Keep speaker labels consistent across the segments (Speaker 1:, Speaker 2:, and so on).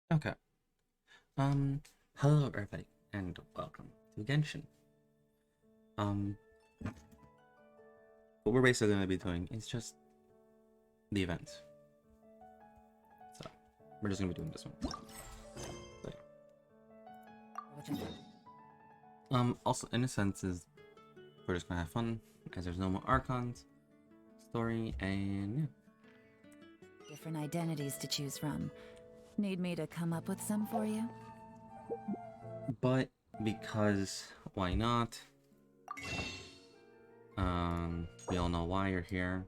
Speaker 1: Okay. Um, Hello everybody, and welcome to Genshin. Um, what we're basically going to be doing is just the event. So, we're just going to be doing this one. So, yeah. Also, in a sense, is we're just going to have fun, as there's no more Archons, story, and yeah.
Speaker 2: Different identities to choose from. Need me to come up with some for you?
Speaker 1: But, because, why not? We all know why you're here.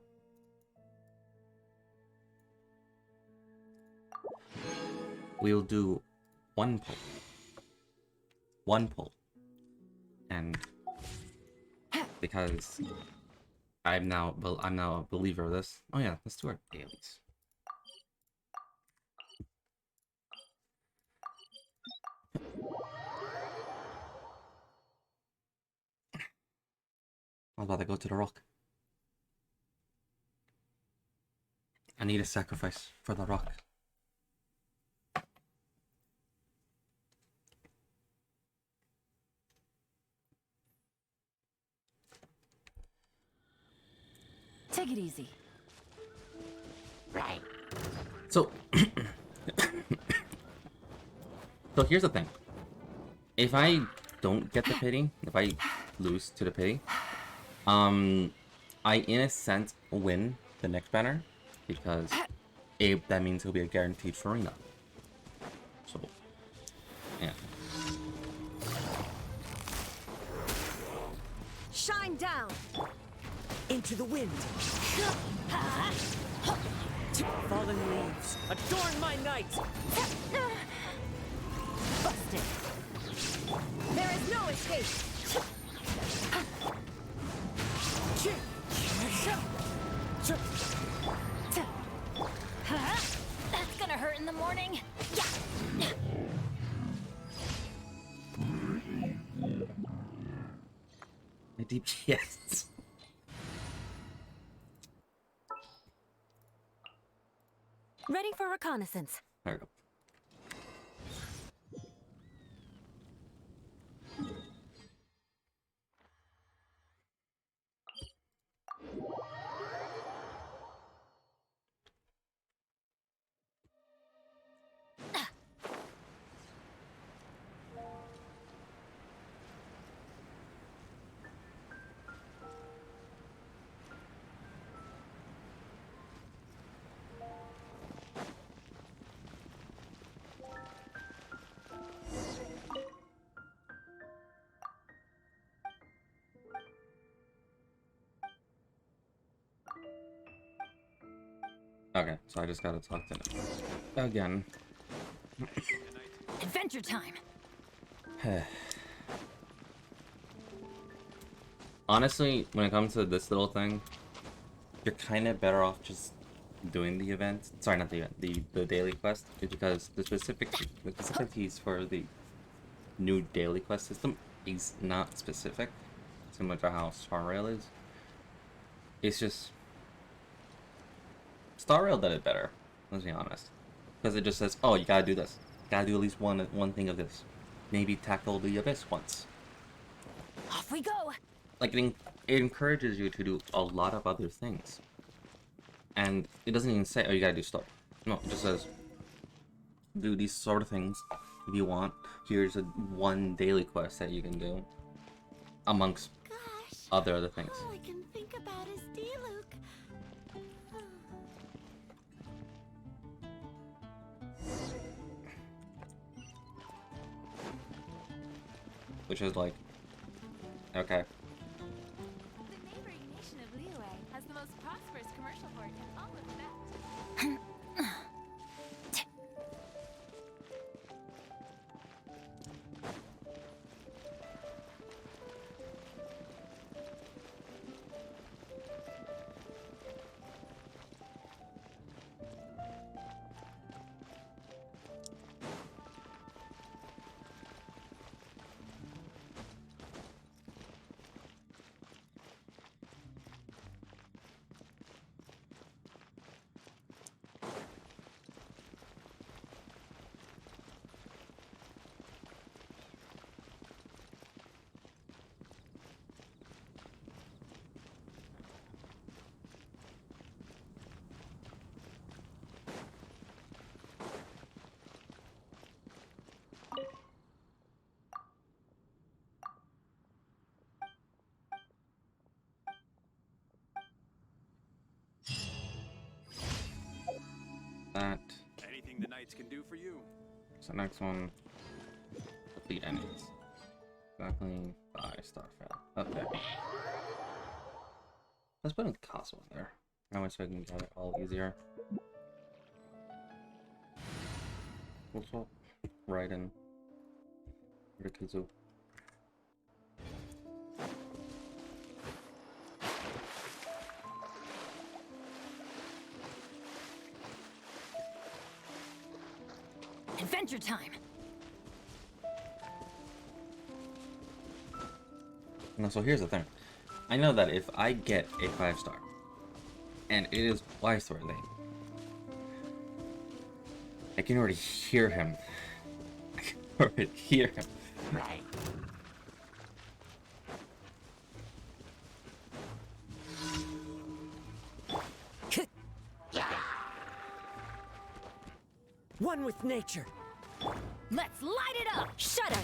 Speaker 1: We'll do one poll. One poll. And because I'm now a believer of this. Oh yeah, let's do our dailies. I was about to go to the rock. I need a sacrifice for the rock.
Speaker 2: Take it easy.
Speaker 1: Right. So, so here's the thing. If I don't get the pity, if I lose to the pity, I in a sense win the next banner because that means it'll be a guaranteed Farina. So, yeah.
Speaker 3: Shine down into the wind. Fallen leaves adorn my night.
Speaker 2: Busted.
Speaker 3: There is no escape.
Speaker 2: That's gonna hurt in the morning. Yeah.
Speaker 1: My DPS.
Speaker 3: Ready for reconnaissance.
Speaker 1: There we go. Okay, so I just gotta talk to him again.
Speaker 2: Adventure time.
Speaker 1: Honestly, when it comes to this little thing, you're kind of better off just doing the event. Sorry, not the event, the daily quest, because the specificities for the new daily quest system is not specific, similar to how Star Rail is. It's just Star Rail did it better. Let's be honest, because it just says, "Oh, you gotta do this. Gotta do at least one thing of this. Maybe tackle the abyss once."
Speaker 2: Off we go.
Speaker 1: Like it encourages you to do a lot of other things, and it doesn't even say, "Oh, you gotta do stuff." No, it just says, "Do these sort of things if you want. Here's one daily quest that you can do, amongst
Speaker 3: Gosh,
Speaker 1: other things."
Speaker 3: all I can think about is D-Luke.
Speaker 1: Which is like, okay.
Speaker 4: The neighboring nation of Liyue has the most prosperous commercial port in all of that.
Speaker 5: for you.
Speaker 1: So next one, defeat enemies. Exactly 5-star fail. Okay. Let's put in the castle in there. That way so I can get it all easier. Also, right in Rikuzu.
Speaker 2: Adventure time!
Speaker 1: No, so here's the thing. I know that if I get a 5-star, and it is twice worthy, I can already hear him. I can already hear him.
Speaker 3: One with nature.
Speaker 2: Let's light it up! Shudder!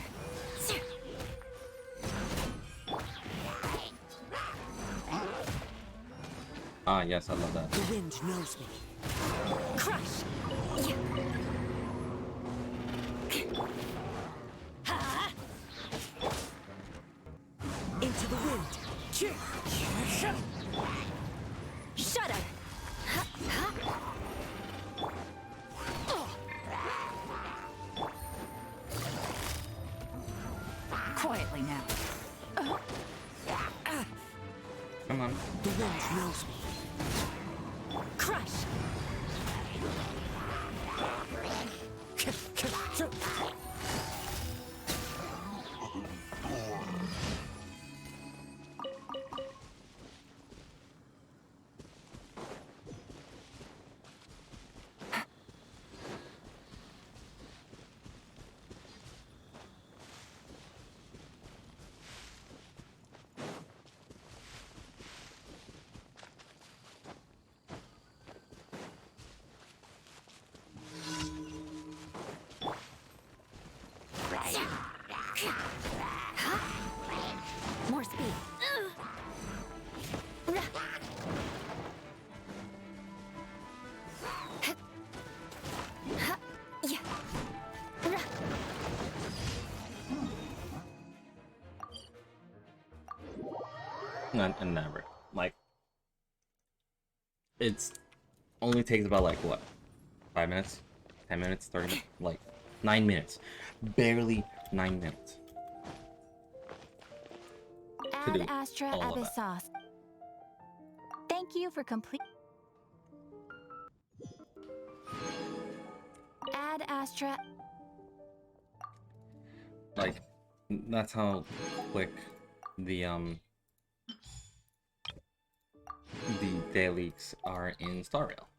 Speaker 1: Ah, yes, I love that.
Speaker 3: The wind knows me.
Speaker 2: Crush!
Speaker 3: Into the wind.
Speaker 2: Shudder! Quietly now.
Speaker 1: Come on.
Speaker 3: The wind knows me.
Speaker 2: Crush! More speed.
Speaker 1: And never. Like, it's only takes about like what? 5 minutes? 10 minutes? 30 minutes? Like 9 minutes. Barely 9 minutes. To do
Speaker 6: Ad Astra
Speaker 1: all of that.
Speaker 6: Abyssos. Thank you for complete. Ad Astra.
Speaker 1: Like, that's how quick the dailies are in Star Rail.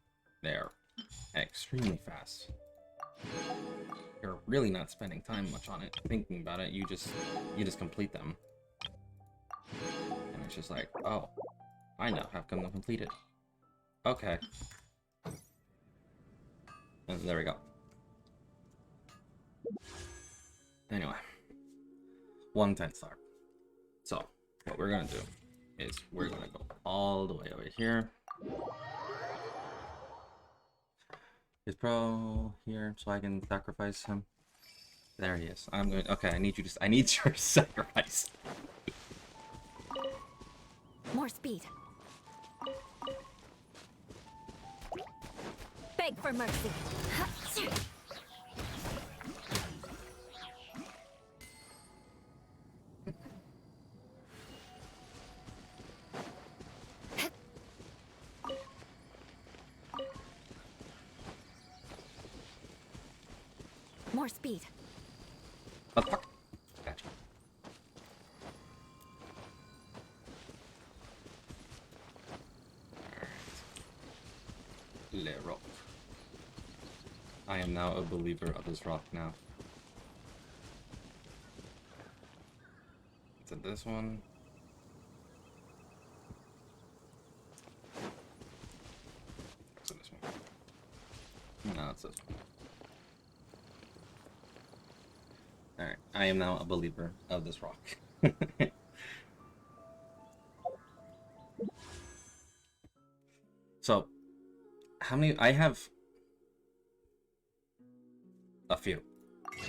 Speaker 1: They're extremely fast. You're really not spending time much on it, thinking about it. You just complete them. And it's just like, oh, I now have come to complete it. Okay. And there we go. Anyway. 110-star. So, what we're gonna do is we're gonna go all the way over here. Is Pro here so I can sacrifice him? There he is. I'm going. Okay, I need you to. I need your sacrifice.
Speaker 2: More speed. Beg for mercy. More speed.
Speaker 1: Oh, fuck. Gotcha. Le rock. I am now a believer of this rock now. Is it this one? Is it this one? No, it's this one. Alright, I am now a believer of this rock. So, how many... I have a few. Let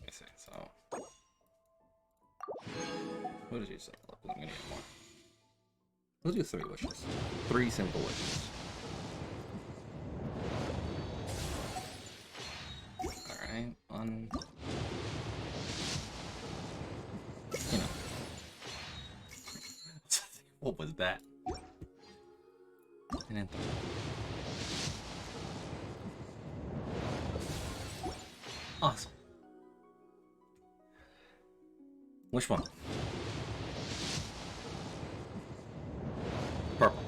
Speaker 1: me see. So, what did you say? I'm gonna get more. We'll do 3 wishes. 3 simple wishes. Alright, you know. What was that? And then awesome. Which one? Purple.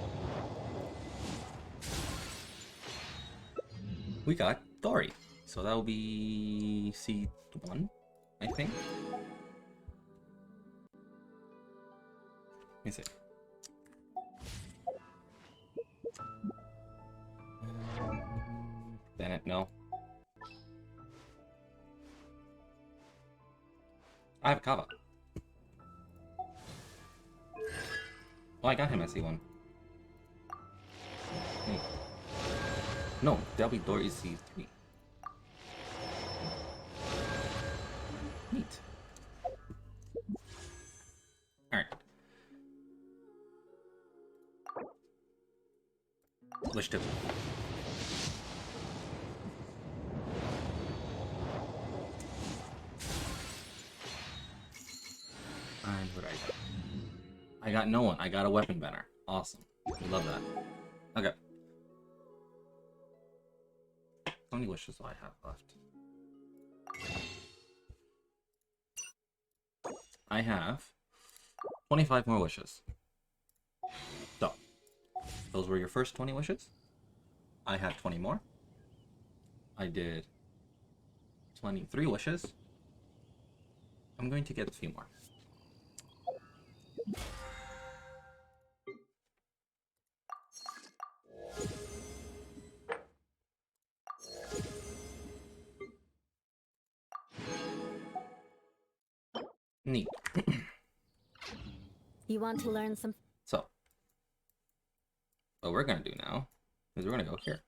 Speaker 1: We got Dory. So that will be C1, I think. Let me see. Bennett, no. I have a Kava. Oh, I got him at C1. Hey. No, that'll be Dory C3. Neat. Alright. Wish 2. And what I got? I got no one. I got a weapon banner. Awesome. We love that. Okay. How many wishes do I have left? I have 25 more wishes. So, those were your first 20 wishes. I had 20 more. I did 23 wishes. I'm going to get a few more. Neat.
Speaker 5: You want to learn some?
Speaker 1: So, what we're gonna do now is we're gonna go here.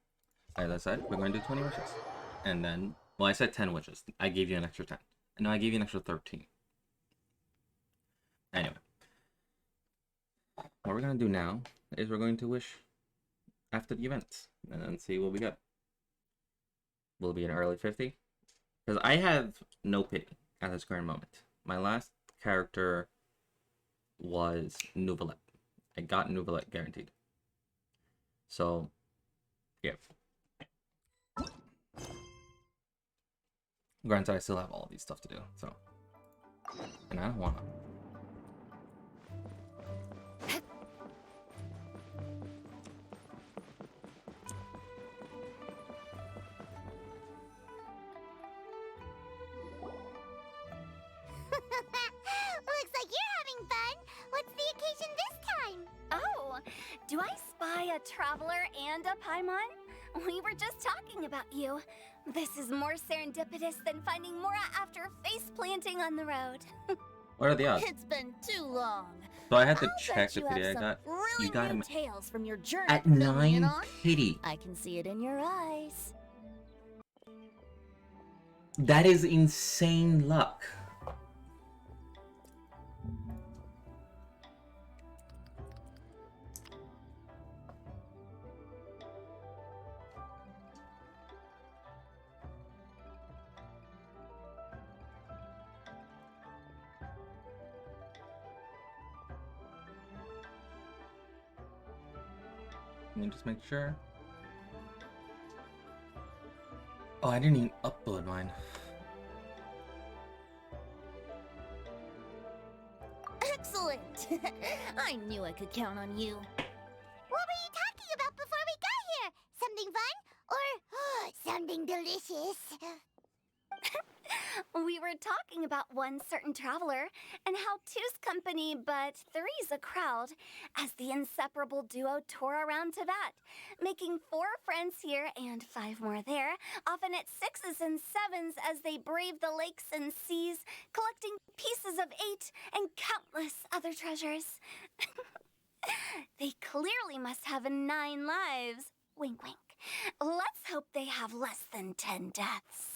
Speaker 1: As I said, we're gonna do 20 wishes. And then, well, I said 10 wishes. I gave you an extra 10. And now I gave you an extra 13. Anyway. What we're gonna do now is we're going to wish after the event. And then see what we got. Will it be an early 50? Because I have no pity at this current moment. My last character was Nouvelette. I got Nouvelette guaranteed. So, yeah. Granted, I still have all these stuff to do, so. And I don't wanna.
Speaker 6: Looks like you're having fun. What's the occasion this time?
Speaker 7: Oh, do I spy a traveler and a Paimon? We were just talking about you. This is more serendipitous than finding Mora after face planting on the road.
Speaker 1: What are the odds?
Speaker 5: It's been too long.
Speaker 1: So I had to
Speaker 5: I'll
Speaker 1: check
Speaker 5: bet
Speaker 1: the
Speaker 5: you have
Speaker 1: video I
Speaker 5: some
Speaker 1: got.
Speaker 5: really
Speaker 1: You got
Speaker 5: new
Speaker 1: him
Speaker 5: tales from your journey
Speaker 1: at
Speaker 5: to fill me in
Speaker 1: 9
Speaker 5: on.
Speaker 1: pity.
Speaker 5: I can see it in your eyes.
Speaker 1: That is insane luck. Let me just make sure. Oh, I didn't even upload mine.
Speaker 5: Excellent. I knew I could count on you.
Speaker 6: What were you talking about before we got here? Something fun? Or something delicious?
Speaker 7: We were talking about one certain traveler and how two's company but three's a crowd as the inseparable duo tour around Tibet, making 4 friends here and 5 more there, often at 6s and 7s as they brave the lakes and seas, collecting pieces of 8 and countless other treasures. They clearly must have 9 lives. Wink, wink. Let's hope they have less than 10 deaths.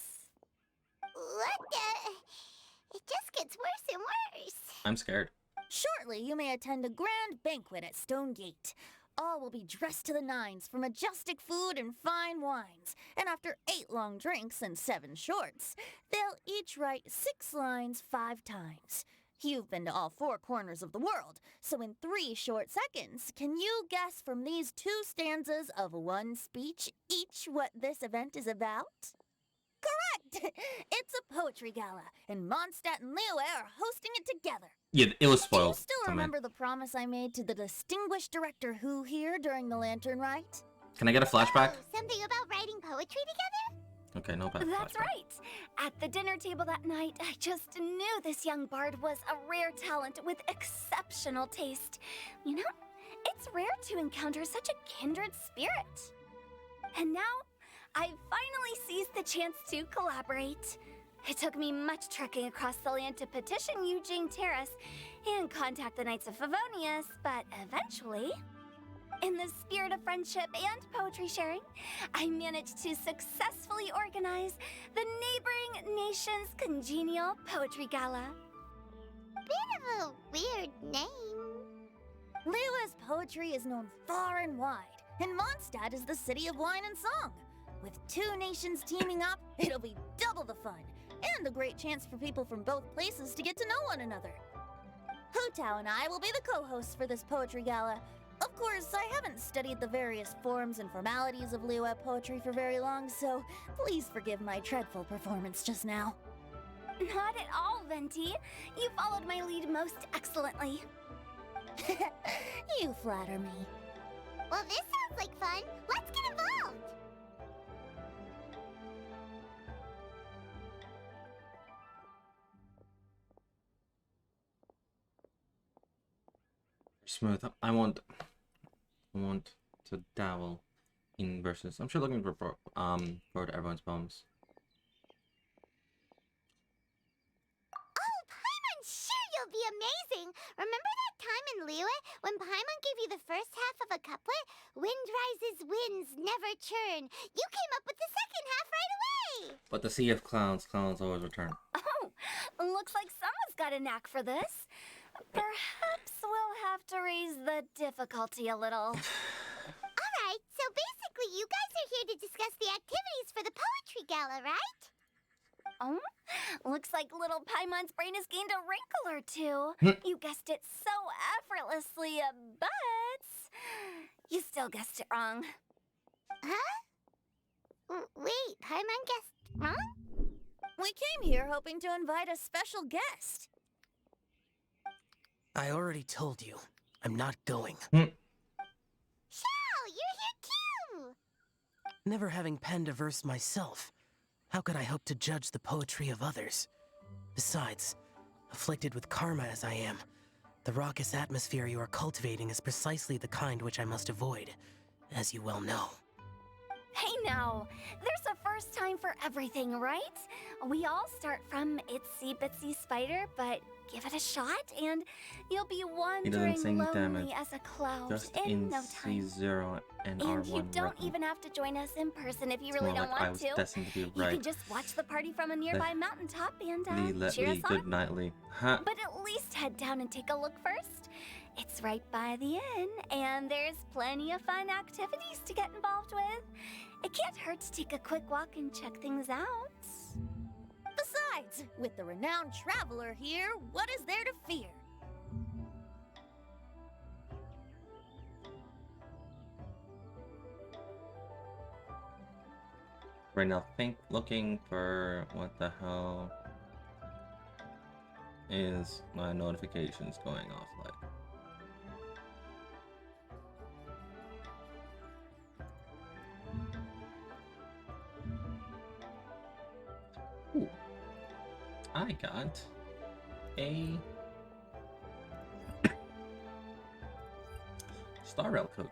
Speaker 6: What the? It just gets worse and worse.
Speaker 1: I'm scared.
Speaker 5: Shortly, you may attend a grand banquet at Stonegate. All will be dressed to the nines for majestic food and fine wines. And after 8 long drinks and 7 shorts, they'll each write 6 lines 5 times. You've been to all 4 corners of the world, so in 3 short seconds, can you guess from these 2 stanzas of 1 speech each what this event is about? Correct! It's a poetry gala, and Mondstadt and Liyue are hosting it together.
Speaker 1: Yeah, it was
Speaker 5: Do you
Speaker 1: spoiled.
Speaker 5: still
Speaker 1: to me.
Speaker 5: remember the promise I made to the distinguished director Who here during the Lantern Rite?
Speaker 1: Can I get a flashback?
Speaker 6: Oh, something about writing poetry together?
Speaker 1: Okay, no bad.
Speaker 7: That's
Speaker 1: flashback.
Speaker 7: right. At the dinner table that night, I just knew this young bard was a rare talent with exceptional taste. You know, it's rare to encounter such a kindred spirit. And now, I finally seized the chance to collaborate. It took me much trekking across the land to petition Eugene Terrace and contact the Knights of Favonius, but eventually, in the spirit of friendship and poetry sharing, I managed to successfully organize the neighboring nation's congenial poetry gala.
Speaker 6: Bit of a weird name.
Speaker 5: Liyue's poetry is known far and wide, and Mondstadt is the city of wine and song. With 2 nations teaming up, it'll be double the fun, and a great chance for people from both places to get to know one another. Hutao and I will be the co-hosts for this poetry gala. Of course, I haven't studied the various forms and formalities of Liyue poetry for very long, so please forgive my dreadful performance just now.
Speaker 7: Not at all, Venti. You followed my lead most excellently.
Speaker 5: You flatter me.
Speaker 6: Well, this sounds like fun. Let's get involved.
Speaker 1: Smooth. I want to dabble in verses. I'm sure looking for everyone's poems.
Speaker 6: Oh, Paimon, sure you'll be amazing. Remember that time in Liyue when Paimon gave you the first half of a couplet? Wind rises, winds never churn. You came up with the second half right away.
Speaker 1: But the sea of clowns always return.
Speaker 7: Oh, looks like someone's got a knack for this. Perhaps we'll have to raise the difficulty a little.
Speaker 6: All right, so basically you guys are here to discuss the activities for the poetry gala, right?
Speaker 7: Oh, looks like little Paimon's brain has gained a wrinkle or two. You guessed it so effortlessly, but you still guessed it wrong.
Speaker 6: Huh? Wait, Paimon guessed wrong?
Speaker 5: We came here hoping to invite a special guest.
Speaker 3: I already told you, I'm not going.
Speaker 6: Xiao, you're here too!
Speaker 3: Never having penned a verse myself, how could I hope to judge the poetry of others? Besides, afflicted with karma as I am, the raucous atmosphere you are cultivating is precisely the kind which I must avoid, as you well know.
Speaker 7: Hey now, there's a first time for everything, right? We all start from itsy bitsy spider, but give it a shot and you'll be wandering
Speaker 1: sing, damn
Speaker 7: lonely
Speaker 1: it.
Speaker 7: as a cloud
Speaker 1: Just
Speaker 7: in
Speaker 1: in
Speaker 7: no time.
Speaker 1: C0 and
Speaker 7: And
Speaker 1: R1.
Speaker 7: you don't
Speaker 1: written.
Speaker 7: even have to join us in person if you
Speaker 1: It's
Speaker 7: really
Speaker 1: more
Speaker 7: don't
Speaker 1: like I
Speaker 7: want
Speaker 1: was
Speaker 7: to.
Speaker 1: destined to be
Speaker 7: You
Speaker 1: right.
Speaker 7: can just watch the party from a nearby mountaintop and cheer us
Speaker 1: Good
Speaker 7: on.
Speaker 1: nightly. Huh?
Speaker 7: But at least head down and take a look first. It's right by the inn, and there's plenty of fun activities to get involved with. It can't hurt to take a quick walk and check things out.
Speaker 5: Besides, with the renowned traveler here, what is there to fear?
Speaker 1: Right now, looking for what the hell is my notifications going off like. Ooh. I got a Star Rail code.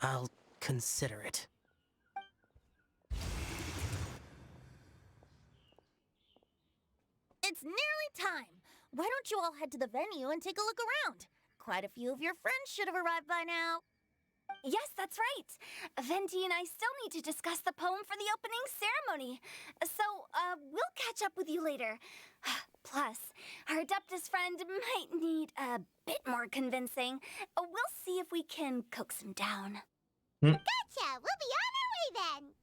Speaker 3: I'll consider it.
Speaker 5: It's nearly time. Why don't you all head to the venue and take a look around? Quite a few of your friends should have arrived by now.
Speaker 7: Yes, that's right. Venti and I still need to discuss the poem for the opening ceremony. So, we'll catch up with you later. Plus, our Adeptus friend might need a bit more convincing. We'll see if we can coax him down.
Speaker 6: Gotcha! We'll be on our way then!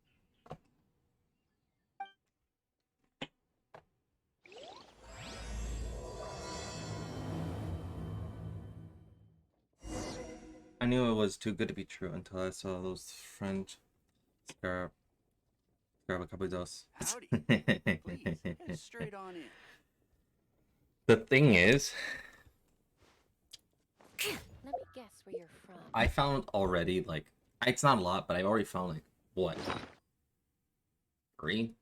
Speaker 1: I knew it was too good to be true until I saw those French scarab a couple of those.
Speaker 8: Howdy. Please, head straight on in.
Speaker 1: The thing is,
Speaker 9: Let me guess where you're from.
Speaker 1: I found already, like, it's not a lot, but I already found, like, what? 3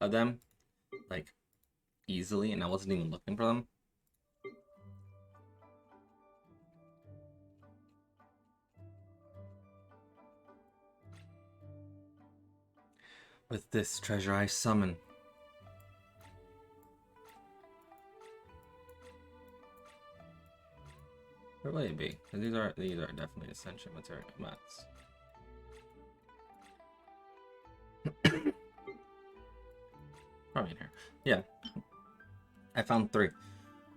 Speaker 1: of them? Like, easily, and I wasn't even looking for them. With this treasure I summon. Where will it be? 'Cause these are definitely essential material mats. Probably in here. Yeah. I found 3.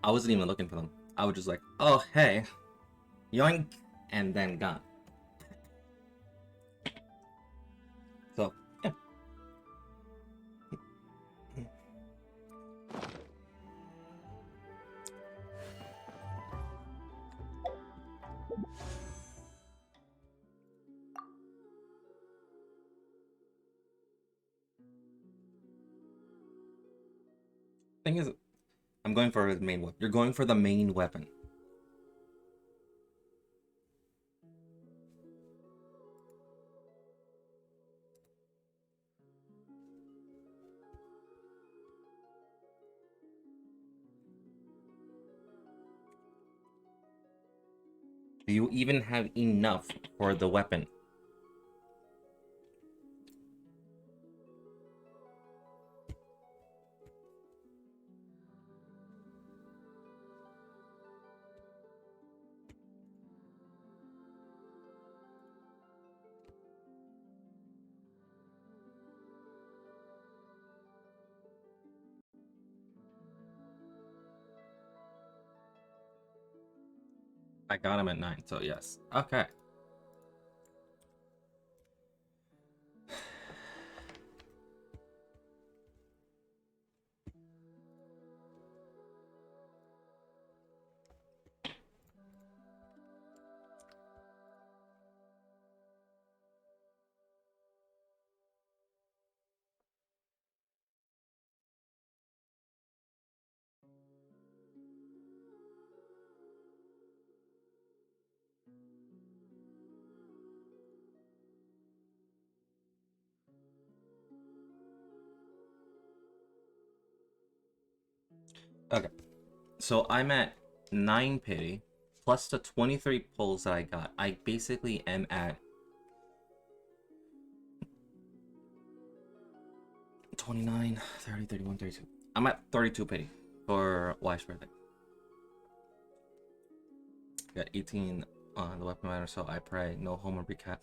Speaker 1: I wasn't even looking for them. I was just like, oh hey. Yoink! And then gone. So, yeah. Thing is, I'm going for the main weapon. You're going for the main weapon. Do you even have enough for the weapon? I got him at 9, so yes. Okay. Okay. So I'm at 9 pity, plus the 23 pulls that I got. I basically am at 29, 30, 31, 32. I'm at 32 pity for Wife's birthday. Got 18 on the weapon matter, so I pray no Homer recap.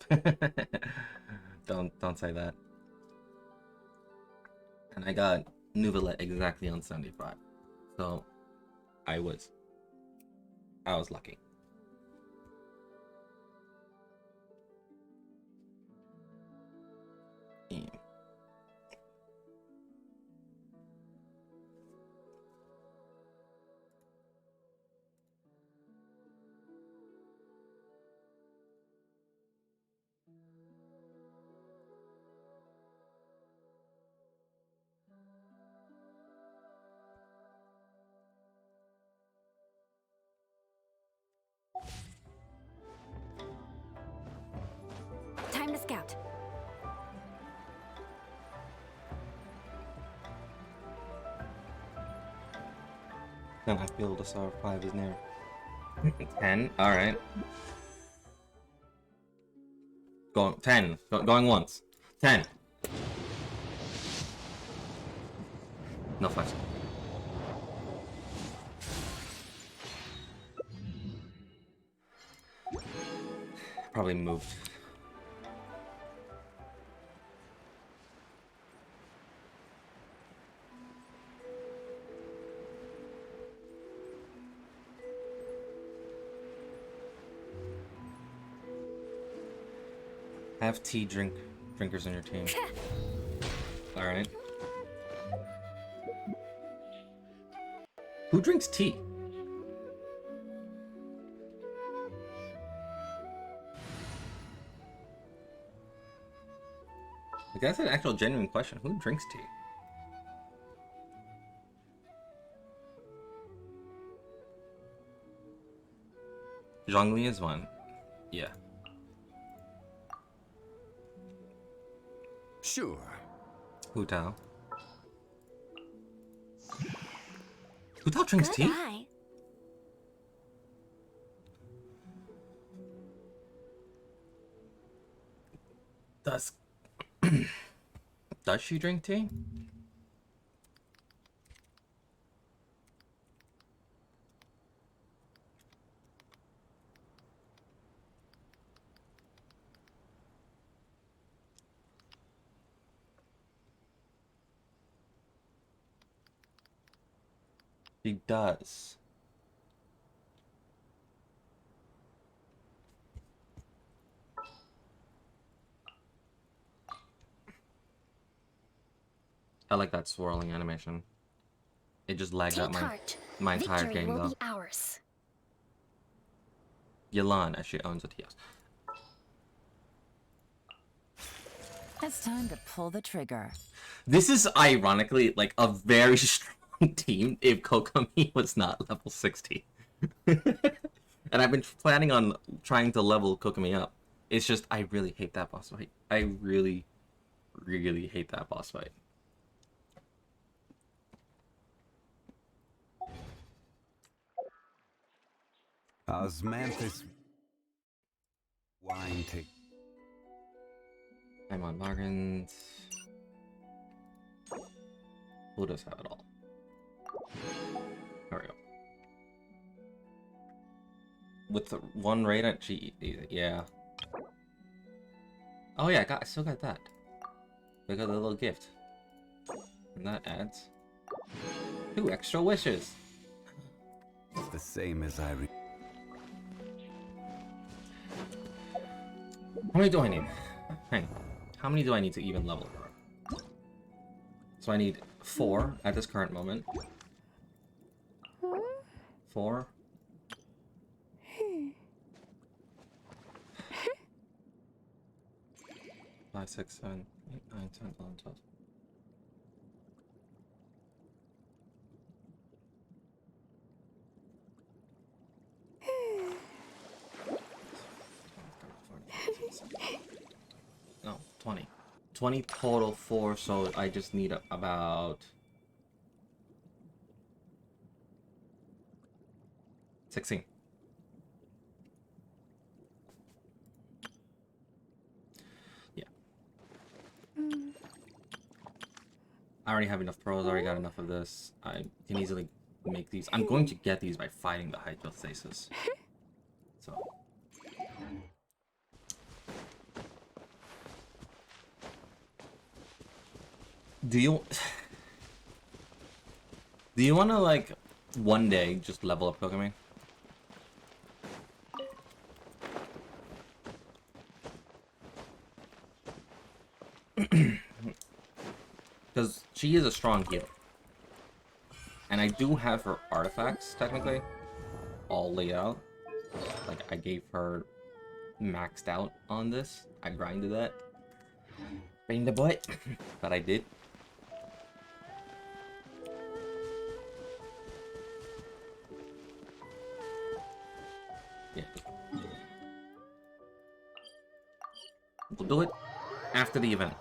Speaker 1: Don't say that. And I got Nuvalet exactly on 75. So I was lucky. Yeah.
Speaker 2: Time to scout.
Speaker 1: Then I feel the star 5 is near. 10, alright. Going 10. Going once. 10. No flex. probably moved. Have tea drinkers on your team. Alright. Who drinks tea? Like, that's an actual genuine question. Who drinks tea? Zhongli is one. Yeah.
Speaker 10: Sure.
Speaker 1: Hu Tao. Hu Tao drinks tea?
Speaker 7: Eye.
Speaker 1: Does does she drink tea? She does. I like that swirling animation. It just lagged out
Speaker 7: Take
Speaker 1: my
Speaker 7: heart.
Speaker 1: entire
Speaker 7: Victory
Speaker 1: game
Speaker 7: will
Speaker 1: though.
Speaker 7: be ours.
Speaker 1: Yelan, as she owns a TS.
Speaker 2: It's time to pull the trigger.
Speaker 1: This is ironically like a very strong team if Kokomi was not level 60. And I've been planning on trying to level Kokomi up. It's just I really hate that boss fight. I really, really hate that boss fight.
Speaker 10: Osmanthus wine take.
Speaker 1: I'm on bargains. Who does have it all? There we go. With the one raid at G, yeah. Oh yeah, I still got that. Look at the little gift. And that adds 2 extra wishes.
Speaker 10: It's the same as I
Speaker 1: How many do I need? Hang on. How many do I need to even level? So I need 4 at this current moment. 4. 5, 6, 7, 8, 9, 10, 11, 12. No, 20. 20 total 4, so I just need about 16. Yeah. I already have enough pros, I already got enough of this. I can easily make these. I'm going to get these by fighting the hydrostasis. So. Do you want to like one day just level up Kokomi? Because she is a strong healer. And I do have her artifacts, technically, all laid out. Like, I gave her maxed out on this. I grinded that. Pain in the butt, but I did. Yeah. We'll do it after the event.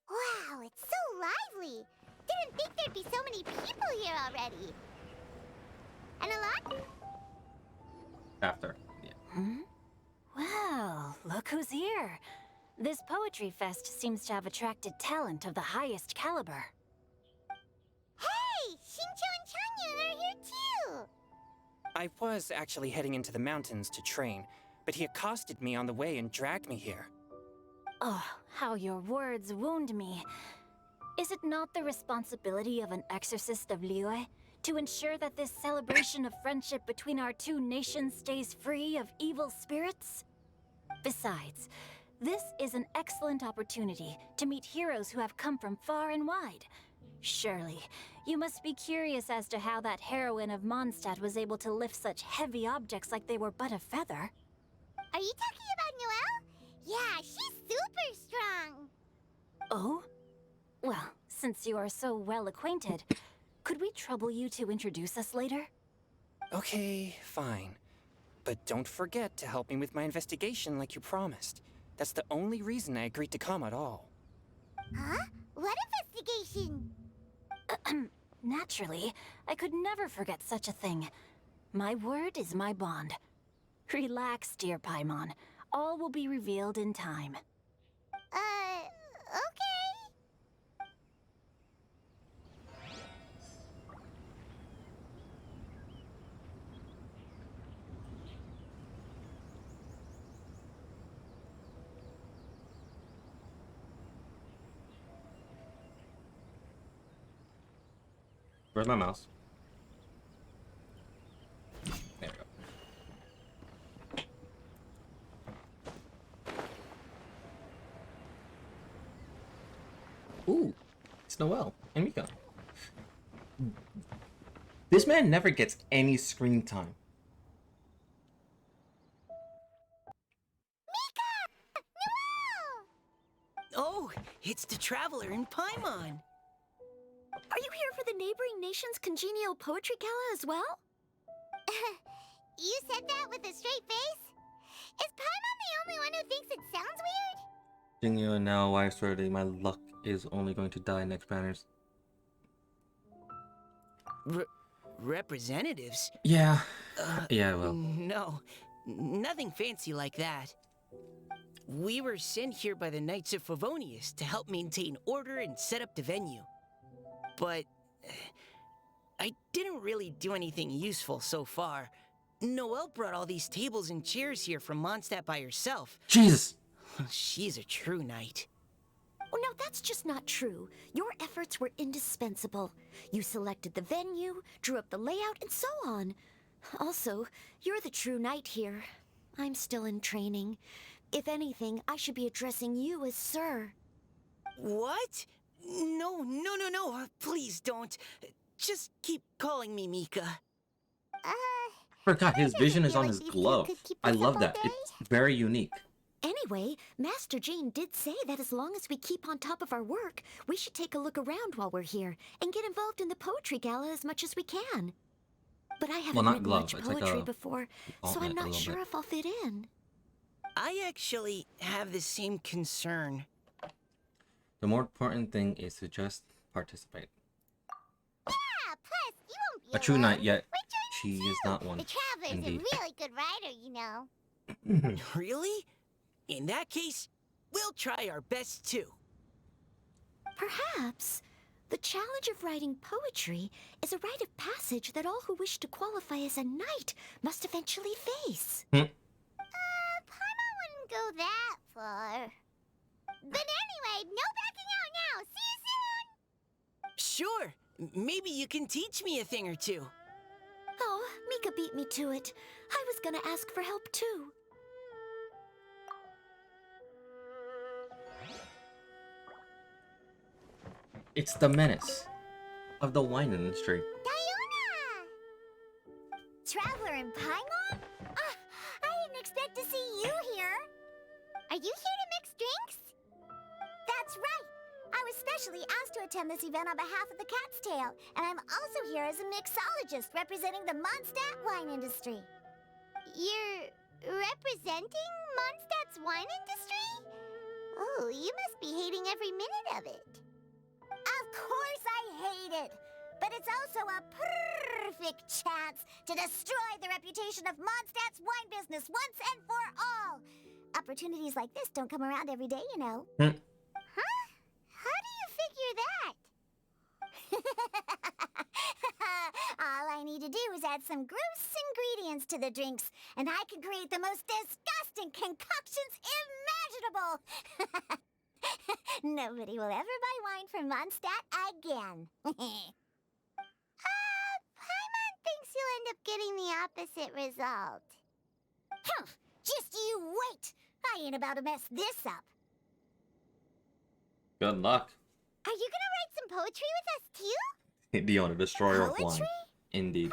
Speaker 6: Wow, it's so lively. Didn't think there'd be so many people here already. And a lot?
Speaker 1: After, yeah.
Speaker 7: Hmm? Well, look who's here. This poetry fest seems to have attracted talent of the highest caliber.
Speaker 6: Hey, Shincho and Chanyu, they're
Speaker 11: I was actually heading into the mountains to train, but he accosted me on the way and dragged me here.
Speaker 7: Oh, how your words wound me. Is it not the responsibility of an exorcist of Liyue to ensure that this celebration of friendship between our two nations stays free of evil spirits? Besides, this is an excellent opportunity to meet heroes who have come from far and wide. Surely, you must be curious as to how that heroine of Mondstadt was able to lift such heavy objects like they were but a feather.
Speaker 6: Are you talking about Noelle? Yeah, she's super strong.
Speaker 7: Oh? Well, since you are so well acquainted, could we trouble you to introduce us later?
Speaker 11: Okay, fine. But don't forget to help me with my investigation like you promised. That's the only reason I agreed to come at all.
Speaker 6: Huh? What investigation?
Speaker 7: Naturally, I could never forget such a thing. My word is my bond. Relax, dear Paimon. All will be revealed in time.
Speaker 6: Okay.
Speaker 1: Where's my mouse? There we go. Ooh, it's Noelle and Mika. This man never gets any screen time.
Speaker 6: Mika! Noelle!
Speaker 3: Oh, it's the Traveler in Paimon.
Speaker 7: Are you here for the neighboring nation's congenial poetry gala as well?
Speaker 6: You said that with a straight face? Is Paimon the only one who thinks it sounds weird?
Speaker 1: Jinyu and now, I swear to you, my luck is only going to die next banners.
Speaker 3: Representatives?
Speaker 1: Yeah. Yeah, well.
Speaker 3: No, nothing fancy like that. We were sent here by the Knights of Favonius to help maintain order and set up the venue. But I didn't really do anything useful so far. Noelle brought all these tables and chairs here from Mondstadt by herself.
Speaker 1: Jesus!
Speaker 3: She's a true knight.
Speaker 12: Oh, no, that's just not true. Your efforts were indispensable. You selected the venue, drew up the layout, and so on. Also, you're the true knight here. I'm still in training. If anything, I should be addressing you as Sir.
Speaker 3: What? No. Please don't. Just keep calling me Mika.
Speaker 1: Forgot his vision is
Speaker 6: feel
Speaker 1: on
Speaker 6: like
Speaker 1: his
Speaker 6: these two
Speaker 1: glove.
Speaker 6: could keep
Speaker 1: I
Speaker 6: this
Speaker 1: love
Speaker 6: up
Speaker 1: that.
Speaker 6: all day?
Speaker 1: It's very unique.
Speaker 12: Anyway, Master Jean did say that as long as we keep on top of our work, we should take a look around while we're here and get involved in the poetry gala as much as we can. But I haven't
Speaker 1: not
Speaker 12: written
Speaker 1: glove,
Speaker 12: much
Speaker 1: it's like
Speaker 12: poetry
Speaker 1: a
Speaker 12: before, so
Speaker 1: gauntlet
Speaker 12: I'm
Speaker 1: a
Speaker 12: not
Speaker 1: little
Speaker 12: sure
Speaker 1: bit.
Speaker 12: if I'll fit in.
Speaker 3: I actually have the same concern.
Speaker 1: The more important thing is to just participate.
Speaker 6: Yeah, plus, you won't be
Speaker 1: A true
Speaker 6: alone.
Speaker 1: knight, yet
Speaker 6: We're joining
Speaker 1: she is
Speaker 6: too.
Speaker 1: not one.
Speaker 6: The Traveler's
Speaker 1: Indeed.
Speaker 6: a really good writer, you know.
Speaker 3: Really? In that case, we'll try our best too.
Speaker 12: Perhaps the challenge of writing poetry is a rite of passage that all who wish to qualify as a knight must eventually face.
Speaker 6: Paimon wouldn't go that far. But anyway, no backing out now. See you soon!
Speaker 3: Sure. Maybe you can teach me a thing or two.
Speaker 12: Oh, Mika beat me to it. I was gonna ask for help too.
Speaker 1: It's the menace of the wine industry.
Speaker 6: Diona! Traveler in Paimon? I didn't expect to see you here. Are you here to mix drinks? That's right. I was specially asked to attend this event on behalf of the Cat's Tail, and I'm also here as a mixologist representing the Mondstadt wine industry. You're representing Mondstadt's wine industry? Oh, you must be hating every minute of it. Of course I hate it! But it's also a perfect chance to destroy the reputation of Mondstadt's wine business once and for all! Opportunities like this don't come around every day, you know. Huh? How do you figure that? All I need to do is add some gross ingredients to the drinks, and I can create the most disgusting concoctions imaginable. Nobody will ever buy wine from Mondstadt again. Paimon thinks you'll end up getting the opposite result. Just you wait! I ain't about to mess this up.
Speaker 1: Good luck.
Speaker 6: Are you gonna write some poetry with us too?
Speaker 1: Diona, destroyer of wine.
Speaker 6: Poetry?
Speaker 1: Indeed.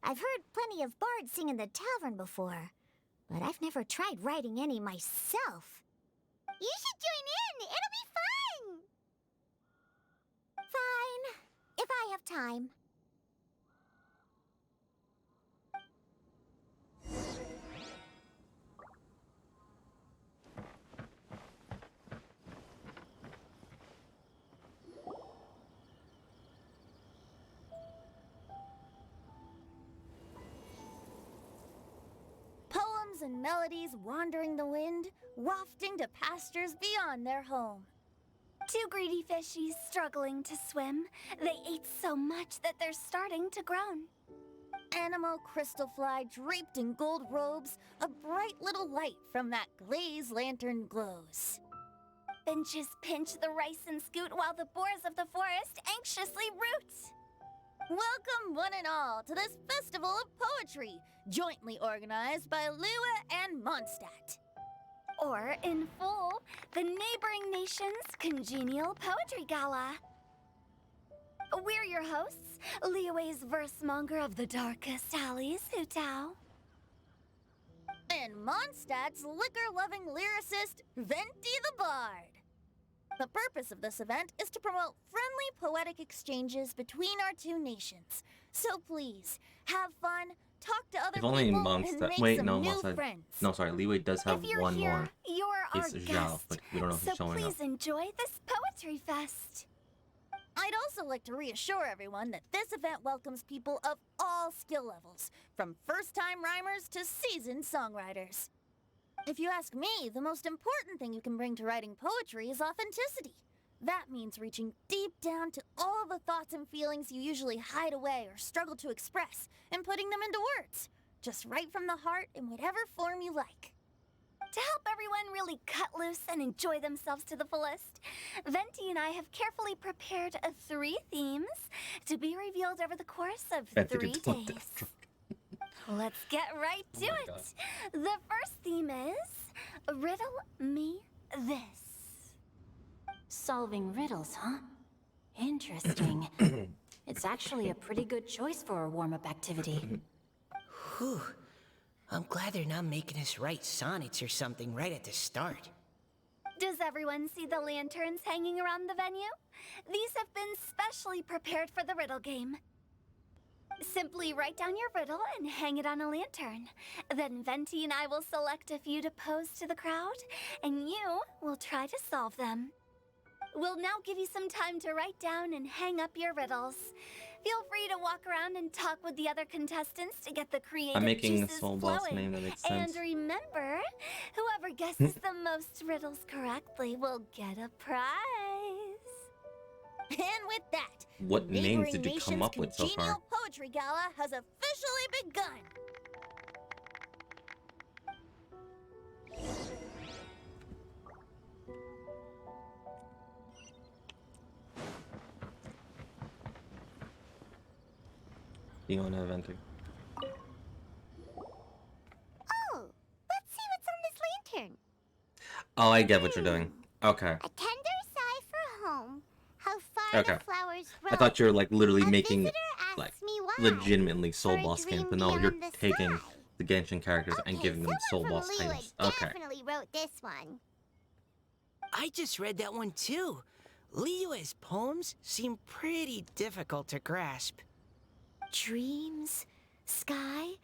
Speaker 6: I've heard plenty of bards sing in the tavern before, but I've never tried writing any myself. You should join in! It'll be fun! Fine. If I have time.
Speaker 5: Poems and melodies wandering the wind, wafting to pastures beyond their home.
Speaker 7: Two greedy fishies struggling to swim. They ate so much that they're starting to groan.
Speaker 5: Animal crystal fly draped in gold robes, a bright little light from that glazed lantern glows.
Speaker 7: Finches pinch the rice and scoot while the boars of the forest anxiously root.
Speaker 5: Welcome one and all to this festival of poetry, jointly organized by Liyue and Mondstadt.
Speaker 7: Or, in full, the neighboring nation's congenial poetry gala. We're your hosts, Liyue's versemonger of the darkest alleys, Hutao.
Speaker 5: And Mondstadt's liquor-loving lyricist, Venti the Bard. The purpose of this event is to promote friendly poetic exchanges between our two nations. So please, have fun, talk to other
Speaker 1: If only
Speaker 5: people,
Speaker 1: Mondstadt.
Speaker 5: and make
Speaker 1: Wait,
Speaker 5: some
Speaker 1: no,
Speaker 5: new
Speaker 1: Mondstadt.
Speaker 5: friends.
Speaker 1: No, sorry, Liyue does have
Speaker 7: If you're
Speaker 1: one
Speaker 7: here,
Speaker 1: more.
Speaker 7: you're our
Speaker 1: It's Zhao,
Speaker 7: guest,
Speaker 1: but we don't know if
Speaker 7: so
Speaker 1: he's showing
Speaker 7: please
Speaker 1: up.
Speaker 7: enjoy this poetry fest.
Speaker 5: I'd also like to reassure everyone that this event welcomes people of all skill levels, from first-time rhymers to seasoned songwriters. If you ask me, the most important thing you can bring to writing poetry is authenticity. That means reaching deep down to all the thoughts and feelings you usually hide away or struggle to express, and putting them into words. Just write from the heart in whatever form you like.
Speaker 7: To help everyone really cut loose and enjoy themselves to the fullest, Venti and I have carefully prepared 3 themes to be revealed over the course of
Speaker 1: Venti
Speaker 7: 3
Speaker 1: did want
Speaker 7: days.
Speaker 1: that drunk.
Speaker 7: Let's get right to
Speaker 1: Oh my
Speaker 7: it.
Speaker 1: God.
Speaker 7: The first theme is Riddle Me This.
Speaker 12: Solving riddles, huh? Interesting. It's actually a pretty good choice for a warm-up activity.
Speaker 3: Whew. I'm glad they're not making us write sonnets or something right at the start.
Speaker 7: Does everyone see the lanterns hanging around the venue? These have been specially prepared for the riddle game. Simply write down your riddle and hang it on a lantern. Then Venti and I will select a few to pose to the crowd, and you will try to solve them. We'll now give you some time to write down and hang up your riddles. Feel free to walk around and talk with the other contestants to get the creative
Speaker 1: I'm making a
Speaker 7: juices
Speaker 1: Soul Boss
Speaker 7: flowing.
Speaker 1: name that makes
Speaker 7: And
Speaker 1: sense.
Speaker 7: remember, whoever guesses the most riddles correctly will get a prize.
Speaker 5: And with that,
Speaker 1: What
Speaker 5: the
Speaker 1: names
Speaker 5: Neighboring
Speaker 1: did you come
Speaker 5: Nations
Speaker 1: up with so far?
Speaker 5: Congenial Poetry Gala has officially begun.
Speaker 1: Diona Venti.
Speaker 6: Oh, let's see what's on this lantern.
Speaker 1: Oh, I get what you're doing. Okay.
Speaker 6: A tender sigh for home. How far
Speaker 1: Okay.
Speaker 6: the flowers grow.
Speaker 1: I thought you were like literally
Speaker 6: A
Speaker 1: making
Speaker 6: visitor asks
Speaker 1: like
Speaker 6: me why.
Speaker 1: legitimately Soul
Speaker 6: For a
Speaker 1: Boss games,
Speaker 6: dream
Speaker 1: but no, you're
Speaker 6: beyond the
Speaker 1: taking
Speaker 6: sky.
Speaker 1: the Genshin characters and giving them Soul
Speaker 6: someone
Speaker 1: Boss
Speaker 6: from Liyue
Speaker 1: titles. Okay.
Speaker 6: definitely wrote this one.
Speaker 3: I just read that one too. Liyue's poems seem pretty difficult to grasp.
Speaker 12: Dreams? Sky?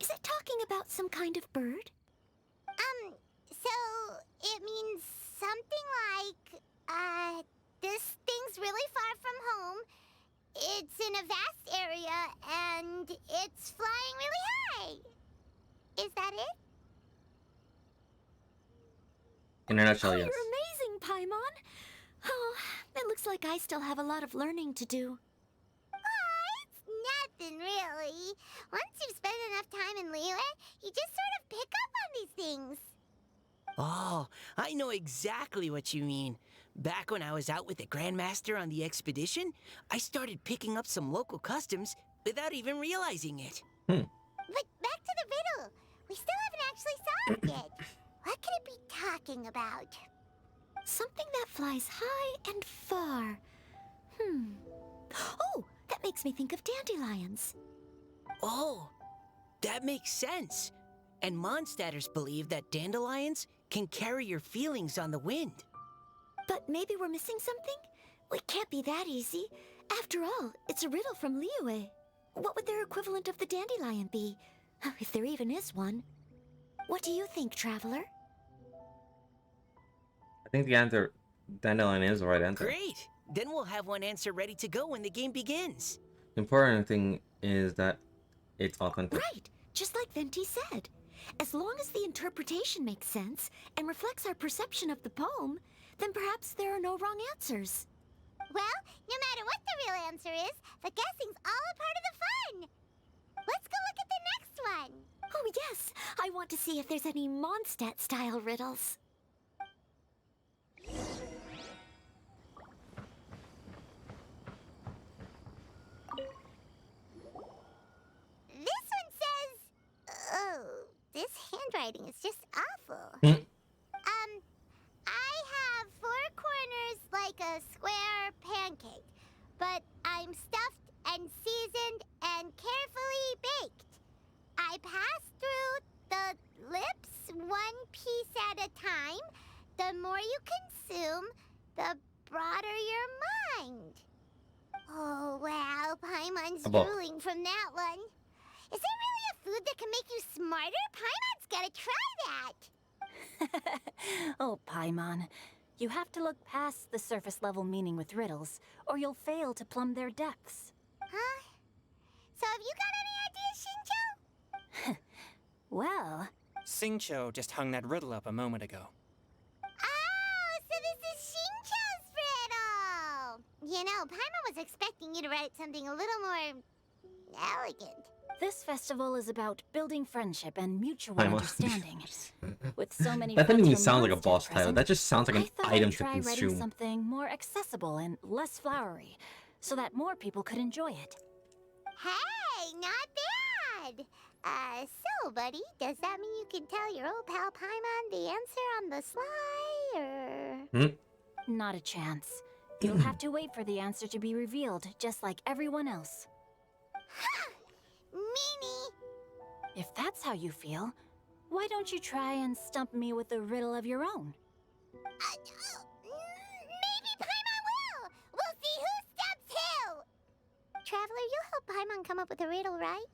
Speaker 12: Is it talking about some kind of bird?
Speaker 6: So it means something like, this thing's really far from home. It's in a vast area, and it's flying really high. Is that it?
Speaker 1: In a nutshell,
Speaker 12: Oh,
Speaker 1: yes.
Speaker 12: you're amazing, Paimon! Oh, it looks like I still have a lot of learning to do.
Speaker 6: It's nothing, really. Once you've spent enough time in Liyue, you just sort of pick up on these things.
Speaker 3: Oh, I know exactly what you mean. Back when I was out with the Grandmaster on the expedition, I started picking up some local customs without even realizing it.
Speaker 6: But back to the riddle. We still haven't actually solved it. What could it be talking about?
Speaker 12: Something that flies high and far. Oh, that makes me think of dandelions.
Speaker 3: Oh, that makes sense. And Mondstadters believe that dandelions can carry your feelings on the wind.
Speaker 12: But maybe we're missing something? It can't be that easy. After all, it's a riddle from Liyue. What would their equivalent of the dandelion be? If there even is one. What do you think, Traveler?
Speaker 1: I think the answer, dandelion, is the right answer.
Speaker 3: Great! Then we'll have one answer ready to go when the game begins.
Speaker 1: The important thing is that it's authentic.
Speaker 12: Right, just like Venti said. As long as the interpretation makes sense and reflects our perception of the poem, then perhaps there are no wrong answers.
Speaker 6: Well, no matter what the real answer is, the guessing's all a part of the fun. Let's go look at the next one.
Speaker 12: Oh yes, I want to see if there's any Mondstadt-style riddles.
Speaker 6: This one says... Oh, this handwriting is just awful. I have 4 corners like a square pancake, but I'm stuffed and seasoned and carefully baked. I pass through the lips 1 piece at a time. The more you consume, the broader your mind. Oh, wow, Paimon's drooling from that one. Is there really a food that can make you smarter? Paimon's gotta try that.
Speaker 2: Oh, Paimon. You have to look past the surface-level meaning with riddles, or you'll fail to plumb their depths.
Speaker 6: Huh? So have you got any ideas, Shinjo?
Speaker 2: Well...
Speaker 11: Xingqiu just hung that riddle up a moment ago.
Speaker 6: Oh, so this is Shinjo's riddle! You know, Paimon was expecting you to write something a little more... elegant.
Speaker 2: This festival is about building friendship and mutual
Speaker 1: Paimon.
Speaker 2: understanding. With so many
Speaker 1: That didn't
Speaker 2: friends
Speaker 1: even
Speaker 2: from
Speaker 1: sound like a
Speaker 2: Mondstadt
Speaker 1: boss title.
Speaker 2: present,
Speaker 1: That just sounds like
Speaker 2: I
Speaker 1: an
Speaker 2: thought
Speaker 1: item
Speaker 2: I'd
Speaker 1: to
Speaker 2: try writing
Speaker 1: consume.
Speaker 2: something more accessible and less flowery, so that more people could enjoy it.
Speaker 6: Hey, not bad! So, buddy, does that mean you can tell your old pal Paimon the answer on the sly, or...?
Speaker 2: Not a chance. You'll have to wait for the answer to be revealed, just like everyone else.
Speaker 6: Meanie!
Speaker 2: If that's how you feel, why don't you try and stump me with a riddle of your own?
Speaker 6: Maybe Paimon will! We'll see who stumps who! Traveler, you'll help Paimon come up with a riddle, right?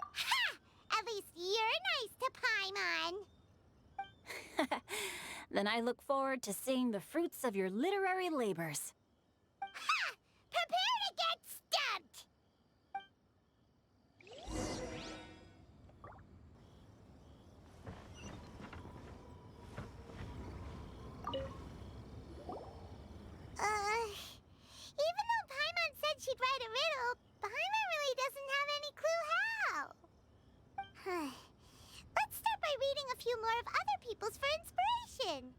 Speaker 6: Ha! At least you're nice to Paimon!
Speaker 2: Then I look forward to seeing the fruits of your literary labors.
Speaker 6: Ha! Prepare to get stumped! Even though Paimon said she'd write a riddle, Paimon really doesn't have any clue how. Let's start by reading a few more of other people's for inspiration.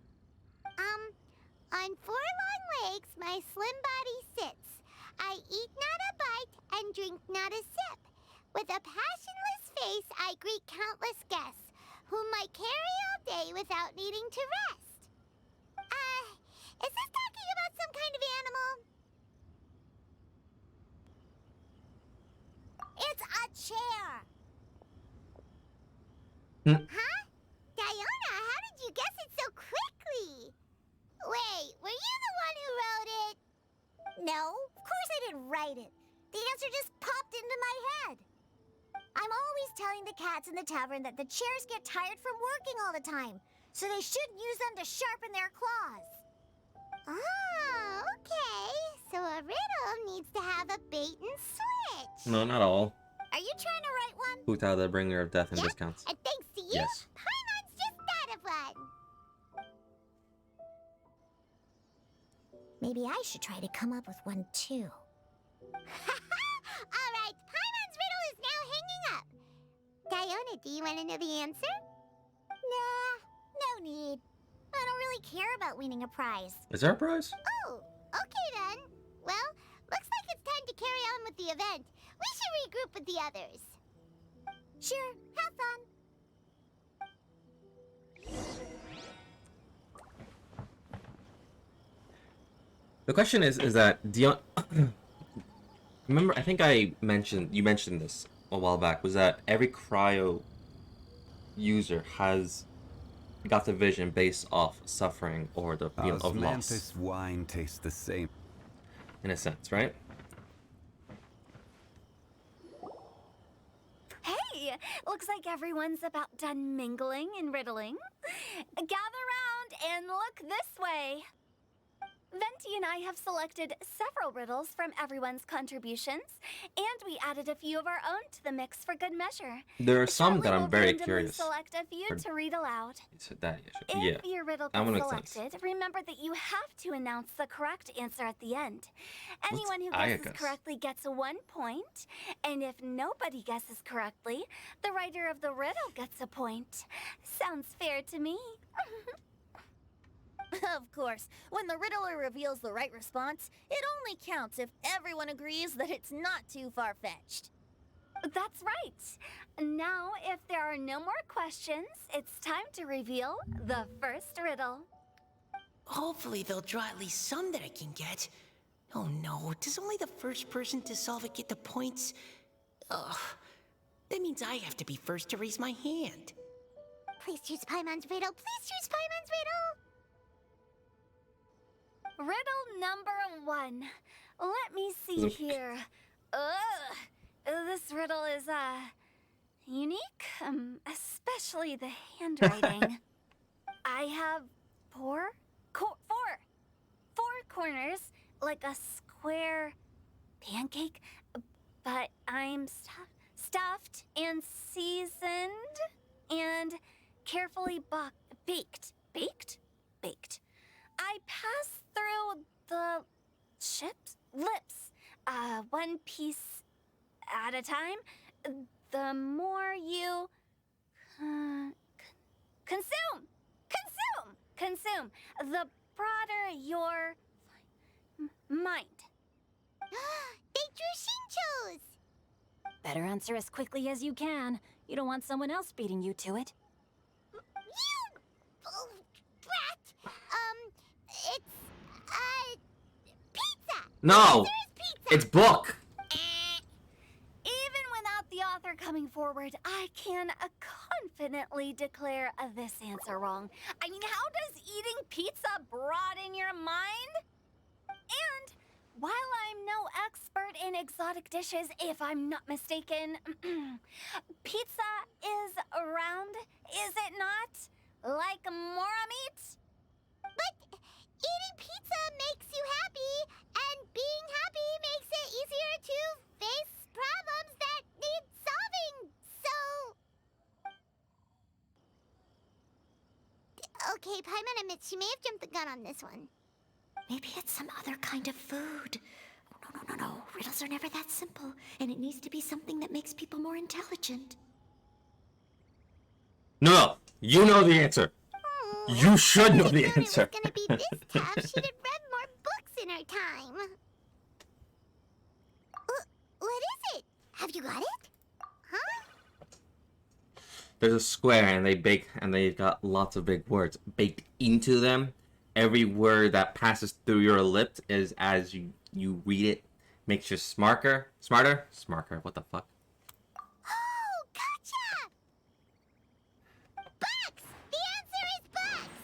Speaker 6: On 4 long legs, my slim body sits. I eat not a bite and drink not a sip. With a passionless face, I greet countless guests, whom I carry all day without needing to rest. Is this talking about some kind of animal? It's a chair. Huh? Diona, how did you guess it so quickly? Wait, were you the one who wrote it?
Speaker 12: No, of course I didn't write it. The answer just popped into my head. I'm always telling the cats in the tavern that the chairs get tired from working all the time, so they shouldn't use them to sharpen their claws.
Speaker 6: Oh, okay. So a riddle needs to have a bait and switch.
Speaker 1: No, not all.
Speaker 6: Are you trying to write one?
Speaker 1: Huta, the bringer of death and
Speaker 6: Yep,
Speaker 1: discounts.
Speaker 6: and thanks to you,
Speaker 1: Yes.
Speaker 6: Paimon's just thought of one.
Speaker 12: Maybe I should try to come up with one too.
Speaker 6: Alright, Paimon's riddle is now hanging up. Diona, do you want to know the answer? Nah, no need. I don't really care about winning a prize.
Speaker 1: Is there a prize?
Speaker 6: Oh, okay then. Well, looks like it's time to carry on with the event. We should regroup with the others. Sure, have fun.
Speaker 1: The question is that Dion. Remember, I think you mentioned this a while back. Was that every cryo user has got the vision based off suffering or the feeling of loss.
Speaker 10: Osmanthus wine tastes the same.
Speaker 1: In a sense, right?
Speaker 7: Hey, looks like everyone's about done mingling and riddling. Gather round and look this way. Venti and I have selected several riddles from everyone's contributions, and we added a few of our own to the mix for good measure.
Speaker 1: There are some
Speaker 7: Shall
Speaker 1: that
Speaker 7: we
Speaker 1: I'm
Speaker 7: will
Speaker 1: very
Speaker 7: randomly
Speaker 1: curious.
Speaker 7: select a few to read aloud.
Speaker 1: So that,
Speaker 7: If
Speaker 1: yeah.
Speaker 7: your riddle
Speaker 1: That one
Speaker 7: gets
Speaker 1: makes sense.
Speaker 7: selected, remember that you have to announce the correct answer at the end. Anyone who
Speaker 1: Ayakas?
Speaker 7: guesses correctly gets 1 point, and if nobody guesses correctly, the writer of the riddle gets a point. Sounds fair to me.
Speaker 5: Of course, when the riddler reveals the right response, it only counts if everyone agrees that it's not too far-fetched.
Speaker 7: That's right. Now, if there are no more questions, it's time to reveal the first riddle.
Speaker 3: Hopefully they'll draw at least some that I can get. Oh no, does only the first person to solve it get the points? Ugh. That means I have to be first to raise my hand.
Speaker 6: Please choose Paimon's riddle. Please choose Paimon's riddle.
Speaker 7: Riddle number 1. Let me see here. This riddle is, unique, especially the handwriting. I have four corners, like a square pancake, but I'm stuffed and seasoned and carefully baked. Baked. I pass through the lips, 1 piece at a time. The more you consume, the broader your mind.
Speaker 6: They drew Shinchos!
Speaker 2: Better answer as quickly as you can. You don't want someone else beating you to it.
Speaker 6: You... Oh, brat! It's... pizza!
Speaker 1: No!
Speaker 6: Pizza!
Speaker 1: It's book!
Speaker 7: Even without the author coming forward, I can confidently declare this answer wrong. I mean, how does eating pizza broaden your mind? And while I'm no expert in exotic dishes, if I'm not mistaken, pizza is round, is it not? Like mora meat?
Speaker 6: But eating pizza makes you happy, and being happy makes it easier to face problems that need solving, so... Okay, Paimon admits she may have jumped the gun on this one.
Speaker 12: Maybe it's some other kind of food. Oh, no. Riddles are never that simple, and it needs to be something that makes people more intelligent.
Speaker 1: No! You know the answer! You should know the
Speaker 6: If
Speaker 1: answer!
Speaker 6: it was gonna be this tough, she'd have read more books in her time. What is it? Have you got it? Huh?
Speaker 1: There's a square and they've got lots of big words baked into them. Every word that passes through your lips is as you read it makes you smarter, what the fuck?
Speaker 6: Oh, gotcha! Bucks! The answer is bucks!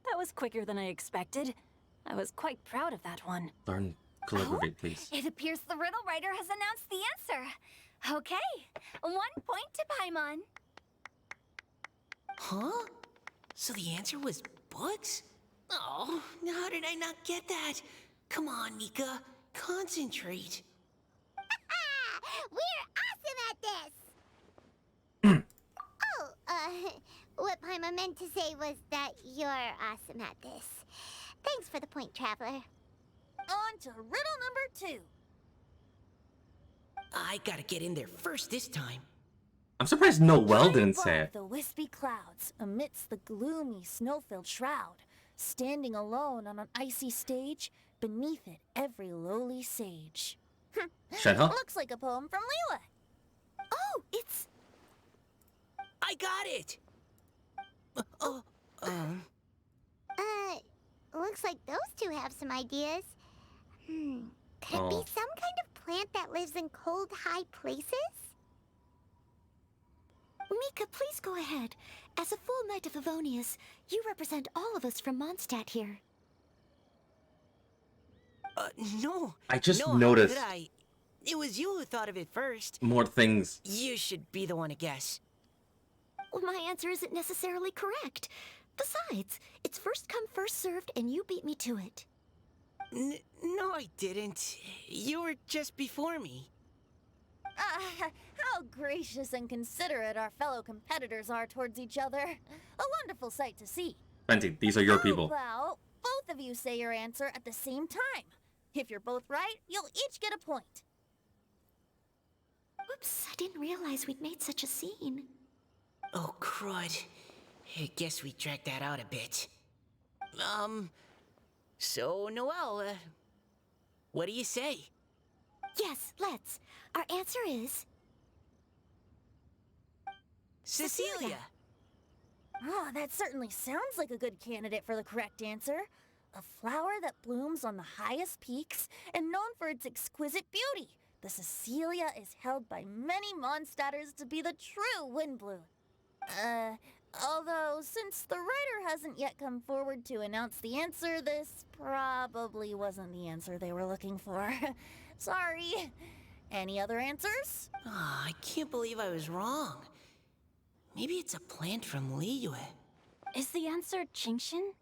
Speaker 2: That was quicker than I expected. I was quite proud of that one.
Speaker 1: Learn calligraphy, please.
Speaker 7: It appears the riddle writer has announced the answer. Okay, 1 point to Paimon.
Speaker 3: Huh? So the answer was bugs? Oh, how did I not get that? Come on, Nika. Concentrate.
Speaker 6: We're awesome at this! What Paimon meant to say was that you're awesome at this. Thanks for the point, Traveler.
Speaker 5: On to riddle number 2.
Speaker 3: I gotta get in there first this time.
Speaker 1: I'm surprised Noel
Speaker 5: High
Speaker 1: didn't say
Speaker 5: above
Speaker 1: it.
Speaker 5: the wispy clouds, amidst the gloomy, snow-filled shroud, standing alone on an icy stage, beneath it every lowly sage.
Speaker 1: Shut up.
Speaker 5: Looks like a poem from Liyue.
Speaker 12: Oh, it's...
Speaker 3: I got it!
Speaker 6: Looks like those two have some ideas. Could it be
Speaker 1: Oh.
Speaker 6: some kind of plant that lives in cold, high places?
Speaker 12: Mika, please go ahead. As a full Knight of Avonius, you represent all of us from Mondstadt here.
Speaker 3: No.
Speaker 1: I just
Speaker 3: no,
Speaker 1: noticed.
Speaker 3: How could I? It was you who thought of it first.
Speaker 1: More things.
Speaker 3: You should be the one to guess.
Speaker 12: Well, my answer isn't necessarily correct. Besides, it's first come, first served, and you beat me to it.
Speaker 3: No, I didn't. You were just before me.
Speaker 5: How gracious and considerate our fellow competitors are towards each other. A wonderful sight to see.
Speaker 1: Venti, these are your people.
Speaker 5: Well, both of you say your answer at the same time. If you're both right, you'll each get a point.
Speaker 12: Whoops, I didn't realize we'd made such a scene.
Speaker 3: Oh, crud. I guess we dragged that out a bit. So, Noelle, what do you say?
Speaker 12: Yes, let's. Our answer is...
Speaker 3: Cecilia!
Speaker 5: Oh, that certainly sounds like a good candidate for the correct answer. A flower that blooms on the highest peaks and known for its exquisite beauty. The Cecilia is held by many Mondstadters to be the true Windbloom. Although, since the writer hasn't yet come forward to announce the answer, this probably wasn't the answer they were looking for. Sorry. Any other answers?
Speaker 3: Oh, I can't believe I was wrong. Maybe it's a plant from Liyue.
Speaker 2: Is the answer Qingxin?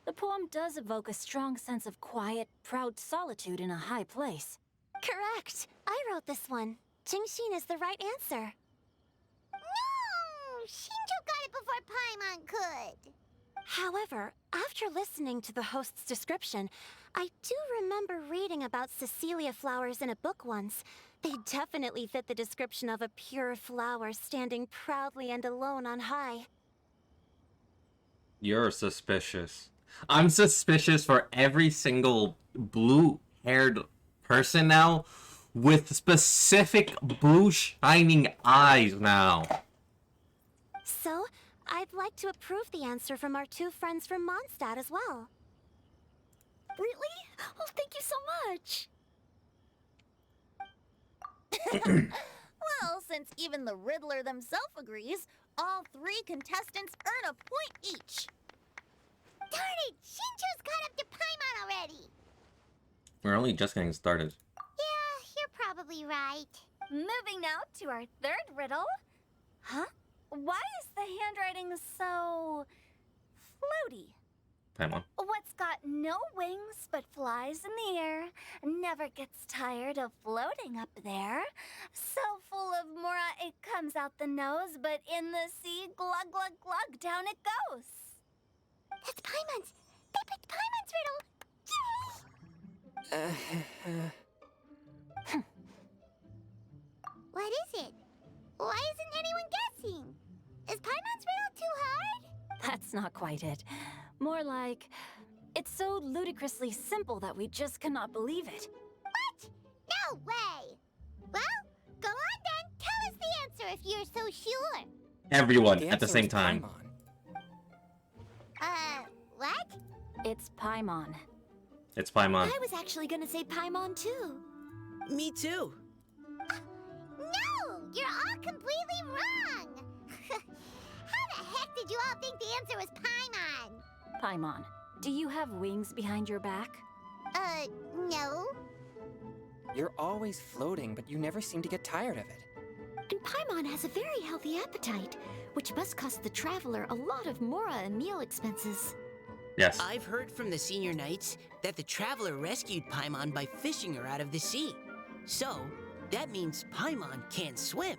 Speaker 2: The poem does evoke a strong sense of quiet, proud solitude in a high place.
Speaker 12: Correct. I wrote this one. Qingxin is the right answer.
Speaker 6: No! Shinjo got it before Paimon could.
Speaker 12: However, after listening to the host's description, I do remember reading about Cecilia flowers in a book once. They definitely fit the description of a pure flower standing proudly and alone on high.
Speaker 1: You're suspicious. I'm suspicious for every single blue-haired person now with specific blue shining eyes now.
Speaker 12: So, I'd like to approve the answer from our two friends from Mondstadt as well. Really? Oh, thank you so much.
Speaker 5: Well, since even the Riddler themselves agrees, all 3 contestants earn a point each.
Speaker 6: Darn it! Shinjo's caught up to Paimon already!
Speaker 1: We're only just getting started.
Speaker 6: Yeah, you're probably right.
Speaker 7: Moving now to our third riddle. Huh? Why is the handwriting so... floaty?
Speaker 1: Paimon.
Speaker 7: What's got no wings but flies in the air, never gets tired of floating up there. So full of mora it comes out the nose, but in the sea, glug glug glug, down it goes.
Speaker 6: That's Paimon's! They picked Paimon's riddle! Yay! What is it? Why isn't anyone guessing? Is Paimon's riddle too hard?
Speaker 2: That's not quite it. More like, it's so ludicrously simple that we just cannot believe it.
Speaker 6: What? No way! Well, go on then. Tell us the answer if you're so sure.
Speaker 1: Everyone at the same time.
Speaker 6: What?
Speaker 2: It's Paimon.
Speaker 1: It's Paimon.
Speaker 12: I was actually gonna say Paimon too.
Speaker 3: Me too.
Speaker 6: No! You're all completely wrong! How the heck did you all think the answer was Paimon?
Speaker 2: Paimon, do you have wings behind your back?
Speaker 6: No.
Speaker 11: You're always floating, but you never seem to get tired of it.
Speaker 12: And Paimon has a very healthy appetite, which must cost the traveler a lot of mora and meal expenses.
Speaker 1: Yes.
Speaker 3: I've heard from the senior knights that the traveler rescued Paimon by fishing her out of the sea. So, that means Paimon can't swim.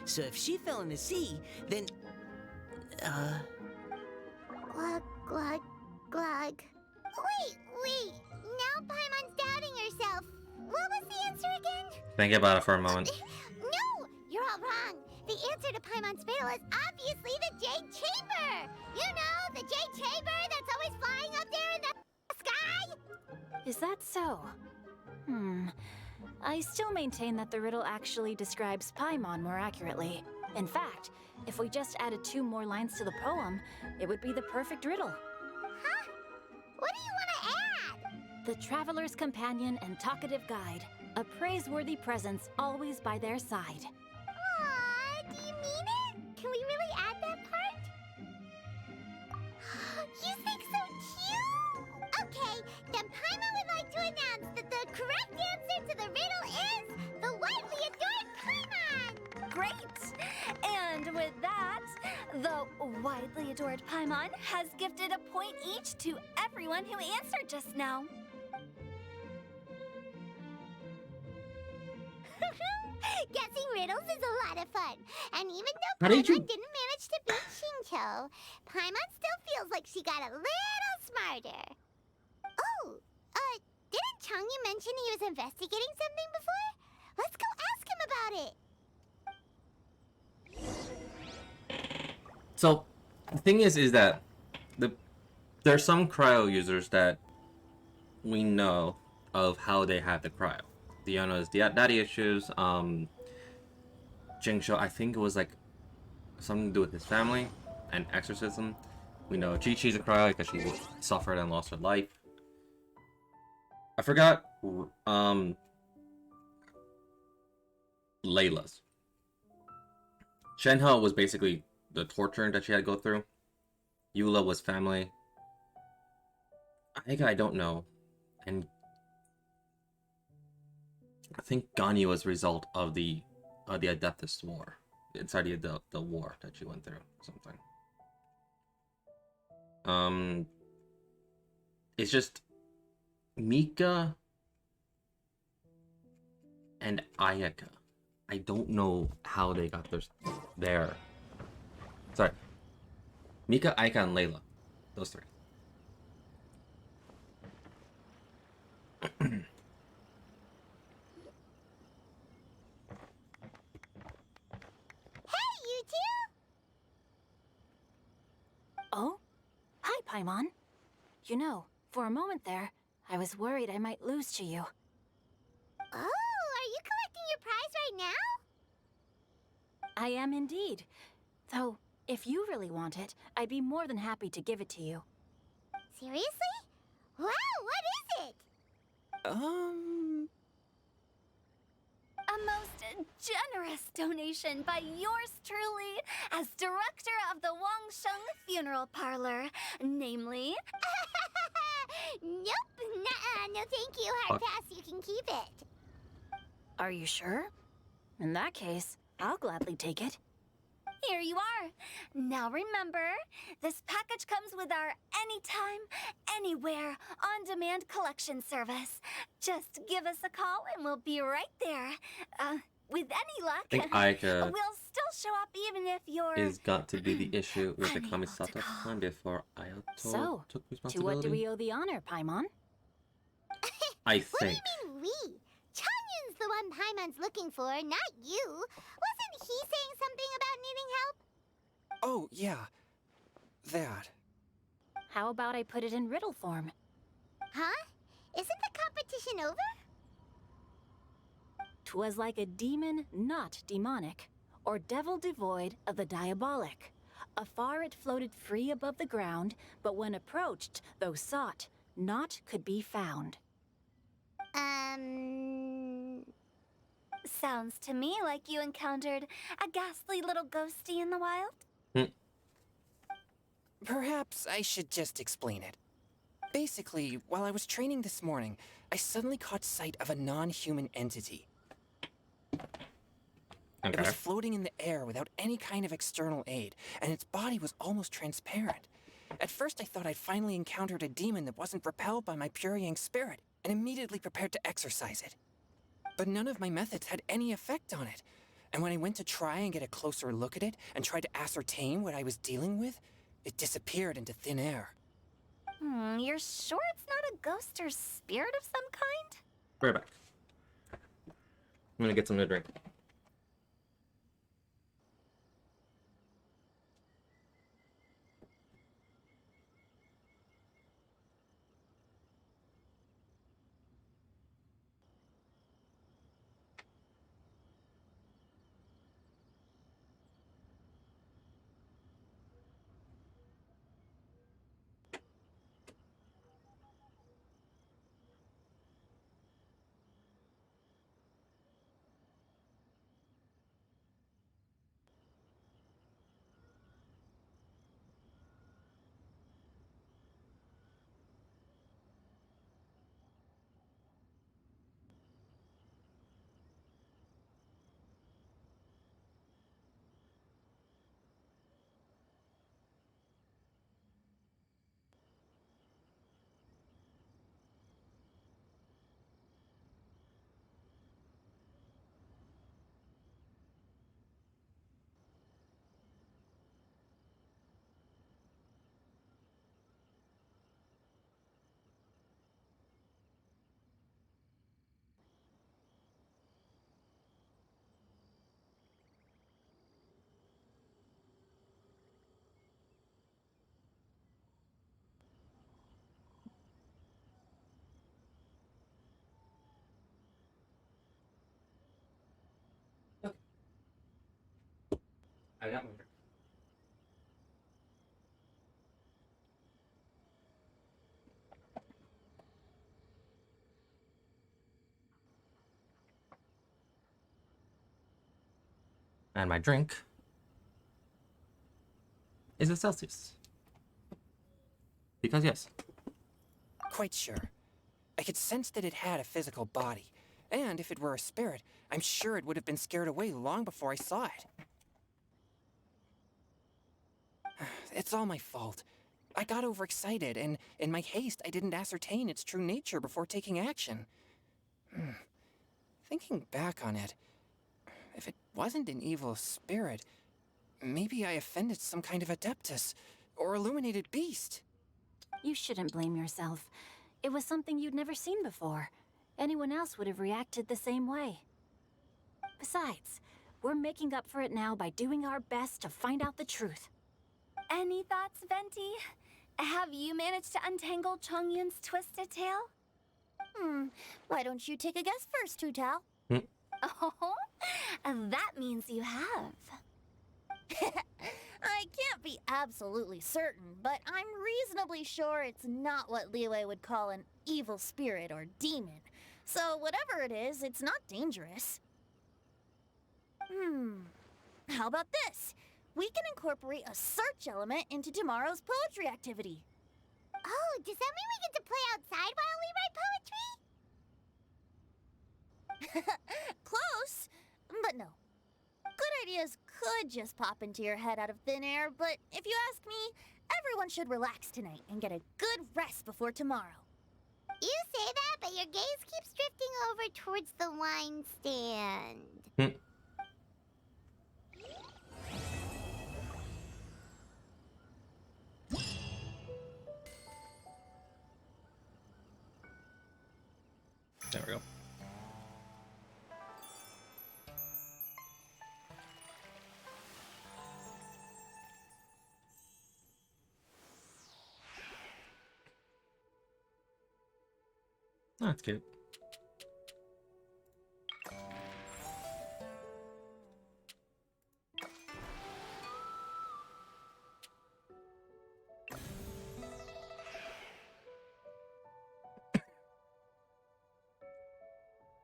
Speaker 3: So if she fell in the sea, then...
Speaker 6: Glug, glug, glug. Wait! Now Paimon
Speaker 1: Think about it for a moment.
Speaker 6: No! You're all wrong! The answer to Paimon's riddle is obviously the Jade Chamber! You know, the Jade Chamber that's always flying up there in the sky?
Speaker 2: Is that so? I still maintain that the riddle actually describes Paimon more accurately. In fact, if we just added 2 more lines to the poem, it would be the perfect riddle.
Speaker 6: Huh? What do you want to add?
Speaker 2: The traveler's companion and talkative guide, a praiseworthy presence always by their side.
Speaker 6: Aw, do you mean it? Can we really add that part? You think so cute? Okay, then Paimon would like to announce that the correct answer to the riddle is the widely adored Paimon!
Speaker 7: Great! And with that, the widely adored Paimon has gifted a point each to everyone who answered just now.
Speaker 6: Guessing riddles is a lot of fun. And even though
Speaker 1: How did
Speaker 6: Paimon
Speaker 1: you-
Speaker 6: didn't manage to beat Shinto, Paimon still feels like she got a little smarter. Oh, didn't Changyu mention he was investigating something before? Let's go ask him about it.
Speaker 1: So, the thing is that there's some cryo users that we know of how they have the cryo. Diona's daddy issues, Jingsho, I think it was like something to do with his family and exorcism. We know Chi-Chi's a cryo because she suffered and lost her life. I forgot Layla's. Shenhe was basically the torture that she had to go through. Eula was family. I don't know. And I think Ganyu was a result of the Adeptus War. Inside the war that she went through. Something. It's just Mika and Ayaka. I don't know how they got there. Sorry. Mika, Ayaka, and Layla. Those 3.
Speaker 6: Hey, you two!
Speaker 2: Oh? Hi, Paimon. You know, for a moment there, I was worried I might lose to you.
Speaker 6: Oh, are you collecting your prize right now?
Speaker 2: I am indeed. Though, if you really want it, I'd be more than happy to give it to you.
Speaker 6: Seriously? Wow, what is it?
Speaker 7: A most generous donation by yours truly as director of the Wangsheng Funeral Parlor, namely...
Speaker 6: Nope, nuh-uh, no thank you, hard pass, you can keep it.
Speaker 2: Are you sure? In that case, I'll gladly take it.
Speaker 7: Here you are. Now remember, this package comes with our anytime, anywhere, on-demand collection service. Just give us a call and we'll be right there. With any luck,
Speaker 1: I think Ayaka
Speaker 7: we'll still show up even if you're...
Speaker 1: is got to be the issue with the Kamisato clan before Ayato
Speaker 2: So,
Speaker 1: took
Speaker 2: to
Speaker 1: responsibility.
Speaker 2: what do we owe the honor, Paimon?
Speaker 1: I
Speaker 6: What do
Speaker 1: think.
Speaker 6: you mean we? Changyun's the one Paimon's looking for, not you. Wasn't he saying something about needing help?
Speaker 11: Oh, yeah. That.
Speaker 2: How about I put it in riddle form?
Speaker 6: Huh? Isn't the competition over?
Speaker 2: 'Twas like a demon not demonic, or devil devoid of the diabolic. Afar it floated free above the ground, but when approached, though sought, naught could be found.
Speaker 7: Sounds to me like you encountered a ghastly little ghostie in the wild.
Speaker 11: Perhaps I should just explain it. Basically, while I was training this morning, I suddenly caught sight of a non-human entity. It was floating in the air without any kind of external aid, and its body was almost transparent. At first I thought I'd finally encountered a demon that wasn't repelled by my pure yang spirit, and immediately prepared to exorcise it. But none of my methods had any effect on it, and when I went to try and get a closer look at it and tried to ascertain what I was dealing with, it disappeared into thin air.
Speaker 7: You're sure it's not a ghost or spirit of some kind?
Speaker 1: Right back. I'm gonna get something to drink. I got my drink. And my drink is a Celsius. Because yes.
Speaker 11: Quite sure. I could sense that it had a physical body. And if it were a spirit, I'm sure it would have been scared away long before I saw it. It's all my fault. I got overexcited, and in my haste, I didn't ascertain its true nature before taking action. Thinking back on it, if it wasn't an evil spirit, maybe I offended some kind of adeptus or illuminated beast.
Speaker 2: You shouldn't blame yourself. It was something you'd never seen before. Anyone else would have reacted the same way. Besides, we're making up for it now by doing our best to find out the truth.
Speaker 7: Any thoughts, Venti? Have you managed to untangle Chongyun's twisted tail?
Speaker 5: Why don't you take a guess first, Tutal?
Speaker 7: Oh, that means you have.
Speaker 5: I can't be absolutely certain, but I'm reasonably sure it's not what Liyue would call an evil spirit or demon. So whatever it is, it's not dangerous. How about this? We can incorporate a search element into tomorrow's poetry activity.
Speaker 6: Oh, does that mean we get to play outside while we write poetry?
Speaker 5: Close, but no. Good ideas could just pop into your head out of thin air, but if you ask me, everyone should relax tonight and get a good rest before tomorrow.
Speaker 6: You say that, but your gaze keeps drifting over towards the wine stand.
Speaker 1: There we go. Oh, that's cute.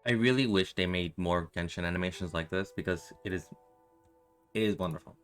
Speaker 1: I really wish they made more Genshin animations like this because it is wonderful.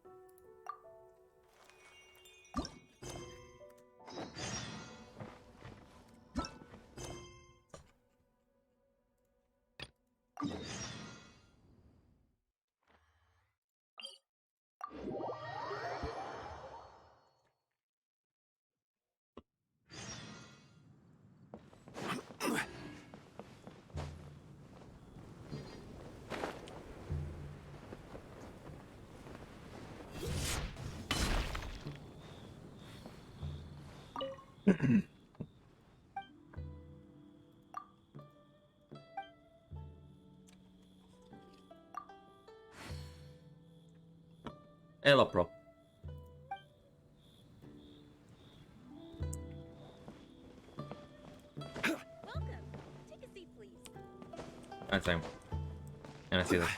Speaker 1: Hello, bro.
Speaker 4: Welcome. Take a seat, please.
Speaker 1: That's same. And I see this.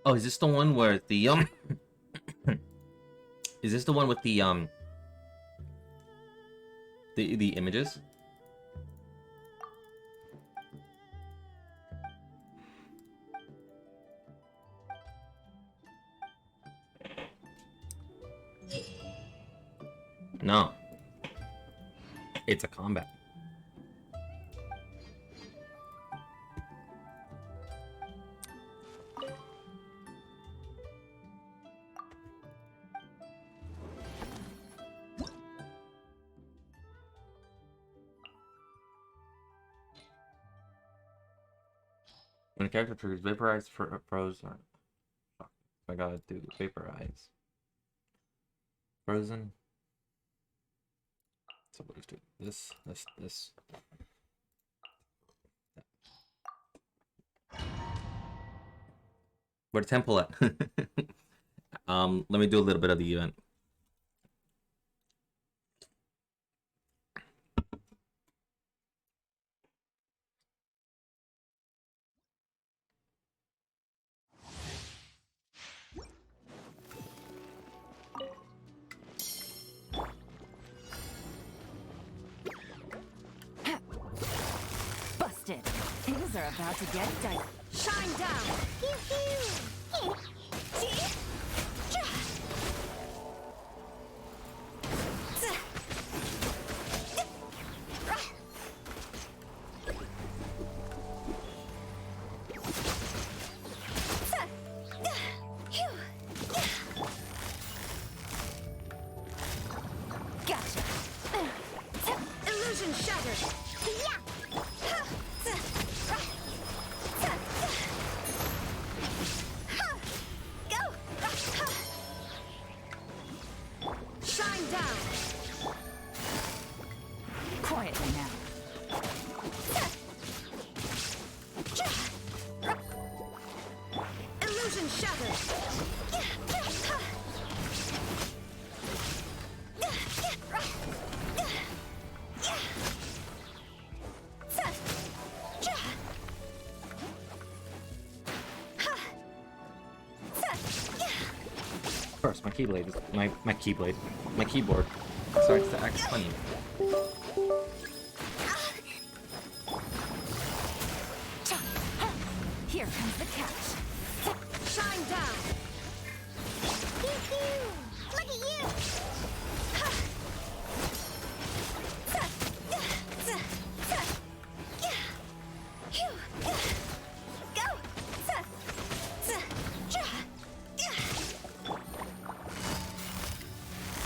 Speaker 1: Oh, is this the one where the is this the one with the the images? No. It's a combat. When a character triggers vaporize for frozen. Fuck. I gotta do vaporize. Frozen. So we'll just do this. Where the temple at? Let me do a little bit of the event.
Speaker 2: Busted. Things are about to get dicey. Shine down. Gotcha. Illusion shattered. Shine down. Quietly now. Illusion shattered.
Speaker 1: First, my keyblade is my keyboard starts to act funny.
Speaker 2: Here comes the catch. Shine down.
Speaker 6: Look at you.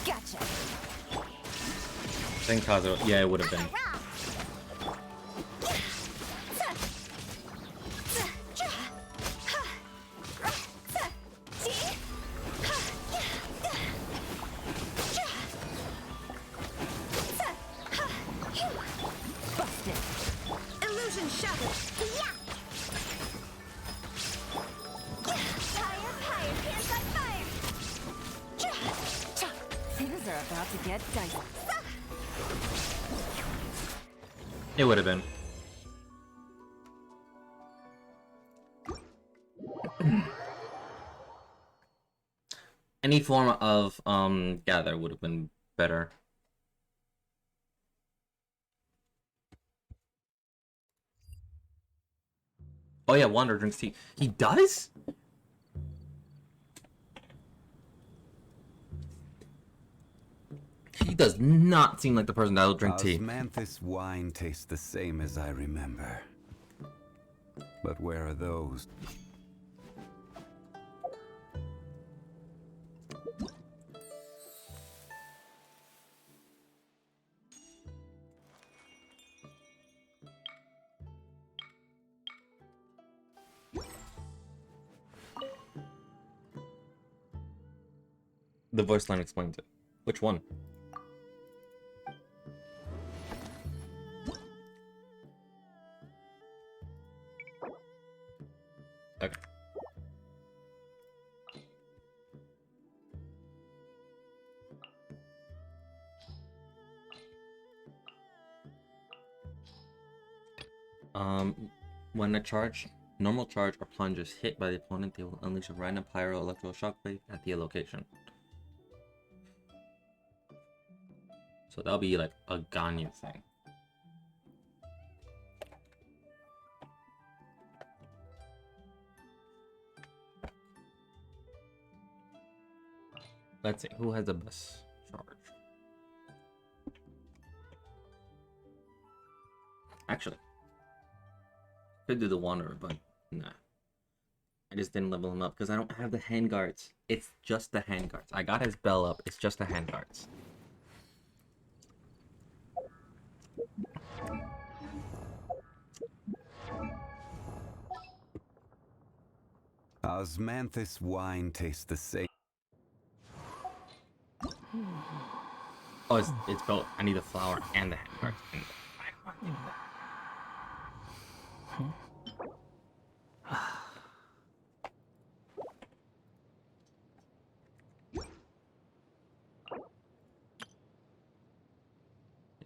Speaker 2: Gotcha.
Speaker 1: Then Kazuo, yeah, it would have been.
Speaker 2: Busted. Illusion shattered. Things are about to get dicey.
Speaker 1: It would have been. Any form of gather would have been better. Oh yeah, Wander drinks tea. He does? He does not seem like the person that will drink tea.
Speaker 10: Osmanthus wine tastes the same as I remember. But where are those?
Speaker 1: The voice line explains it. Which one? Okay. When a charge, normal charge or plunge is hit by the opponent, they will unleash a random pyro electro shockwave at the location. So that'll be like a Ganyu thing. Let's see, who has the best charge? Actually, could do the Wanderer, but nah. I just didn't level him up because I don't have the handguards. It's just the handguards. I got his bell up, it's just the handguards.
Speaker 10: Osmanthus wine tastes the same.
Speaker 1: Oh, it's both. I need the flower and the handguards. And I don't want to do that.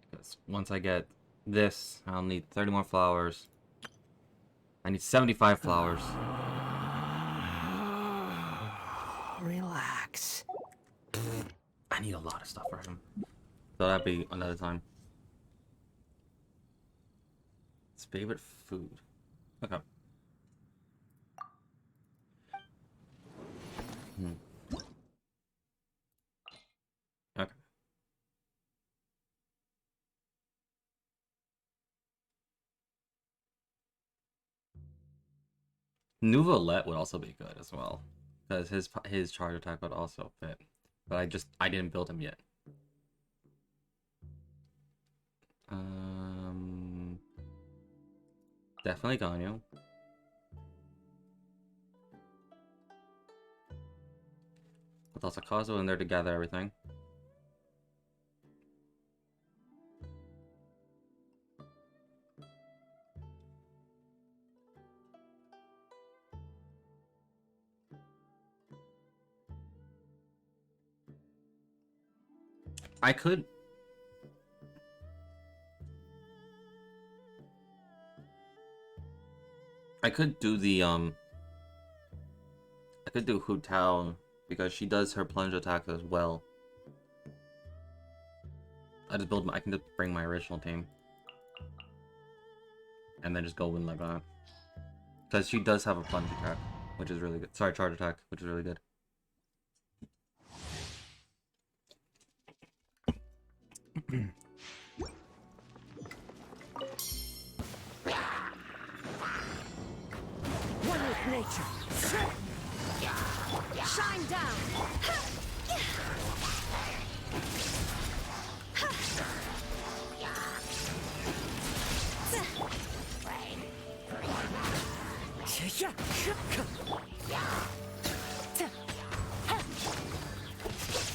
Speaker 1: Because once I get this, I'll need 30 more flowers. I need 75 flowers.
Speaker 3: Relax.
Speaker 1: I need a lot of stuff for him. So that'd be another time. His favorite food. Okay. Okay. Nouvelette would also be good as well, because his charge attack would also fit. But I didn't build him yet. Definitely Ganyu. With also Kazuo in there to gather everything. I could do the I could do Hu Tao because she does her plunge attack as well. I can just bring my original team and then just go in like that. Because she does have a plunge attack, which is really good. Sorry, charge attack, which is really good.
Speaker 12: One with nature. Shine down.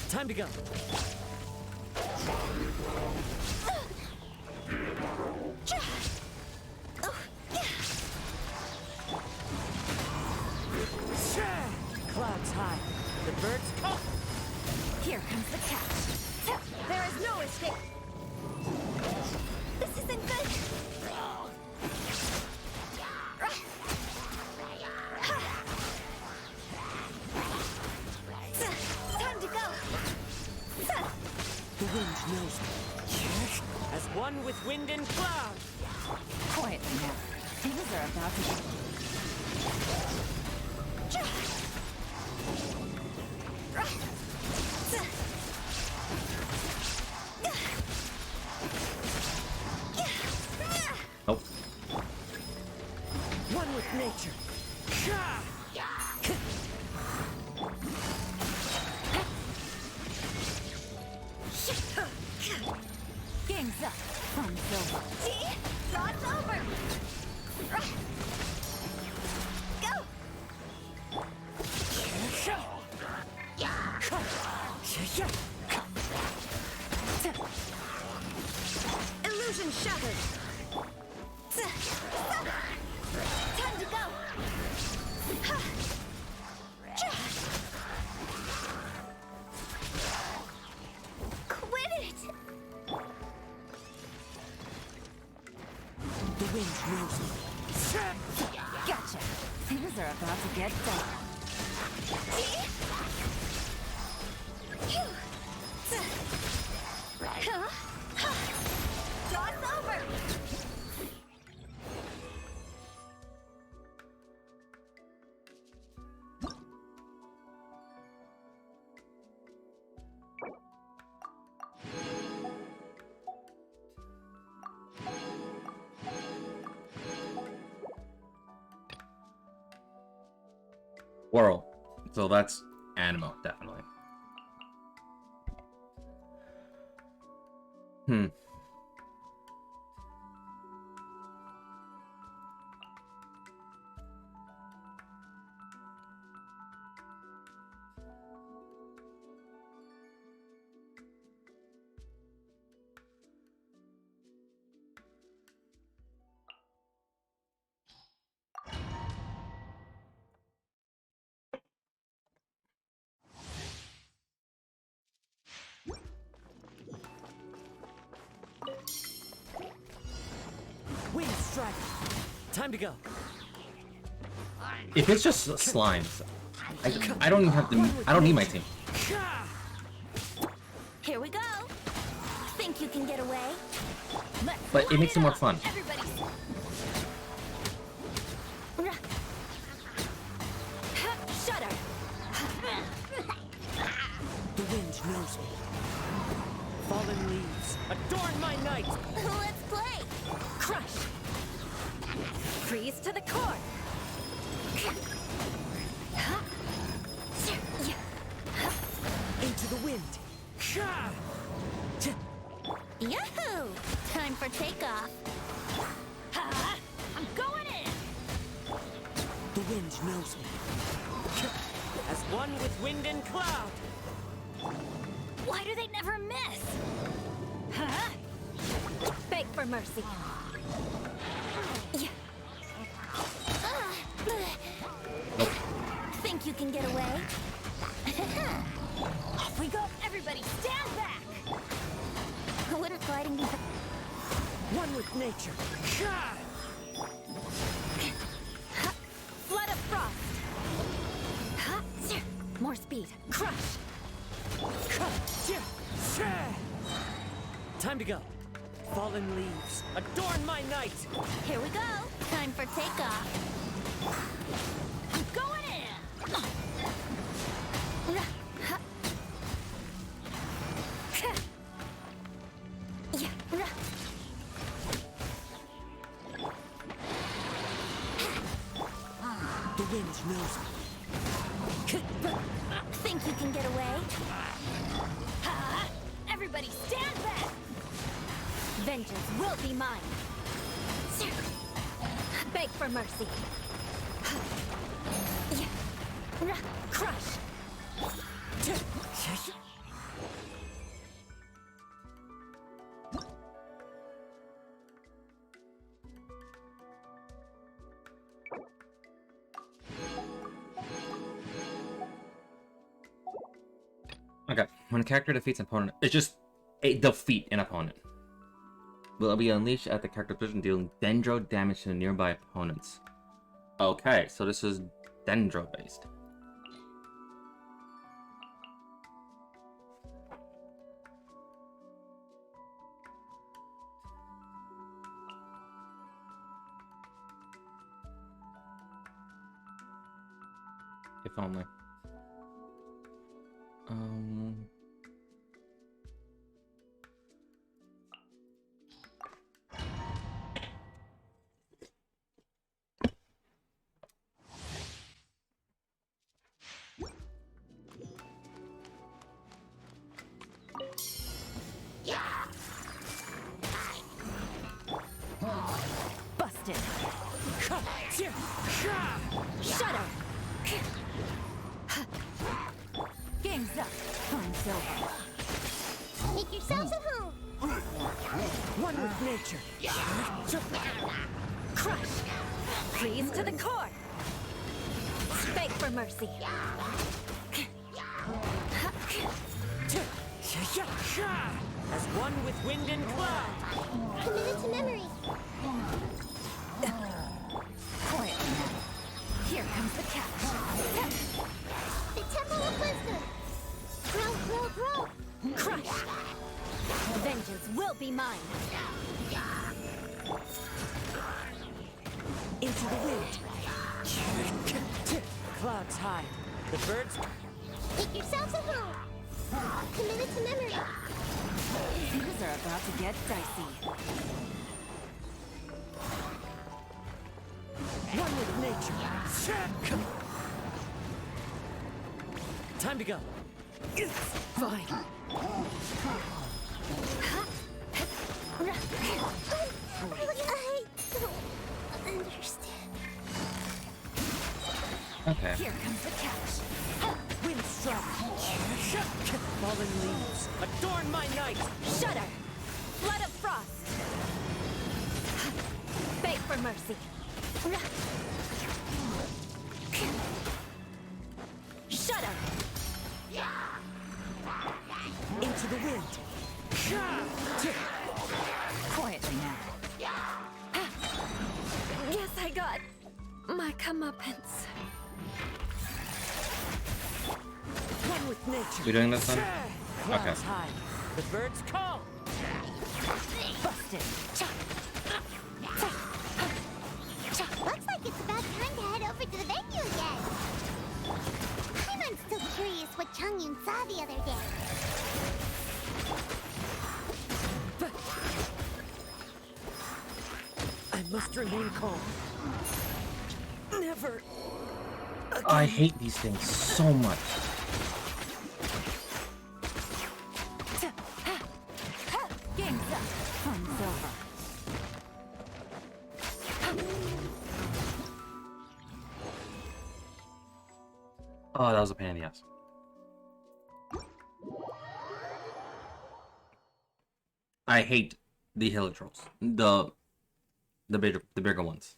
Speaker 3: Time to go.
Speaker 12: Clouds high. The birds come. Here comes the catch. There is no escape.
Speaker 7: This isn't good. Time to go.
Speaker 3: The wind knows me. As one with wind and cloud.
Speaker 2: Quietly now. Things are about to...
Speaker 1: Nope.
Speaker 3: One with nature.
Speaker 2: Game's up. Fun's over.
Speaker 7: See? Rod's over. Go.
Speaker 12: Illusion shattered. Time to go.
Speaker 7: Quit it!
Speaker 3: The wind knows me.
Speaker 2: Gotcha. Things are about to get dark.
Speaker 7: Jaw's over!
Speaker 1: Whirl. So that's Animo, definitely.
Speaker 3: Wind strike. Time to go.
Speaker 1: If it's just slimes, I don't even have to. I don't need my team.
Speaker 12: Here we go. Think you can get away?
Speaker 1: But it makes it more fun.
Speaker 12: Everybody. Shudder.
Speaker 3: The wind knows me. Fallen leaves, adorn my night.
Speaker 12: Let's play.
Speaker 2: Crush. Freeze to the core.
Speaker 3: Into the wind.
Speaker 5: Yahoo! Time for takeoff.
Speaker 2: I'm going in.
Speaker 3: The wind knows me. As one with wind and cloud.
Speaker 2: Why do they never miss? Beg for mercy.
Speaker 12: Think you can get away?
Speaker 2: Off we go. Everybody stand back.
Speaker 5: Wouldn't gliding be
Speaker 3: One with nature.
Speaker 2: Flood of frost. More speed. Crush.
Speaker 3: Time to go. Fallen leaves, adorn my night.
Speaker 5: Here we go. Time for takeoff.
Speaker 2: I'm going in.
Speaker 3: The wind knows me.
Speaker 12: Think you can get away?
Speaker 2: Everybody stand back. Vengeance will be mine. Beg for mercy. Crush.
Speaker 1: Okay, when a character defeats an opponent, it's just a defeat an opponent. Will be unleashed at the character's position, dealing dendro damage to the nearby opponents. Okay, so this is dendro based. If only.
Speaker 2: Busted. Shudder.
Speaker 3: One with nature.
Speaker 2: Crush! Freeze to the core! Beg for mercy!
Speaker 3: As one with wind and cloud.
Speaker 6: Committed to memory.
Speaker 2: Quiet. Here comes the catch.
Speaker 6: The Temple of Wisdom. Grow, grow, grow.
Speaker 2: Crush! Vengeance will be mine!
Speaker 3: Into the wind. Clouds high. The birds.
Speaker 6: Make yourselves at home. Committed to memory.
Speaker 2: Things are about to get dicey.
Speaker 3: One with nature. Time to go.
Speaker 2: Fine.
Speaker 6: I don't understand.
Speaker 1: Okay.
Speaker 2: Here comes the catch.
Speaker 3: Wind strike. Fallen leaves. Adorn my night.
Speaker 2: Shudder! Flood of frost! Beg for mercy! Shudder!
Speaker 3: Into the wind.
Speaker 2: Quietly now.
Speaker 12: Guess I got my comeuppance.
Speaker 3: One with nature.
Speaker 1: We doing this one?
Speaker 3: Clouds
Speaker 1: Okay.
Speaker 3: high. The birds call.
Speaker 2: Busted!
Speaker 6: Looks like it's about time to head over to the venue again. I'm still curious what Changyun saw the other day.
Speaker 3: I must remain calm. Never.
Speaker 1: I hate these things so much.
Speaker 2: Game's up! Fun's over.
Speaker 1: Oh, that was a pain in the ass. I hate the Helitrolls. The bigger ones.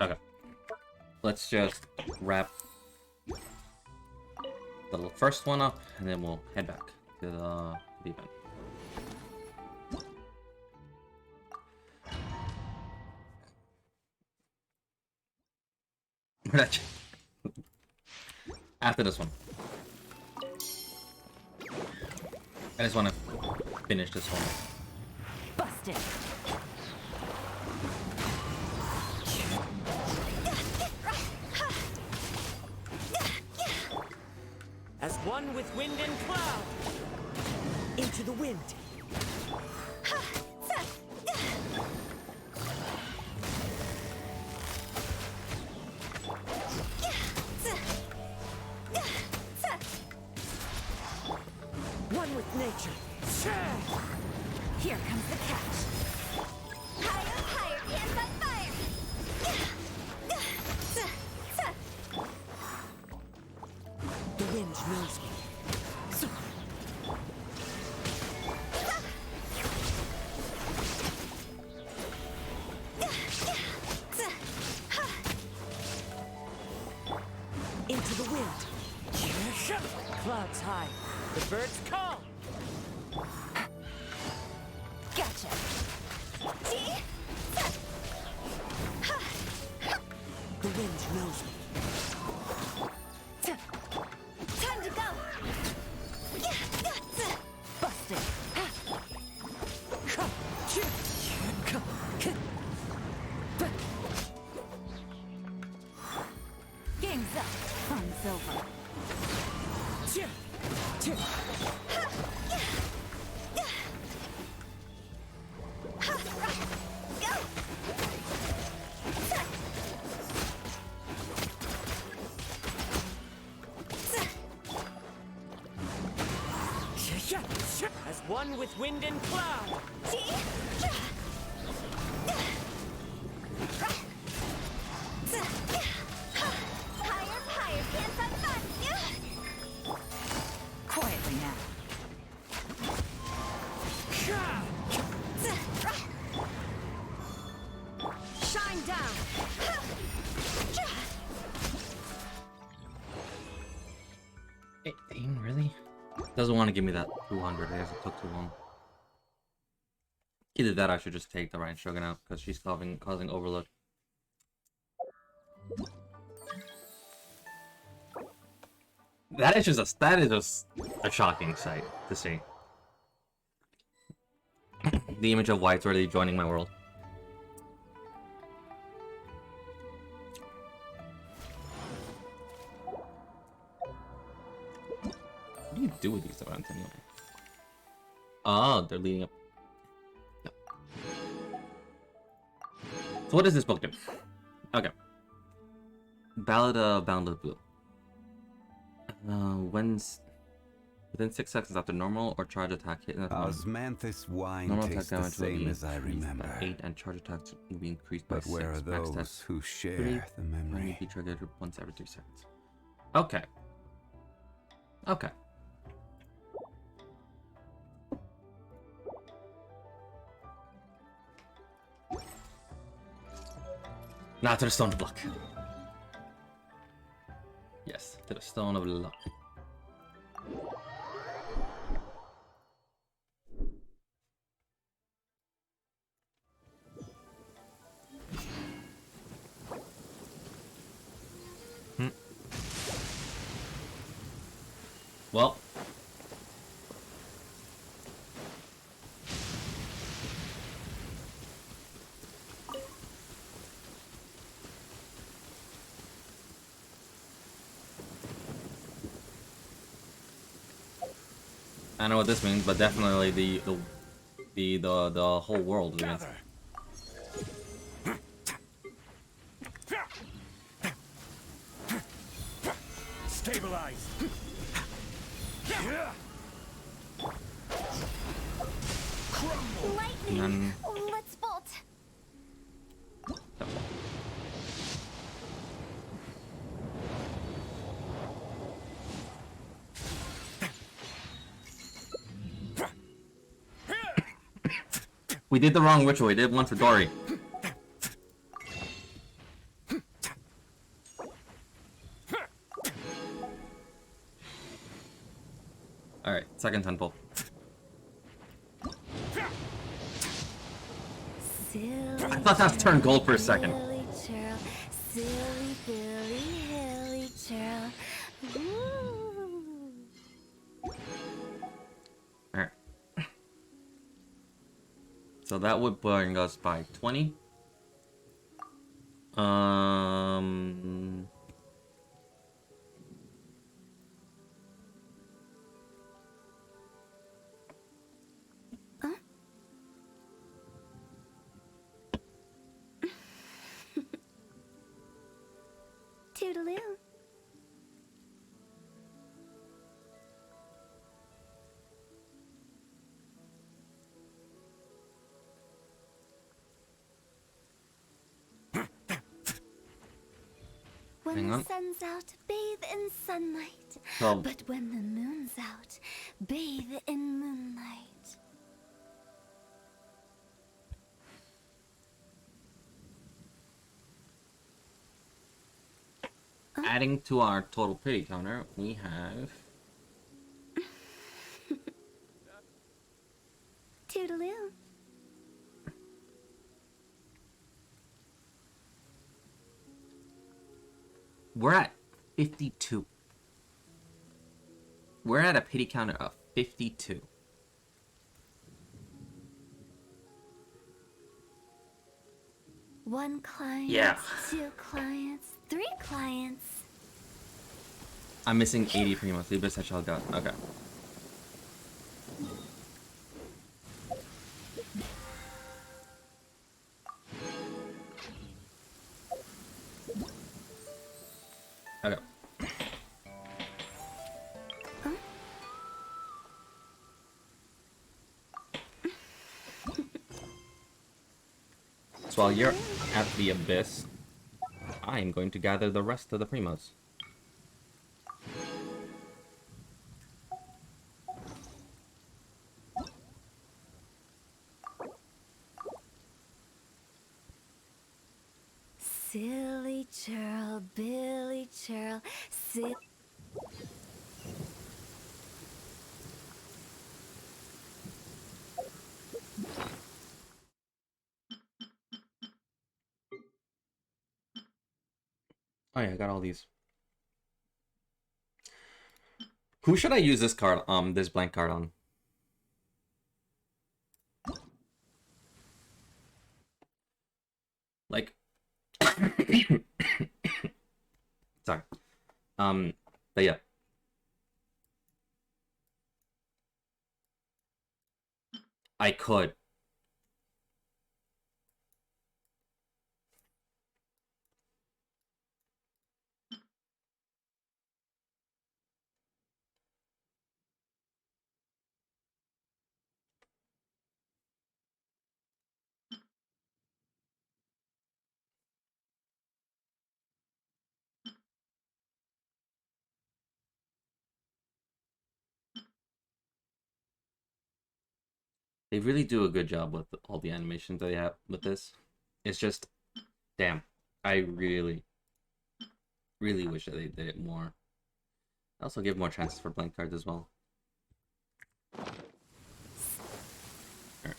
Speaker 1: Okay. Let's just wrap the first one up, and then we'll head back to the event. After this one. I just want to finish this one.
Speaker 2: Busted!
Speaker 3: As one with wind and cloud. Into the wind. One with nature.
Speaker 2: Here comes the catch.
Speaker 7: Higher, higher, hands on fire!
Speaker 3: The wind knows me. Into the wind. Clouds high. The birds call.
Speaker 2: Gotcha!
Speaker 3: The wind knows me.
Speaker 7: Time to go!
Speaker 2: Busted! Game's up! Fun's over!
Speaker 3: As one with wind and cloud.
Speaker 7: Higher, higher, can't stop fun.
Speaker 8: Quietly now.
Speaker 7: Shine down.
Speaker 1: Really? Doesn't want to give me that 200. I guess it took too long. Either that, I should just take the Ryan Shogun out because she's causing overload. That is just a shocking sight to see. The image of White's already joining my world. What do you do with these events anyway? Oh, they're leading up. No. So what does this book do? Okay. Ballad of Boundless Blue. Within 6 seconds after normal or charge attack hit.
Speaker 10: Osmanthus wine
Speaker 1: Normal
Speaker 10: tastes
Speaker 1: attack
Speaker 10: the
Speaker 1: damage will
Speaker 10: same
Speaker 1: be
Speaker 10: as I
Speaker 1: increased by
Speaker 10: remember.
Speaker 1: 8 and charge attacks will be increased by
Speaker 10: But
Speaker 1: 6.
Speaker 10: where are
Speaker 1: Max
Speaker 10: those
Speaker 1: test
Speaker 10: who
Speaker 1: 3
Speaker 10: share the
Speaker 1: will
Speaker 10: memory?
Speaker 1: be triggered once every 3 seconds. Okay. Okay. Now to the Stone of Luck. Yes, to the Stone of Luck. Well. I know what this means, but definitely the whole world means.
Speaker 13: Stabilize.
Speaker 7: Lightning. Let's bolt.
Speaker 1: We did the wrong ritual. We did one for Dory. Alright, second temple. I thought that turned gold for a second.
Speaker 7: Silly Billy Hilly Churl.
Speaker 1: Alright. So that would bring us by 20.
Speaker 7: Toodaloo. When
Speaker 1: Hang
Speaker 7: the
Speaker 1: on.
Speaker 7: sun's out, bathe in sunlight.
Speaker 1: So-
Speaker 7: But when the moon's out, bathe in moonlight.
Speaker 1: Adding to our total pity counter, we have
Speaker 7: Toodaloo.
Speaker 1: we're at 52. We're at a pity counter of 52.
Speaker 7: One client,
Speaker 1: Yeah.
Speaker 7: 2 clients, 3 clients.
Speaker 1: I'm missing 80 Primos. Leave this at shall go. Okay. Okay. while you're at the abyss, I'm going to gather the rest of the primos.
Speaker 7: Silly churl, Billy churl,
Speaker 1: Oh yeah, I got all these. Who should I use this card, this blank card on? Like, sorry. But yeah. I could. They really do a good job with all the animations they have with this. It's just, damn. I really, really wish that they did it more. I also give more chances for blank cards as well. Right.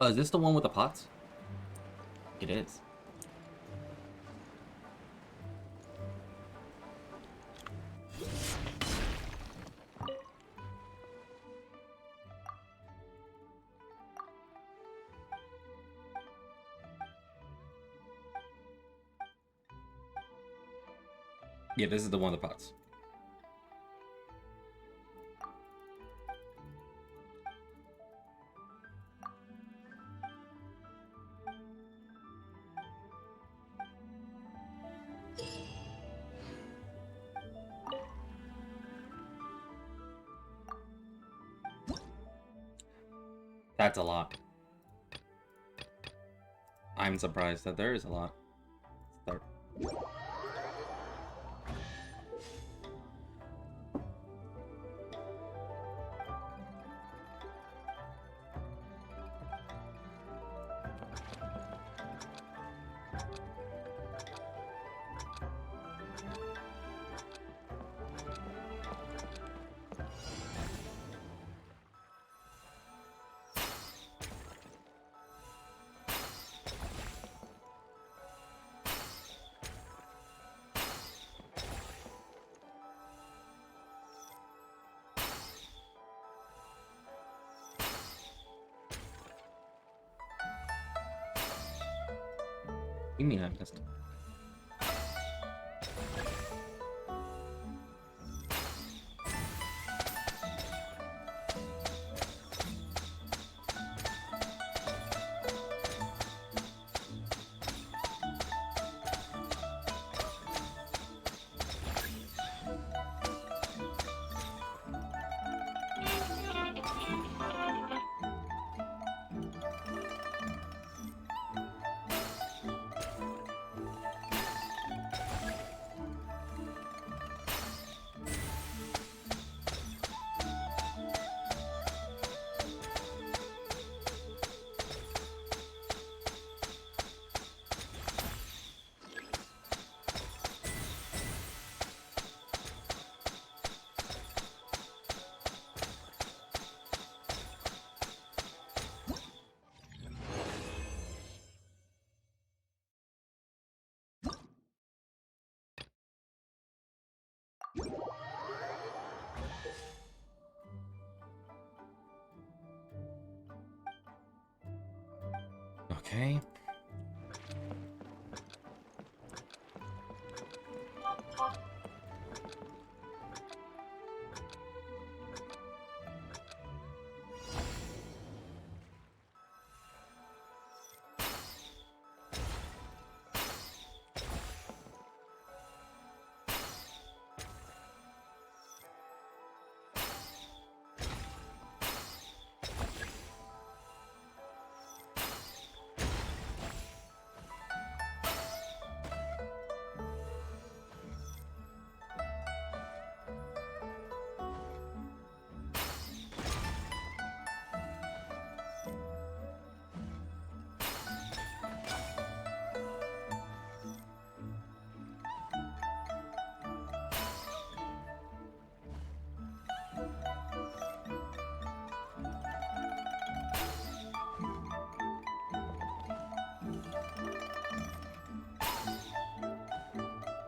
Speaker 1: Oh, is this the one with the pots? It is. Yeah, this is the one with the pots. That's a lot. I'm surprised that there is a lot. Start. You mean I'm just... Okay.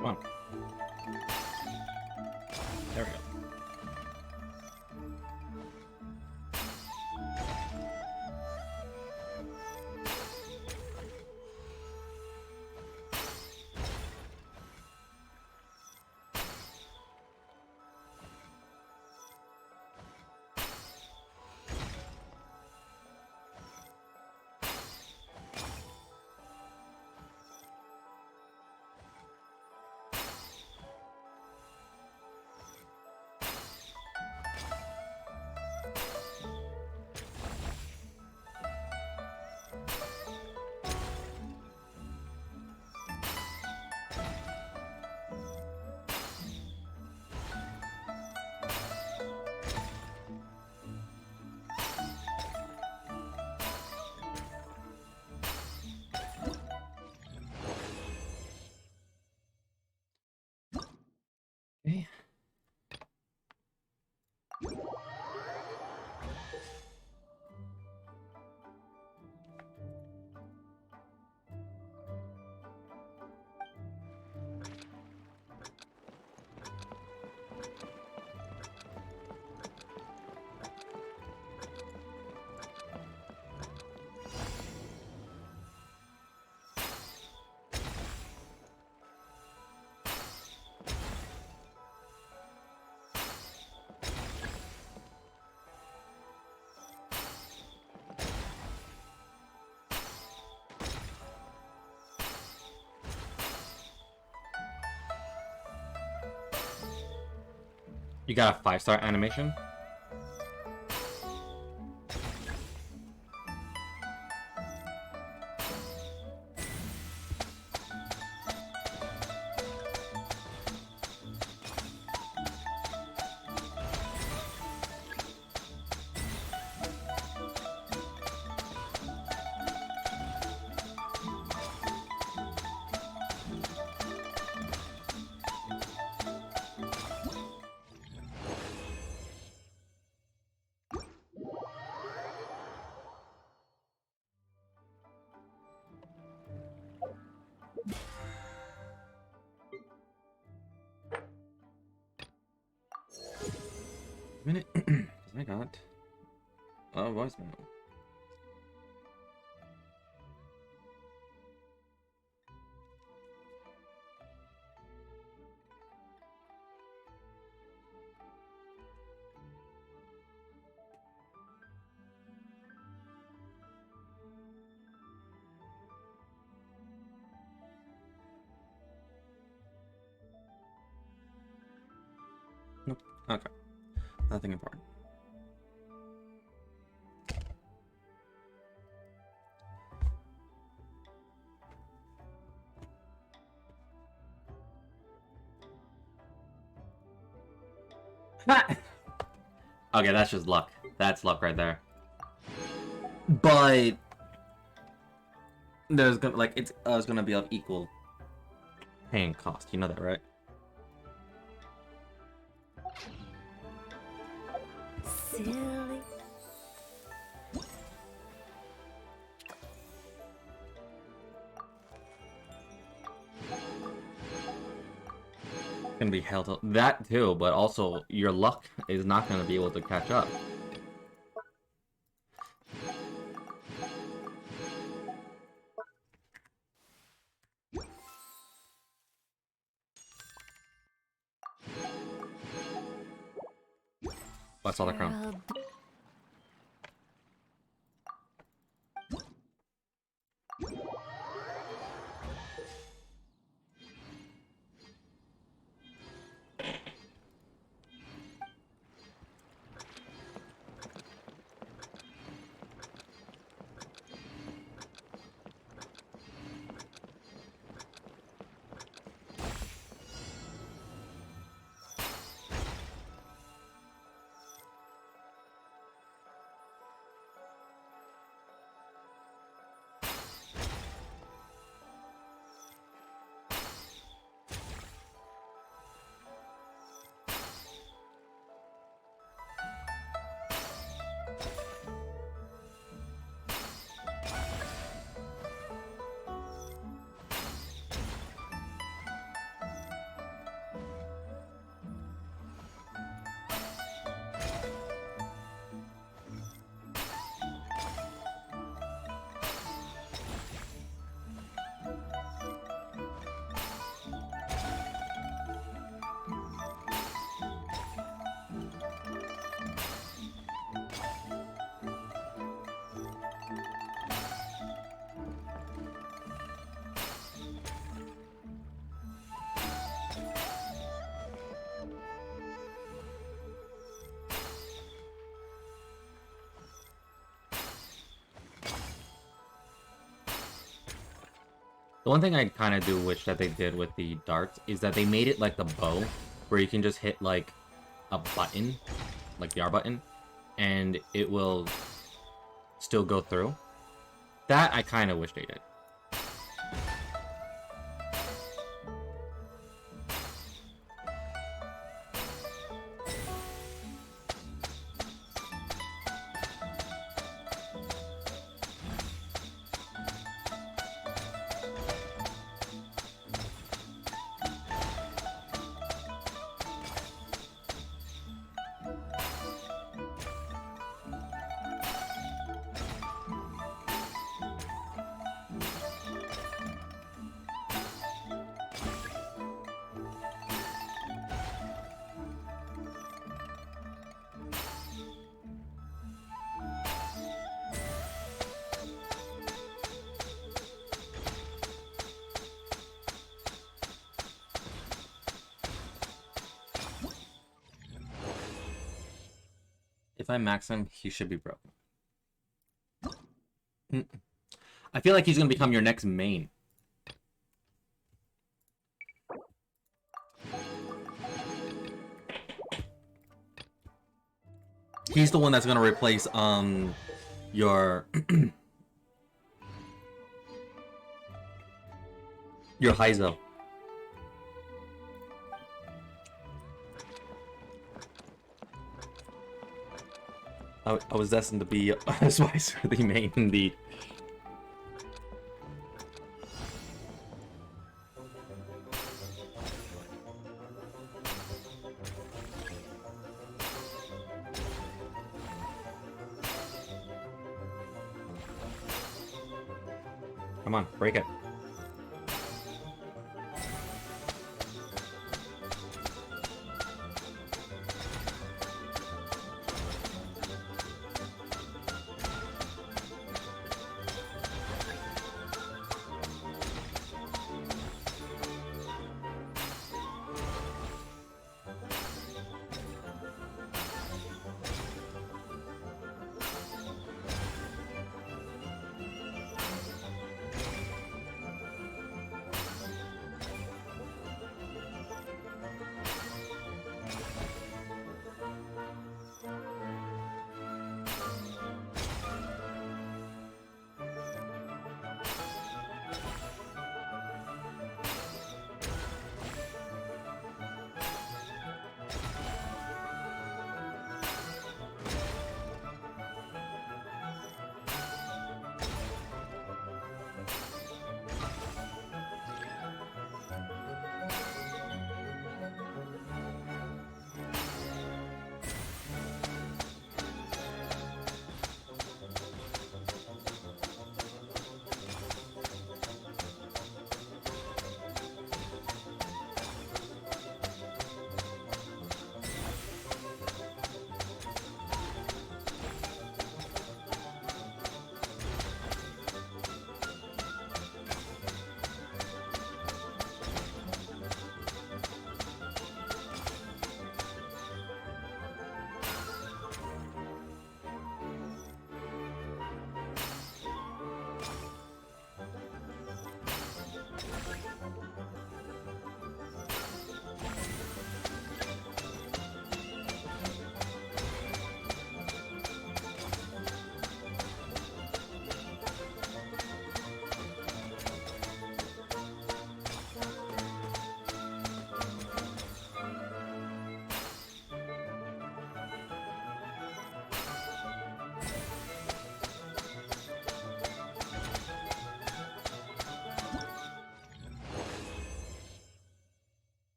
Speaker 1: Come on. There we go. Okay. You got a 5-star animation? Minute. I got a voice memo. Nope. Okay. Nothing important. Okay, that's just luck. That's luck right there. But there's gonna it's gonna be of equal paying cost. You know that, right?
Speaker 12: Silly.
Speaker 1: Gonna be held up. That too, but also your luck is not gonna be able to catch up. What's all the crown? The one thing I kind of do wish that they did with the darts is that they made it like the bow, where you can just hit like a button, like the R button, and it will still go through. That I kind of wish they did. If I max him, he should be broken. I feel like he's gonna become your next main. He's the one that's gonna replace your your Heizo. I was destined to be a Spice for the main, indeed. Come on, break it.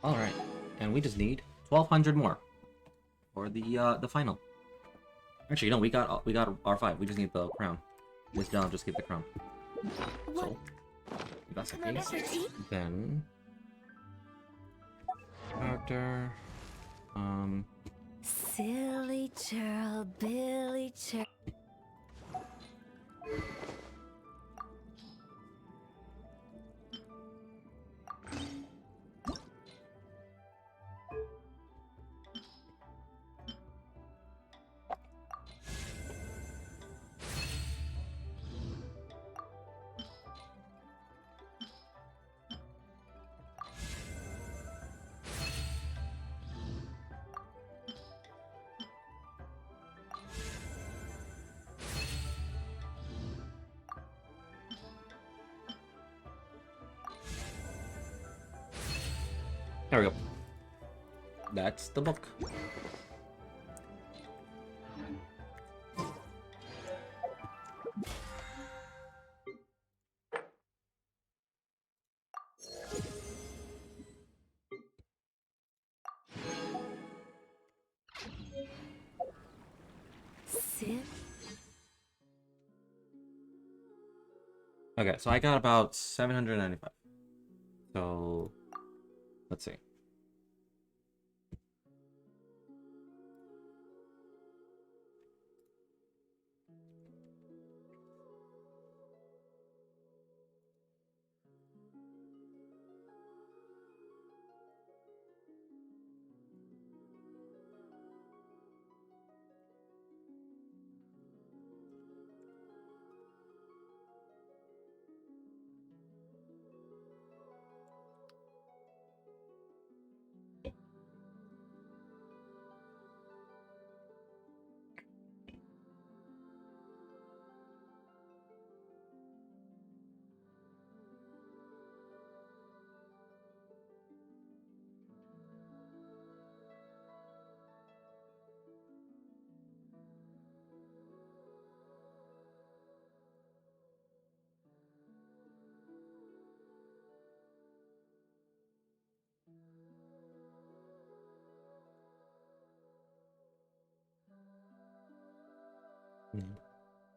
Speaker 1: All right, and we just need 1,200 more for the final. Actually, no, we got R5. We just need the crown. This John just get the crown. So, if that's the case, then character.
Speaker 2: Silly churl, Billy churl.
Speaker 1: There we go. That's the book.
Speaker 12: Sit.
Speaker 1: Okay, so I got about 795. So let's see.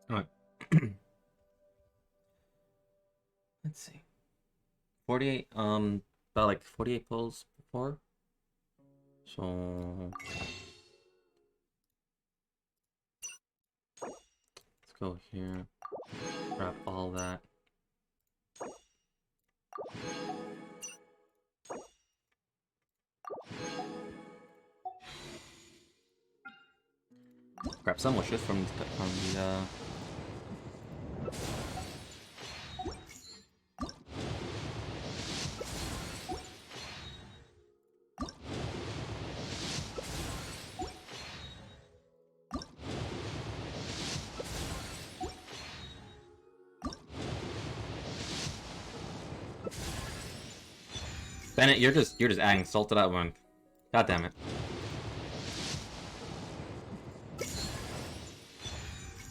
Speaker 1: All right. Let's see. 48. About like 48 pulls before. So let's go here. Grab all that. Grab some wishes from the Bennett, you're just adding salt to that one. God damn it.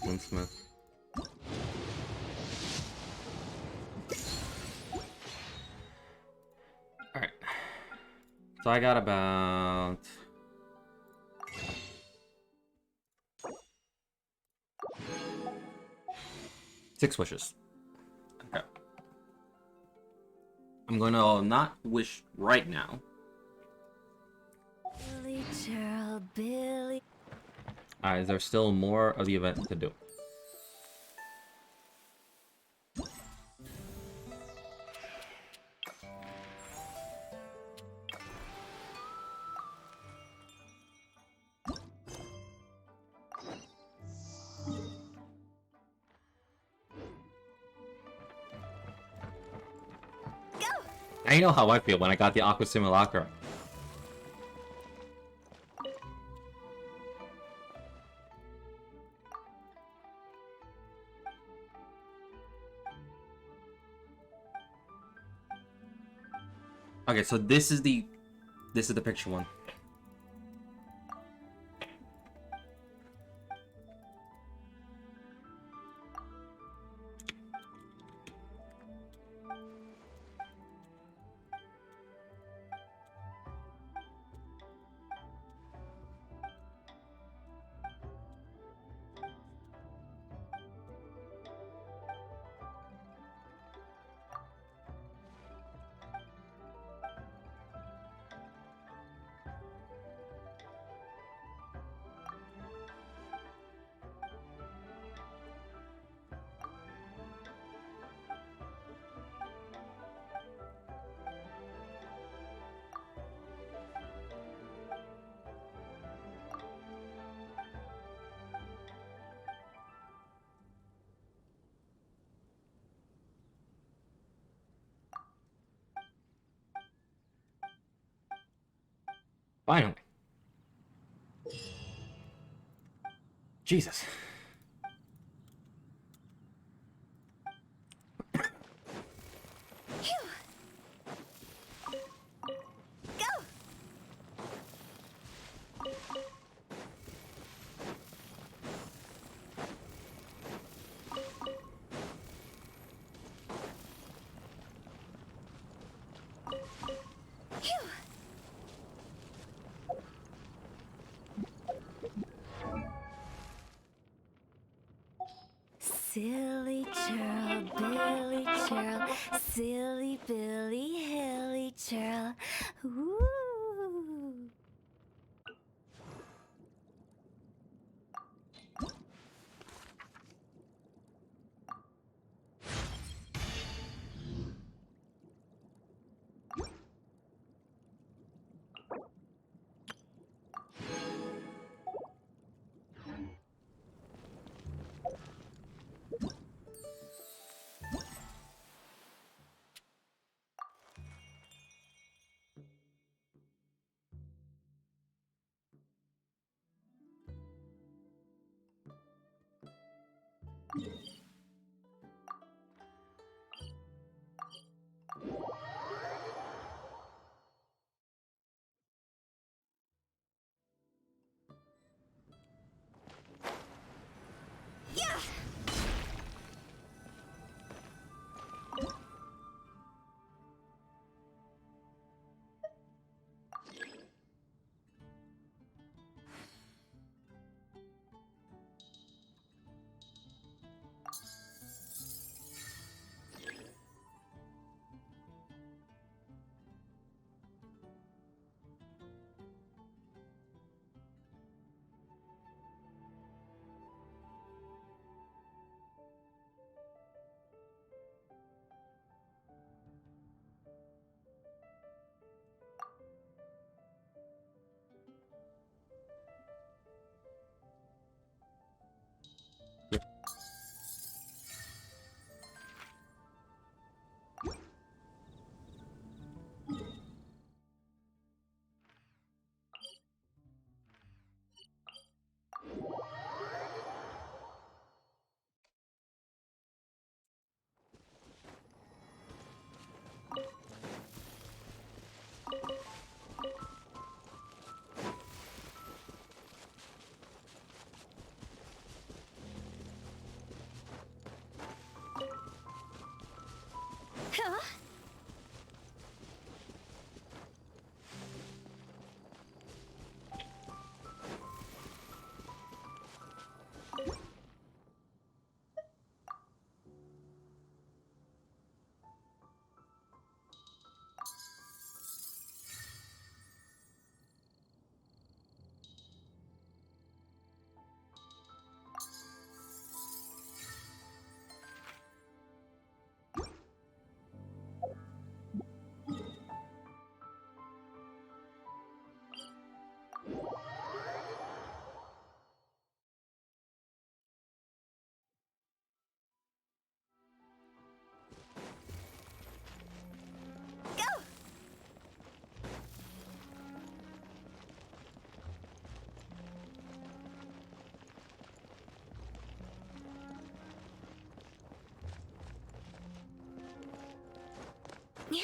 Speaker 1: Winsmith. Alright. So I got about 6 wishes. Okay. I'm going to not wish right now.
Speaker 12: Billy Gerald, Billy.
Speaker 1: Is there still more of the event to do? Now you know how I feel when I got the Aqua Simulacra. Okay, so this is the picture one. Finally. Jesus.
Speaker 12: Go! Silly churl, Billy churl, silly Billy, hilly churl. Ooh. Huh? Yeah.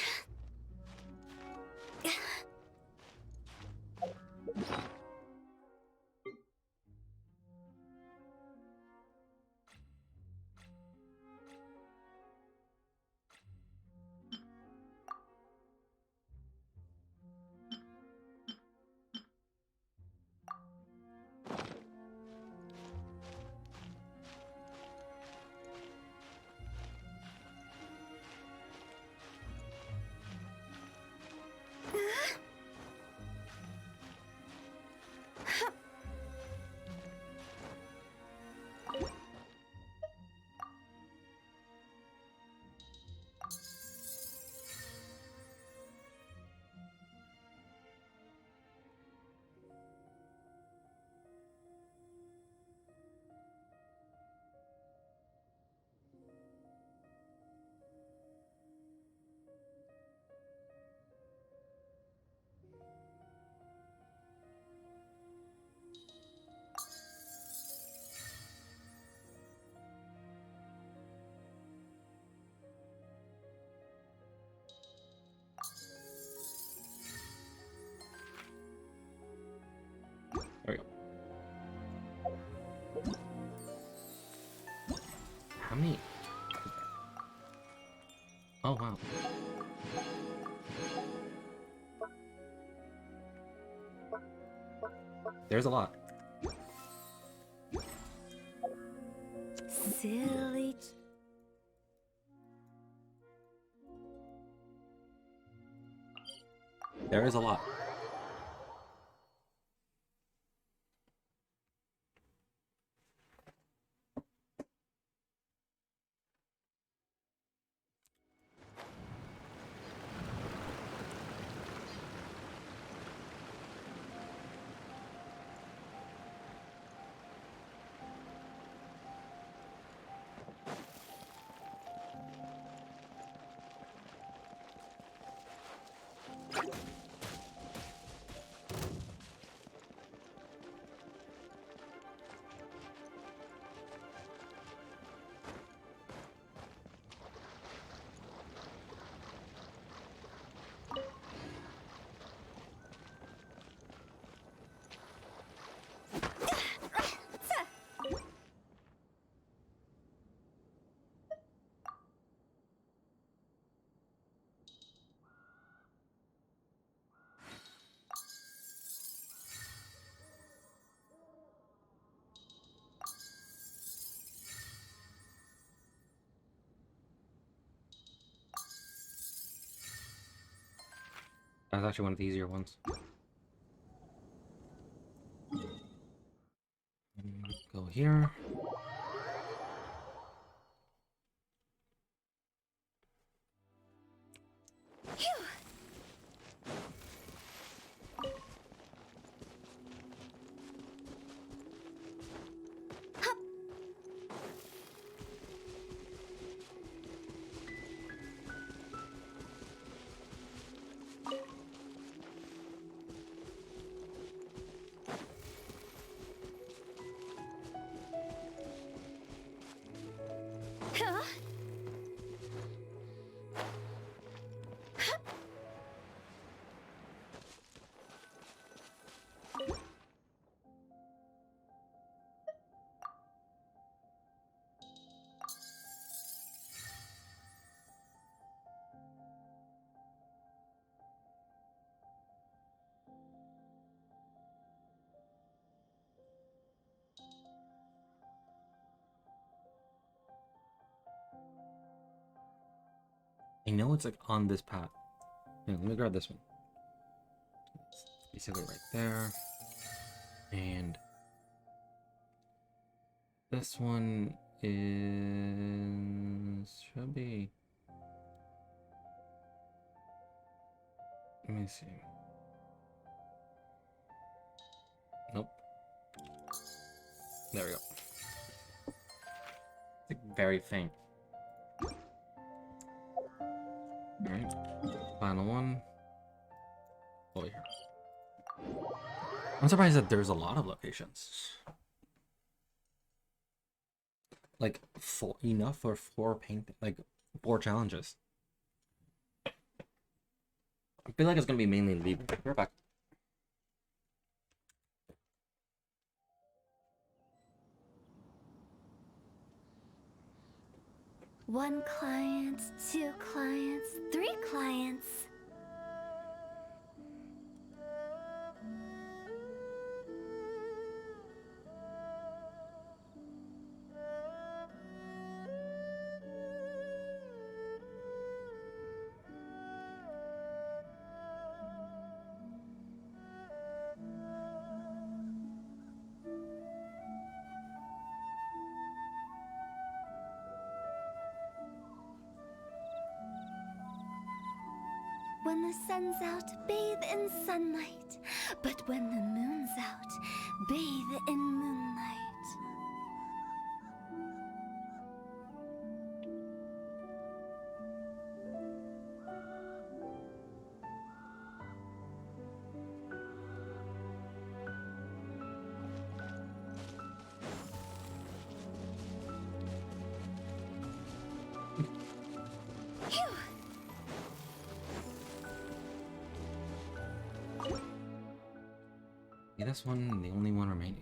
Speaker 1: There we go. How many? Oh, wow. There's a lot.
Speaker 7: Silly.
Speaker 1: There is a lot. That's actually one of the easier ones. Go here. I know it's like on this path. Yeah, let me grab this one. It's basically right there. And this one is should be. Let me see. Nope. There we go. It's like very faint. Alright. Final one. Over here. I'm surprised that there's a lot of locations. Like enough for 4 like 4 challenges. I feel like it's gonna be mainly legal. We're back.
Speaker 7: One client, 2 clients, 3 clients. When the sun's out, bathe in sunlight. But when the moon's out, bathe in moonlight.
Speaker 1: Yeah, this one, the only one remaining.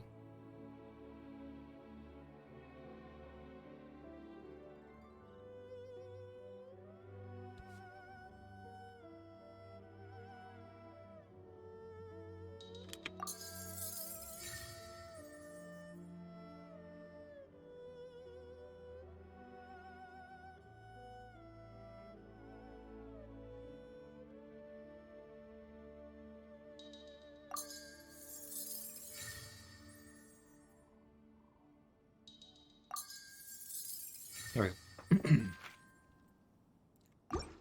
Speaker 1: There we go.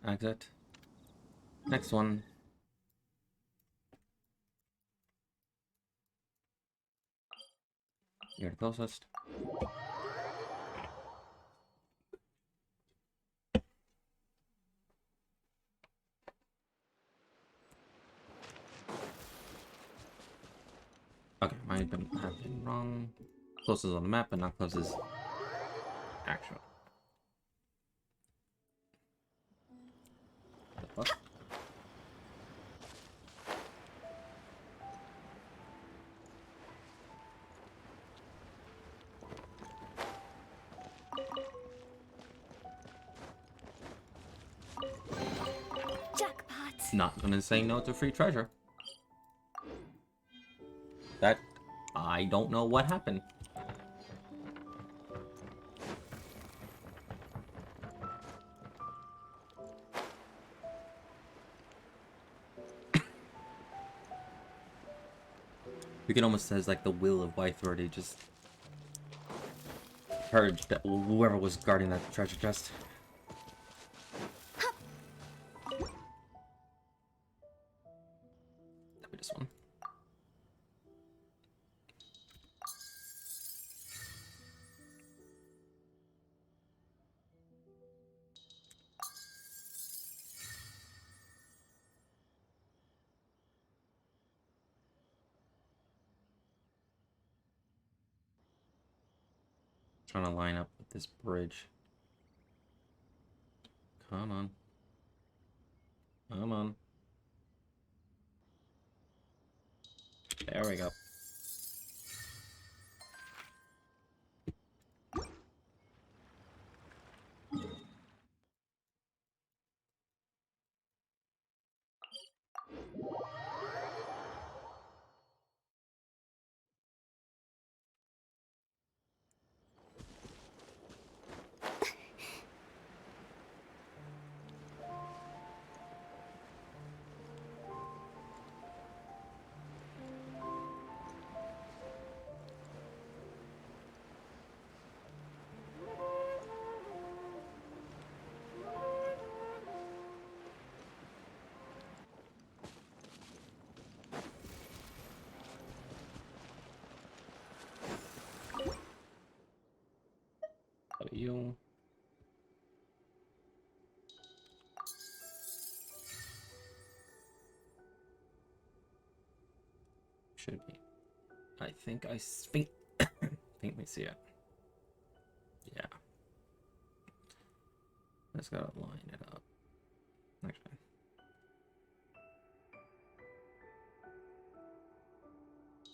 Speaker 1: Exit. Next one. You're the closest. Okay, might have been wrong. Closest on the map, but not closest actual. The fuck?
Speaker 7: Jackpot.
Speaker 1: Not gonna say no to free treasure. That I don't know what happened. We can almost says like the will of Y30 just purged whoever was guarding that treasure chest. That'll be this one. Trying to line up with this bridge. Come on. Come on. There we go. You. Should be. I think I think we see it. Yeah. Let's go line it up. Actually.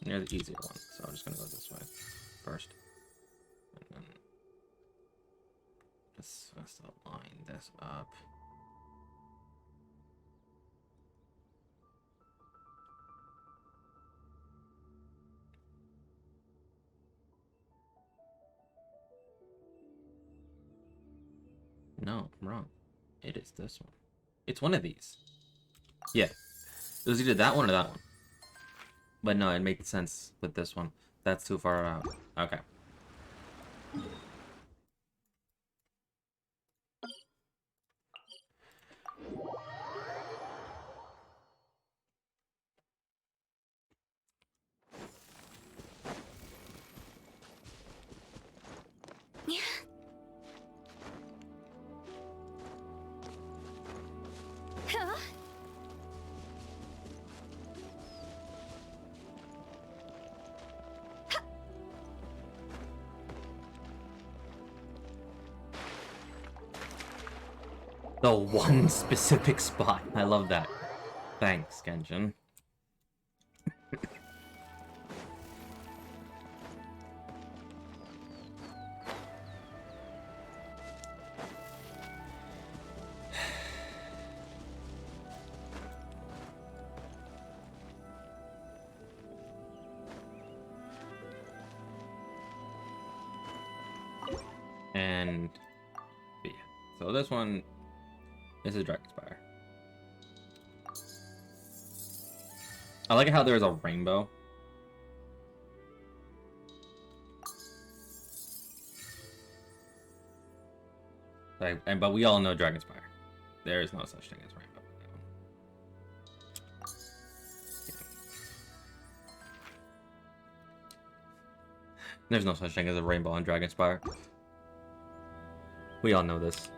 Speaker 1: Near the easier one, so I'm just gonna go this way first. And then let's line this up. No, I'm wrong. It is this one. It's one of these. Yeah. It was either that one or that one. But no, it made sense with this one. That's too far out. Okay. The one specific spot. I love that. Thanks, Genshin. And yeah. So this one is a Dragonspire. I like how there's a rainbow. Like, but we all know Dragonspire. There is no such thing as rainbow. Yeah. There's no such thing as a rainbow on Dragonspire. We all know this.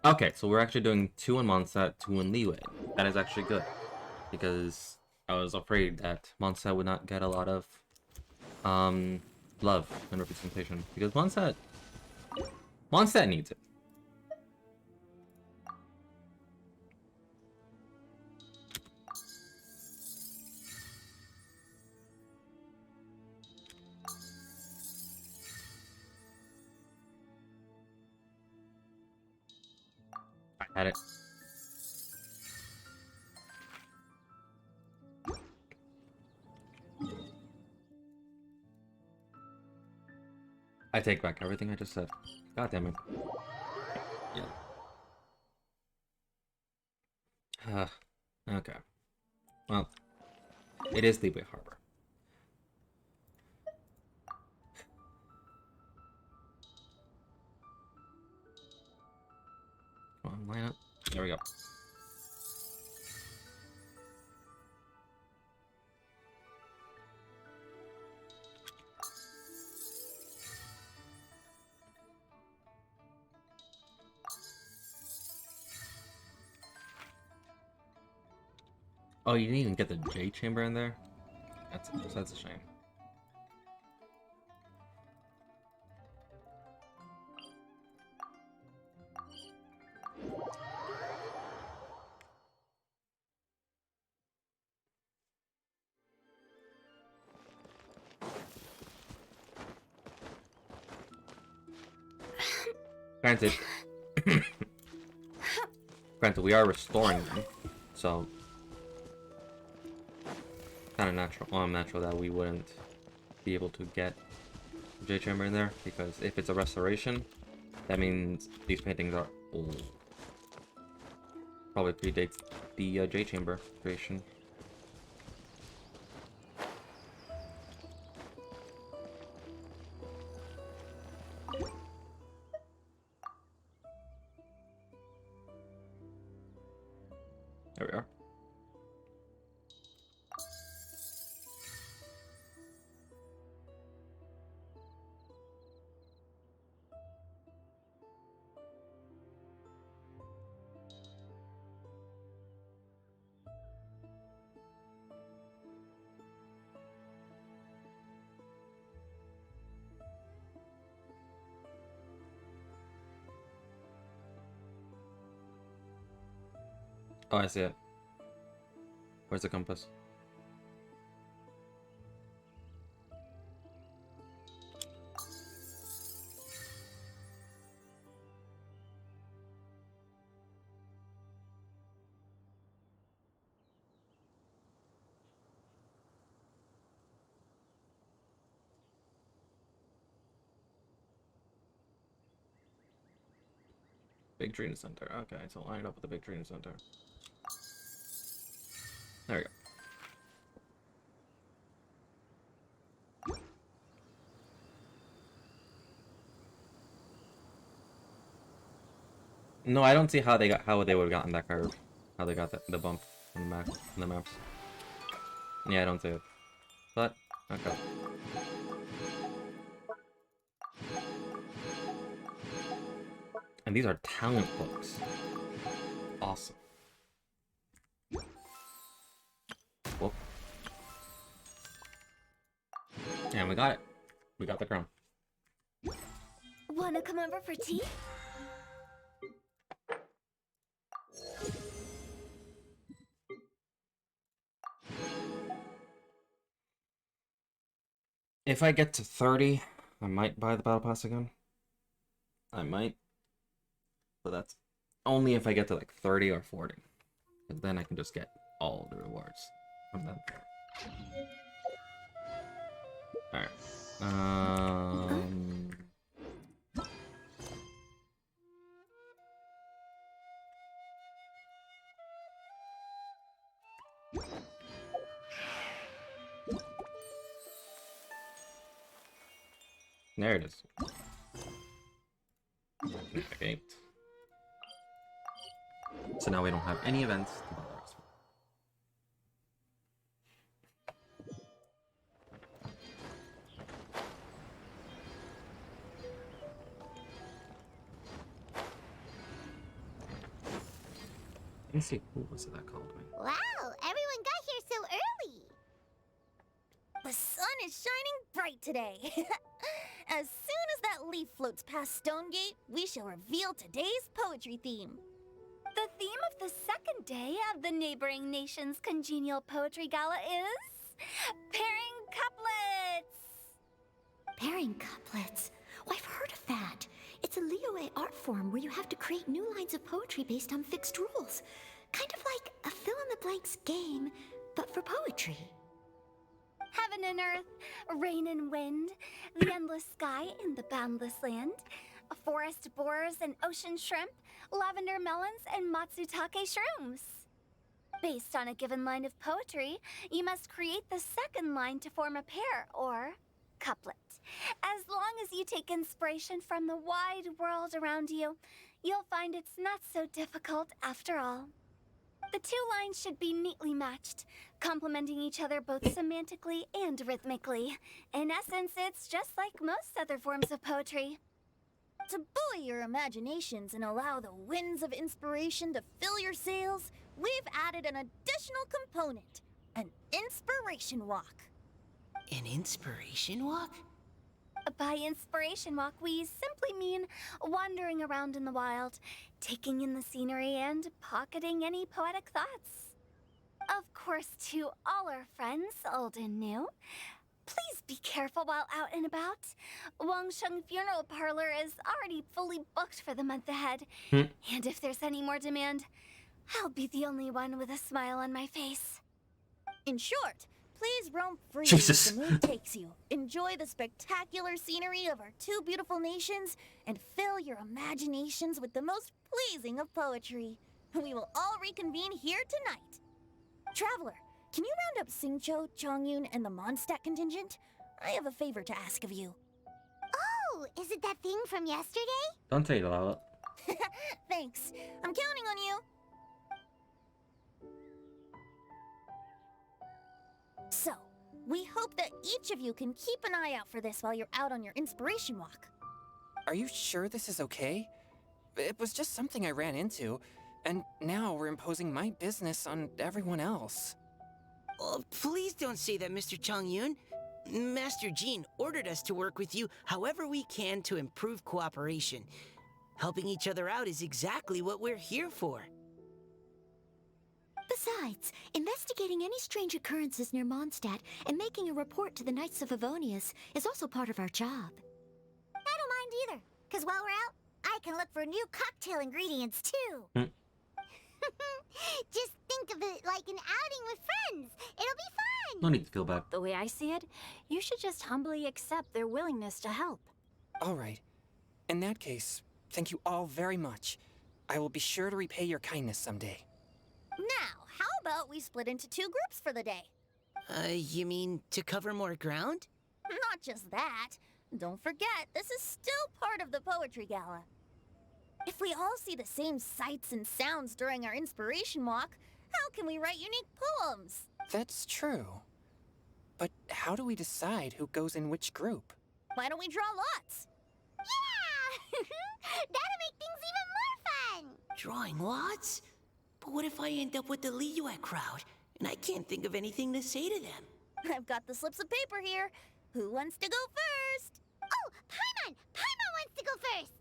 Speaker 1: Okay, so we're actually doing 2 in Mondstadt, 2 in Liyue. That is actually good, because I was afraid that Mondstadt would not get a lot of love and representation, because Mondstadt needs it. I had it. I take back everything I just said. God damn it. Yeah. Okay. Well, it is Liyue Harbor. Come on, line up. There we go. Oh, you didn't even get the J chamber in there? That's a shame. Granted, we are restoring them, so kind of natural. Well, natural that we wouldn't be able to get J chamber in there, because if it's a restoration, that means these paintings are old. Probably predates the J chamber creation. There we are. Oh, I see it. Where's the compass? Big Dream Center. Okay, so line it up with the Big Dream Center. There we go. No, I don't see how they would have gotten that curve. How they got the bump on the map maps. Yeah, I don't see it. But okay. And these are talent books. Awesome. Whoop. And we got it. We got the crown.
Speaker 7: Wanna come over for tea?
Speaker 1: If I get to 30, I might buy the battle pass again. I might. But that's only if I get to like 30 or 40. Because then I can just get all the rewards from them. Alright. There it is. Okay. So now we don't have any events to bother us with. Let me see. Who was it that called me?
Speaker 6: Wow, everyone got here so early.
Speaker 5: The sun is shining bright today. As soon as that leaf floats past Stonegate, we shall reveal today's poetry theme.
Speaker 7: The theme of the second day of the neighboring nation's congenial poetry gala is pairing couplets.
Speaker 12: Pairing couplets. Oh, I've heard of that. It's a Liyue art form where you have to create new lines of poetry based on fixed rules. Kind of like a fill-in-the-blanks game, but for poetry.
Speaker 7: Heaven and earth, rain and wind, the endless sky and the boundless land, forest boars and ocean shrimp, lavender melons and matsutake shrooms. Based on a given line of poetry, you must create the second line to form a pair, or couplet. As long as you take inspiration from the wide world around you, you'll find it's not so difficult after all. The two lines should be neatly matched, complementing each other both semantically and rhythmically. In essence, it's just like most other forms of poetry.
Speaker 5: To buoy your imaginations and allow the winds of inspiration to fill your sails, we've added an additional component, an inspiration walk.
Speaker 3: An inspiration walk?
Speaker 7: By inspiration walk, we simply mean wandering around in the wild, taking in the scenery and pocketing any poetic thoughts. Of course, to all our friends, old and new, please be careful while out and about. Wangsheng Funeral Parlor is already fully booked for the month ahead. And if there's any more demand, I'll be the only one with a smile on my face.
Speaker 5: In short, please roam free
Speaker 1: Jesus.
Speaker 5: as the mood takes you. Enjoy the spectacular scenery of our two beautiful nations and fill your imaginations with the most pleasing of poetry. We will all reconvene here tonight. Traveler, can you round up Xingqiu, Chongyun, and the Mondstadt contingent? I have a favor to ask of you.
Speaker 6: Oh, is it that thing from yesterday?
Speaker 1: Don't say it loud.
Speaker 5: Thanks. I'm counting on you. So, we hope that each of you can keep an eye out for this while you're out on your inspiration walk.
Speaker 11: Are you sure this is okay? It was just something I ran into, and now we're imposing my business on everyone else.
Speaker 3: Oh, please don't say that, Mr. Chongyun. Master Jean ordered us to work with you however we can to improve cooperation. Helping each other out is exactly what we're here for.
Speaker 12: Besides, investigating any strange occurrences near Mondstadt and making a report to the Knights of Favonius is also part of our job.
Speaker 6: I don't mind either, because while we're out, I can look for new cocktail ingredients too. Just think of it like an outing with friends. It'll be fun.
Speaker 1: No need to feel bad.
Speaker 2: The way I see it, you should just humbly accept their willingness to help.
Speaker 11: All right. In that case, thank you all very much. I will be sure to repay your kindness someday.
Speaker 5: Now, how about we split into two groups for the day?
Speaker 3: You mean to cover more ground?
Speaker 5: Not just that. Don't forget, this is still part of the Poetry Gala. If we all see the same sights and sounds during our inspiration walk, how can we write unique poems?
Speaker 11: That's true. But how do we decide who goes in which group?
Speaker 5: Why don't we draw lots?
Speaker 6: Yeah! That'll make things even more fun.
Speaker 3: Drawing lots? But what if I end up with the Liyue crowd, and I can't think of anything to say to them?
Speaker 5: I've got the slips of paper here. Who wants to go first?
Speaker 6: Oh, Paimon! Paimon wants to go first.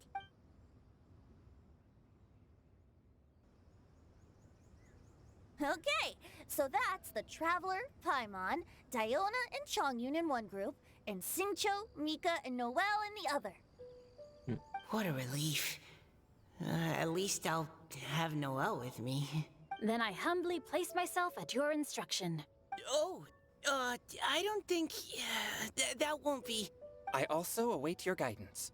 Speaker 5: Okay, so that's the Traveler, Paimon, Diona, and Chongyun in one group, and Xingqiu, Mika, and Noelle in the other.
Speaker 3: What a relief. At least I'll have Noelle with me.
Speaker 2: Then I humbly place myself at your instruction.
Speaker 3: Oh, I don't think... that won't be...
Speaker 11: I also await your guidance.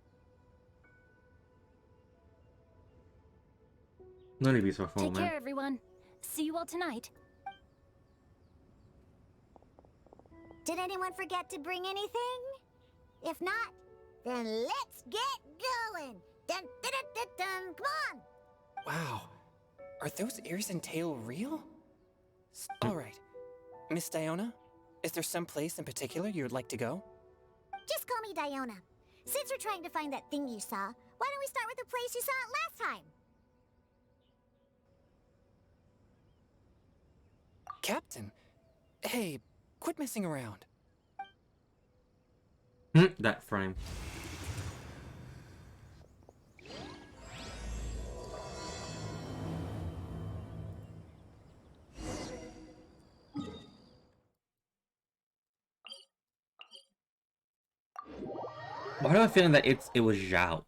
Speaker 1: No need to be so
Speaker 2: Take
Speaker 1: formal, man.
Speaker 2: care, everyone. See you all tonight.
Speaker 6: Did anyone forget to bring anything? If not, then let's get going.
Speaker 5: Dun, dun, dun, dun, dun. Come on!
Speaker 11: Wow. Are those ears and tail real? Alright. Miss Diona, is there some place in particular you would like to go?
Speaker 6: Just call me Diona. Since we're trying to find that thing you saw, why don't we start with the place you saw it last time?
Speaker 11: Captain! Hey, quit messing around.
Speaker 1: That frame. Why do I feel that it was Zhao?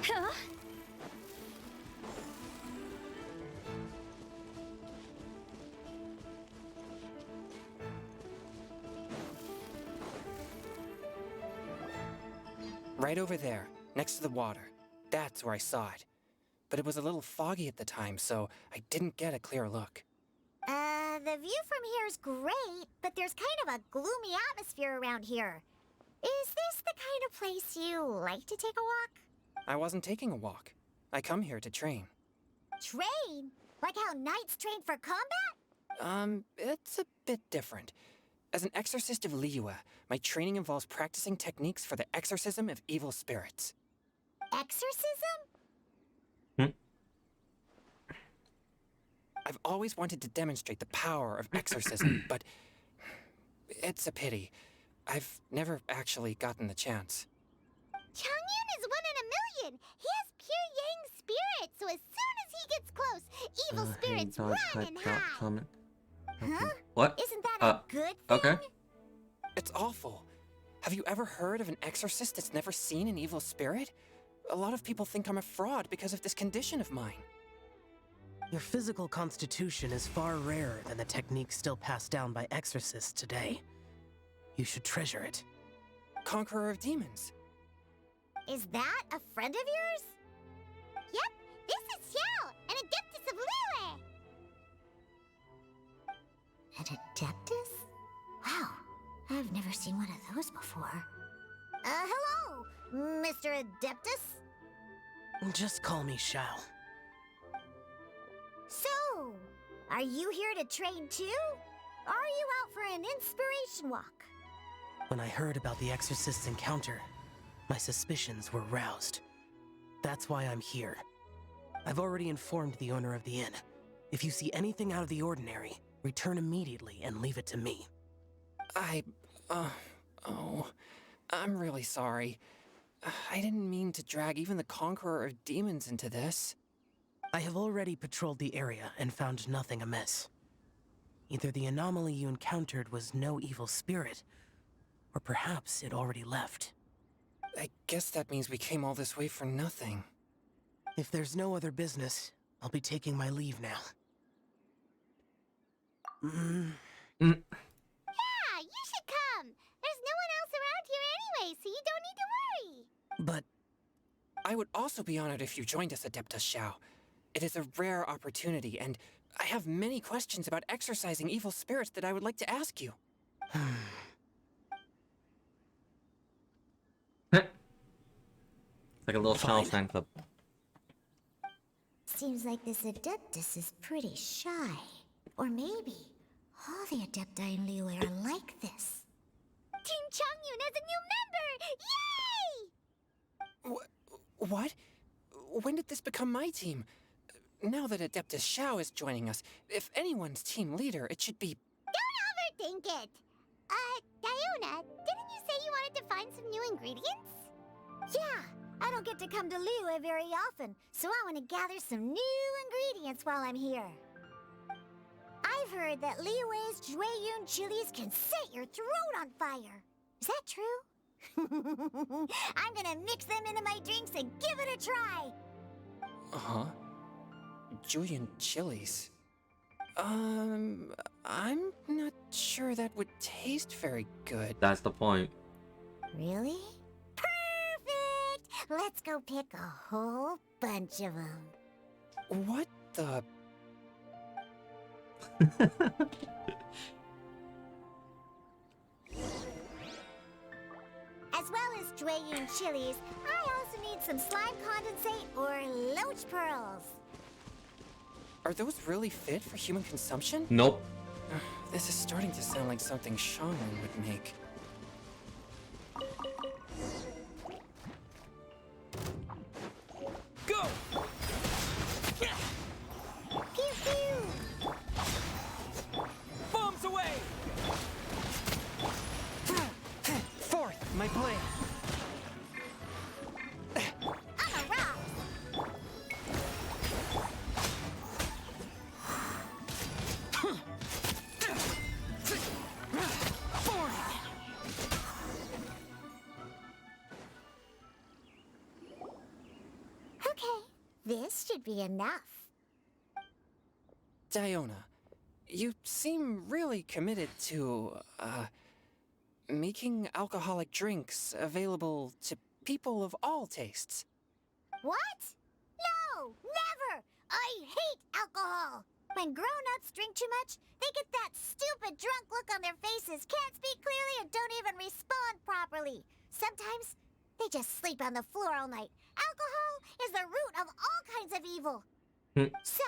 Speaker 7: Huh?
Speaker 11: Right over there, next to the water. That's where I saw it. But it was a little foggy at the time, so I didn't get a clear look.
Speaker 6: The view from here is great, but there's kind of a gloomy atmosphere around here. Is this the kind of place you like to take a walk?
Speaker 11: I wasn't taking a walk. I come here to train.
Speaker 6: Train? Like how knights train for combat?
Speaker 11: It's a bit different. As an exorcist of Liyue, my training involves practicing techniques for the exorcism of evil spirits.
Speaker 6: Exorcism?
Speaker 11: I've always wanted to demonstrate the power of exorcism, but it's a pity. I've never actually gotten the chance.
Speaker 6: Changyun is 1 in a million. He has pure yang spirit, so as soon as he gets close, evil spirits run and hide.
Speaker 1: Comment.
Speaker 6: Huh?
Speaker 1: What?
Speaker 6: Isn't that a good thing?
Speaker 1: Okay.
Speaker 11: It's awful. Have you ever heard of an exorcist that's never seen an evil spirit? A lot of people think I'm a fraud because of this condition of mine.
Speaker 3: Your physical constitution is far rarer than the techniques still passed down by exorcists today. You should treasure it.
Speaker 11: Conqueror of demons.
Speaker 6: Is that a friend of yours? Yep, this is Xiao, an adeptus of Liyue. An adeptus? Wow, I've never seen one of those before. Hello, Mr. Adeptus?
Speaker 3: Just call me Shao.
Speaker 6: So, are you here to train too? Or are you out for an inspiration walk?
Speaker 3: When I heard about the exorcist's encounter, my suspicions were roused. That's why I'm here. I've already informed the owner of the inn. If you see anything out of the ordinary, return immediately and leave it to me.
Speaker 11: I'm really sorry. I didn't mean to drag even the Conqueror of Demons into this.
Speaker 3: I have already patrolled the area and found nothing amiss. Either the anomaly you encountered was no evil spirit, or perhaps it already left.
Speaker 11: I guess that means we came all this way for nothing.
Speaker 3: If there's no other business, I'll be taking my leave now.
Speaker 6: Yeah, you should come. There's no one else around here anyway, so you don't need to worry.
Speaker 3: But
Speaker 11: I would also be honored if you joined us, Adeptus Xiao. It is a rare opportunity, and I have many questions about exorcising evil spirits that I would like to ask you.
Speaker 1: It's like a little Shao-San club.
Speaker 6: Seems like this Adeptus is pretty shy. Or maybe all the Adepti in Liyue are like this. Team Changyun has a new member! Yay!
Speaker 11: What? When did this become my team? Now that Adeptus Xiao is joining us, if anyone's team leader, it should be...
Speaker 6: Don't overthink it! Diona, didn't you say you wanted to find some new ingredients? Yeah, I don't get to come to Liyue very often, so I want to gather some new ingredients while I'm here. I've heard that Liyue's Jueyun chilies can set your throat on fire. Is that true? I'm gonna mix them into my drinks and give it a try.
Speaker 11: Huh? Julian chilies. I'm not sure that would taste very good.
Speaker 1: That's the point.
Speaker 6: Really? Perfect! Let's go pick a whole bunch of them.
Speaker 11: What the...
Speaker 6: As well as Dwayun chilies, I also need some slime condensate or loach pearls.
Speaker 11: Are those really fit for human consumption?
Speaker 1: Nope.
Speaker 11: This is starting to sound like something Shaman would make. Go!
Speaker 6: Pew pew!
Speaker 11: Bombs away! Fourth, my blade.
Speaker 6: I'm a rock! Okay, this should be enough.
Speaker 11: Diona, you seem really committed to, making alcoholic drinks available to people of all tastes.
Speaker 6: What? No! Never! I hate alcohol! When grown-ups drink too much, they get that stupid drunk look on their faces, can't speak clearly, and don't even respond properly. Sometimes, they just sleep on the floor all night. Alcohol is the root of all kinds of evil. So,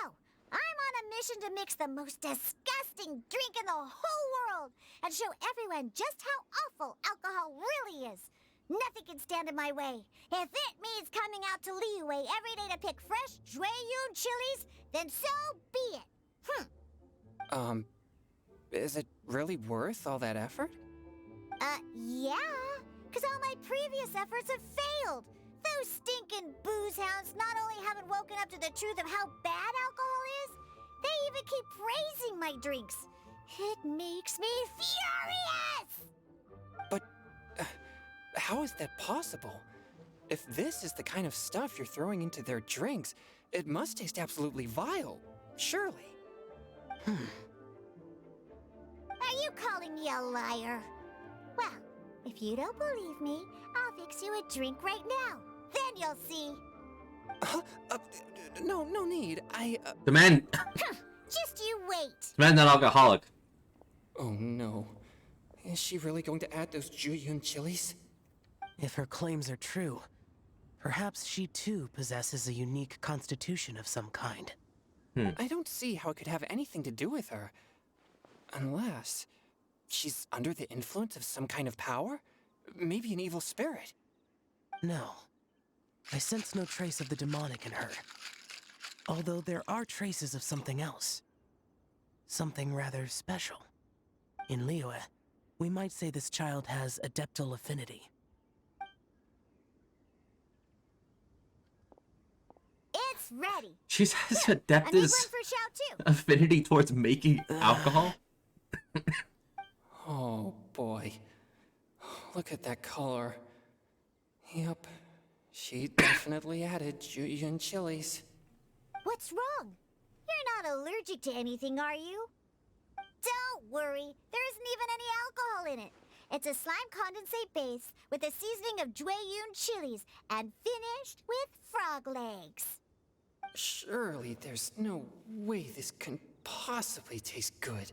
Speaker 6: I'm on a mission to mix the most disgusting drink in the whole world and show everyone just how awful alcohol really is. Nothing can stand in my way. If it means coming out to Liyue every day to pick fresh Dwayun chilies, then so be it.
Speaker 11: Is it really worth all that effort?
Speaker 6: Yeah, because all my previous efforts have failed. Those stinking booze hounds not only haven't woken up to the truth of how bad alcohol is, they even keep praising my drinks. It makes me furious!
Speaker 11: But how is that possible? If this is the kind of stuff you're throwing into their drinks, it must taste absolutely vile, surely.
Speaker 6: Are you calling me a liar? Well, if you don't believe me, I'll fix you a drink right now. Then you'll see.
Speaker 11: No need.
Speaker 1: The man.
Speaker 6: Just you wait.
Speaker 1: The man's not alcoholic.
Speaker 11: Oh no. Is she really going to add those Juyun chilies?
Speaker 3: If her claims are true, perhaps she too possesses a unique constitution of some kind.
Speaker 11: I don't see how it could have anything to do with her. Unless she's under the influence of some kind of power? Maybe an evil spirit.
Speaker 3: No. I sense no trace of the demonic in her. Although there are traces of something else. Something rather special. In Liyue, we might say this child has adeptal affinity.
Speaker 6: It's ready.
Speaker 1: She has
Speaker 6: I need one
Speaker 1: adeptus
Speaker 6: for Xiao too.
Speaker 1: affinity towards making alcohol.
Speaker 11: Oh boy. Look at that color. Yep. She definitely added Juyun chilies.
Speaker 6: What's wrong? You're not allergic to anything, are you? Don't worry. There isn't even any alcohol in it. It's a slime condensate base with a seasoning of Dwayun chilies and finished with frog legs.
Speaker 11: Surely there's no way this can possibly taste good.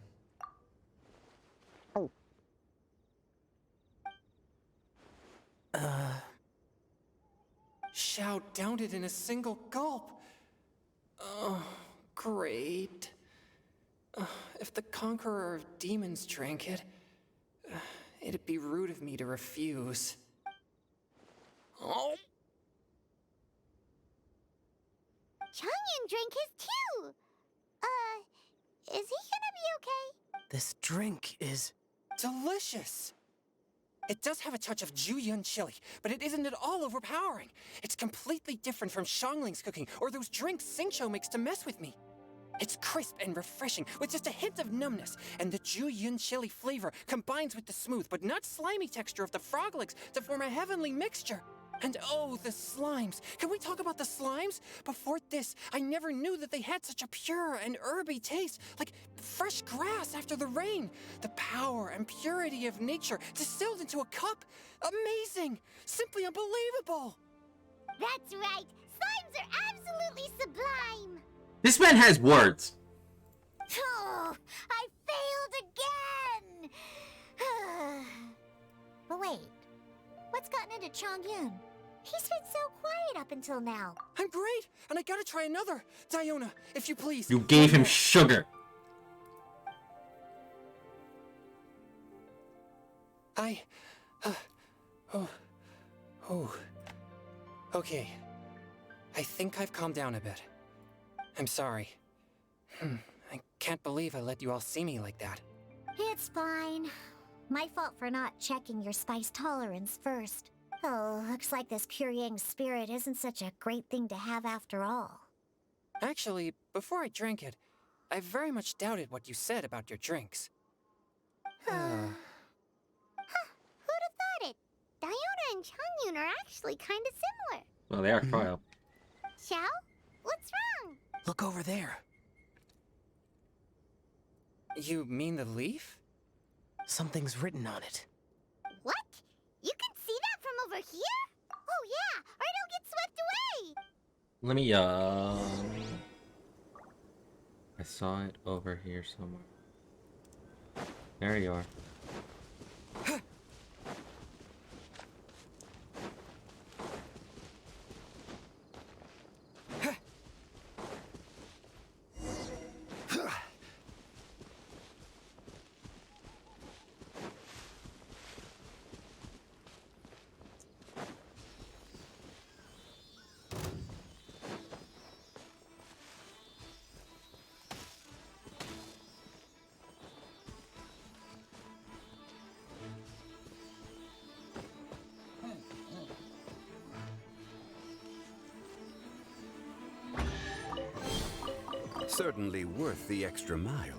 Speaker 11: Xiao downed it in a single gulp. Oh, great. If the Conqueror of Demons drank it, it'd be rude of me to refuse. Oh.
Speaker 6: Changyan drank his too. Is he gonna be okay?
Speaker 3: This drink is...
Speaker 11: delicious! It does have a touch of Juyun chili, but it isn't at all overpowering. It's completely different from Xiangling's cooking or those drinks Xingqiu makes to mess with me. It's crisp and refreshing, with just a hint of numbness, and the Juyun chili flavor combines with the smooth but not slimy texture of the frog legs to form a heavenly mixture. And oh, the slimes! Can we talk about the slimes? Before this, I never knew that they had such a pure and herby taste, like fresh grass after the rain. The power and purity of nature distilled into a cup. Amazing! Simply unbelievable!
Speaker 6: That's right. Slimes are absolutely sublime.
Speaker 1: This man has words.
Speaker 6: Oh, I failed again. But wait, what's gotten into Chongyun? He's been so quiet up until now.
Speaker 11: I'm great, and I gotta try another. Diona, if you please.
Speaker 1: You gave him sugar.
Speaker 11: Okay. I think I've calmed down a bit. I'm sorry. I can't believe I let you all see me like that.
Speaker 6: It's fine. My fault for not checking your spice tolerance first. Oh, looks like this pure yang spirit isn't such a great thing to have after all.
Speaker 11: Actually, before I drank it, I very much doubted what you said about your drinks.
Speaker 6: Who'd have thought it? Diona and Chongyun are actually kind of similar.
Speaker 1: Well, they are cryo.
Speaker 6: Xiao? What's wrong?
Speaker 3: Look over there.
Speaker 11: You mean the leaf?
Speaker 3: Something's written on it.
Speaker 6: What? You can see that from over here? Oh yeah, or it'll get swept away!
Speaker 1: Let me, I saw it over here somewhere. There you are.
Speaker 10: Certainly worth the extra mile.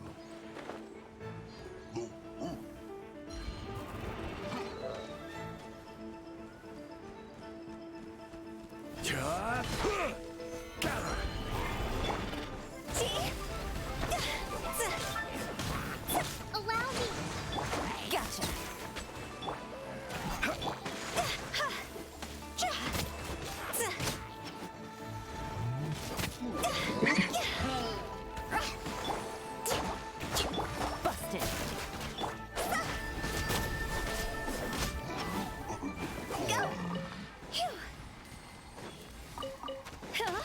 Speaker 6: Allow me!
Speaker 12: Gotcha. Busted.
Speaker 6: Go! Phew.
Speaker 12: Huh?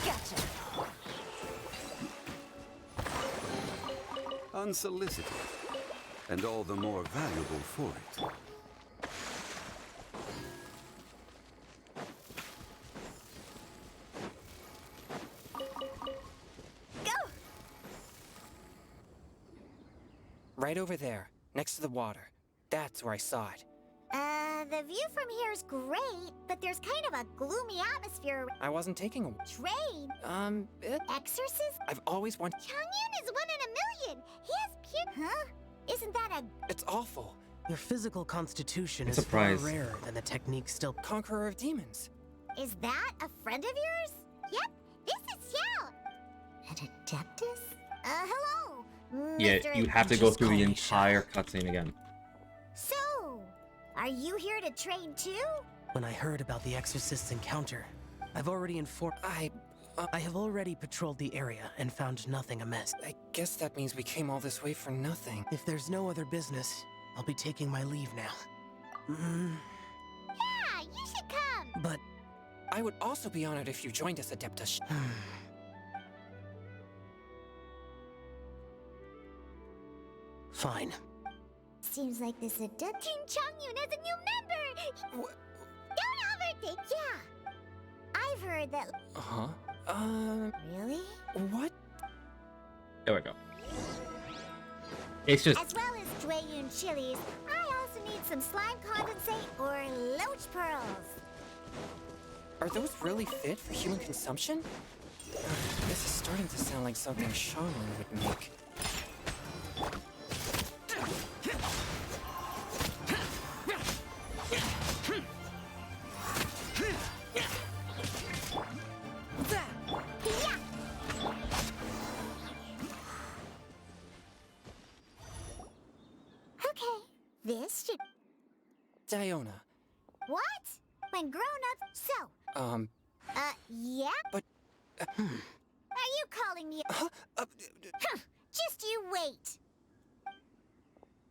Speaker 12: Gotcha.
Speaker 10: Unsolicited, and all the more valuable for it.
Speaker 11: Right over there, next to the water. That's where I saw it.
Speaker 6: The view from here is great, but there's kind of a gloomy atmosphere.
Speaker 11: I wasn't taking a...
Speaker 6: Trade? Exorcist?
Speaker 11: I've always wanted...
Speaker 6: Chongyun is 1 in a million! He has pure... Huh? Isn't that a...
Speaker 11: It's awful.
Speaker 3: Your physical constitution
Speaker 1: I'm
Speaker 3: is far
Speaker 1: surprised.
Speaker 3: rarer than the technique still...
Speaker 11: Conqueror of demons.
Speaker 6: Is that a friend of yours? Yep, this is Xiao. An Adeptus? Hello,
Speaker 1: Yeah,
Speaker 6: Mr.
Speaker 1: you have to go through the entire cutscene again.
Speaker 6: So, are you here to trade too?
Speaker 3: When I heard about the Exorcist's encounter, I've already informed... I have already patrolled the area and found nothing amiss.
Speaker 11: I guess that means we came all this way for nothing.
Speaker 3: If there's no other business, I'll be taking my leave now.
Speaker 6: Yeah, you should come.
Speaker 3: But...
Speaker 11: I would also be honored if you joined us, Adeptus.
Speaker 3: Fine.
Speaker 6: Seems like this Adept Team Chongyun has a new member! Don't overthink, yeah. I've heard that...
Speaker 11: Uh-huh.
Speaker 6: Really?
Speaker 11: What?
Speaker 1: There we go. It's just
Speaker 6: As well as Dwayun chilies, I also need some slime condensate or loach pearls.
Speaker 11: Are those really fit for human consumption? This is starting to sound like something Shaman would make.
Speaker 6: Okay, this should...
Speaker 11: Diona,
Speaker 6: What? When grown-ups... So, yeah?
Speaker 11: but...
Speaker 6: Are you calling me... Huh, just you wait.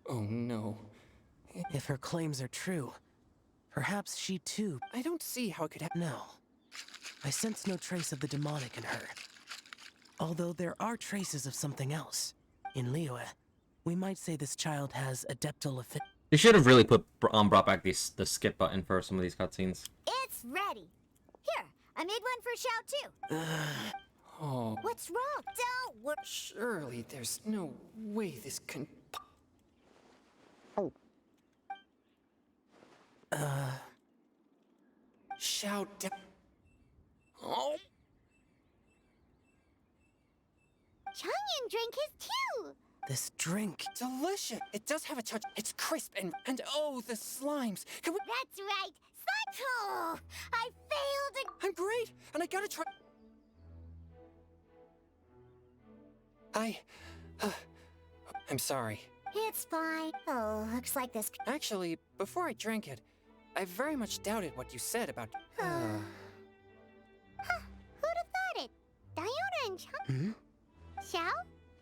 Speaker 11: Oh no.
Speaker 3: If her claims are true, perhaps she too...
Speaker 11: I don't see how it could happen.
Speaker 3: No. I sense no trace of the demonic in her. Although there are traces of something else. In Liyue, we might say this child has adeptal affinity.
Speaker 1: they should have really brought back the skip button for some of these cutscenes.
Speaker 6: It's ready. Here, I made one for Xiao too.
Speaker 11: Oh,
Speaker 6: What's wrong? Don't worry.
Speaker 11: surely there's no way this can... Shout down. Oh,
Speaker 6: Changyan drank his too.
Speaker 3: This drink...
Speaker 11: delicious! It does have a touch. It's crisp and oh, the slimes. Can we...
Speaker 6: That's right. Slime. Oh, I failed.
Speaker 11: I'm great, and I gotta try... I'm sorry.
Speaker 6: It's fine. Oh, looks like this...
Speaker 11: Actually, before I drank it, I very much doubted what you said about...
Speaker 6: Huh, who'd have thought it? Diona and Chang... Xiao?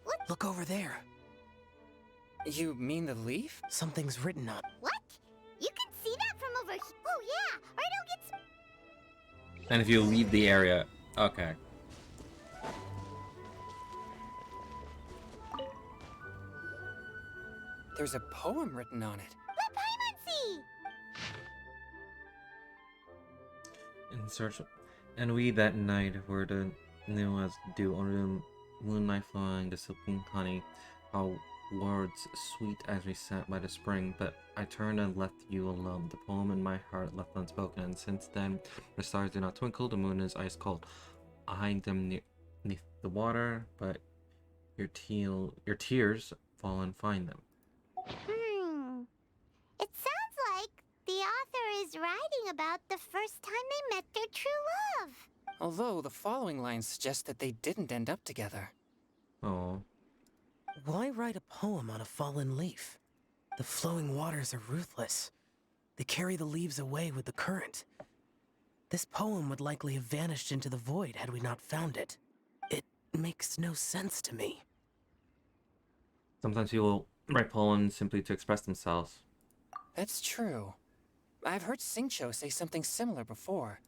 Speaker 6: What?
Speaker 3: Look over there.
Speaker 11: You mean the leaf?
Speaker 3: Something's written on...
Speaker 6: What? You can see that from over here. Oh, yeah. Right, I'll get some...
Speaker 1: And if you leave the area, okay.
Speaker 11: There's a poem written on it.
Speaker 6: Let Paimon see.
Speaker 1: In search, and we that night were the new as dew under the moonlight flowing, the silken honey, our words sweet as we sat by the spring. But I turned and left you alone, the poem in my heart left unspoken. And since then, the stars do not twinkle, the moon is ice cold. I hide them neath the water, but your tears fall and find them.
Speaker 6: It sounds like the author is writing about the first time they met their true love.
Speaker 11: Although the following lines suggest that they didn't end up together.
Speaker 1: Oh.
Speaker 3: Why write a poem on a fallen leaf? The flowing waters are ruthless. They carry the leaves away with the current. This poem would likely have vanished into the void had we not found it. It makes no sense to me.
Speaker 1: Sometimes people write poems simply to express themselves.
Speaker 11: That's true. I've heard Xingqiu say something similar before.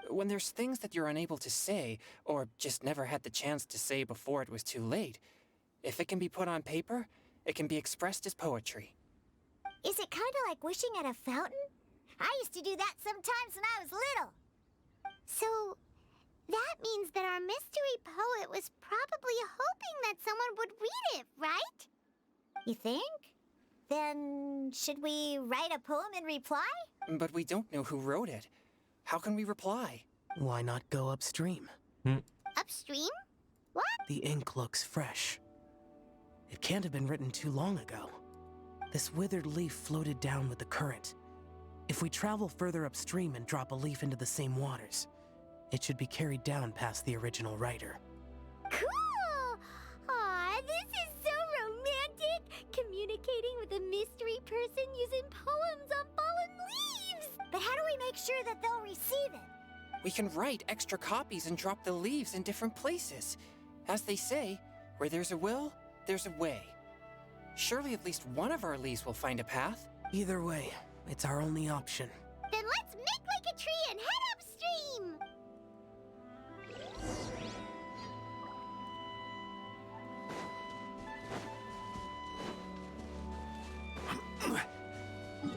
Speaker 11: When there's things that you're unable to say, or just never had the chance to say before it was too late, if it can be put on paper, it can be expressed as poetry.
Speaker 6: Is it kind of like wishing at a fountain? I used to do that sometimes when I was little. So, that means that our mystery poet was probably hoping that someone would read it, right? You think? Then, should we write a poem in reply?
Speaker 11: But we don't know who wrote it. How can we reply?
Speaker 3: Why not go upstream?
Speaker 6: Upstream? What?
Speaker 3: The ink looks fresh. It can't have been written too long ago. This withered leaf floated down with the current. If we travel further upstream and drop a leaf into the same waters, it should be carried down past the original writer.
Speaker 6: Cool! Aw, this is so romantic! Communicating with a mystery person using poems on fallen leaves! But how do we make sure that they'll receive it?
Speaker 11: We can write extra copies and drop the leaves in different places. As they say, where there's a will, there's a way. Surely at least one of our leaves will find a path.
Speaker 3: Either way, it's our only option.
Speaker 6: Then let's make like a tree and head upstream!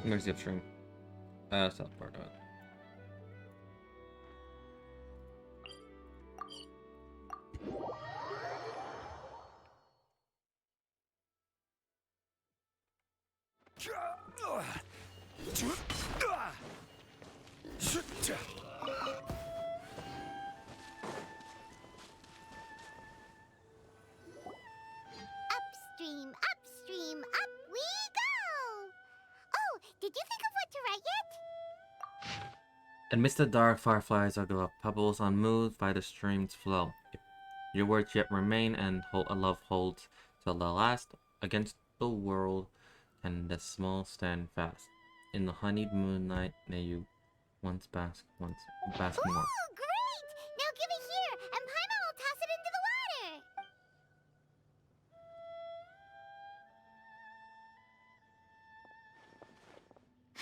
Speaker 1: Where's the upstream? South part of it.
Speaker 6: Upstream, upstream, up we go! Oh, did you think of what to write yet?
Speaker 1: Amidst the dark, fireflies are glow, pebbles unmoved by the stream's flow. If your words yet remain, and a love holds till the last, against the world, and the small stand fast. In the honeyed moonlight, may you once bask more.
Speaker 6: Oh, great! Now give it here, and Paimon will toss it into the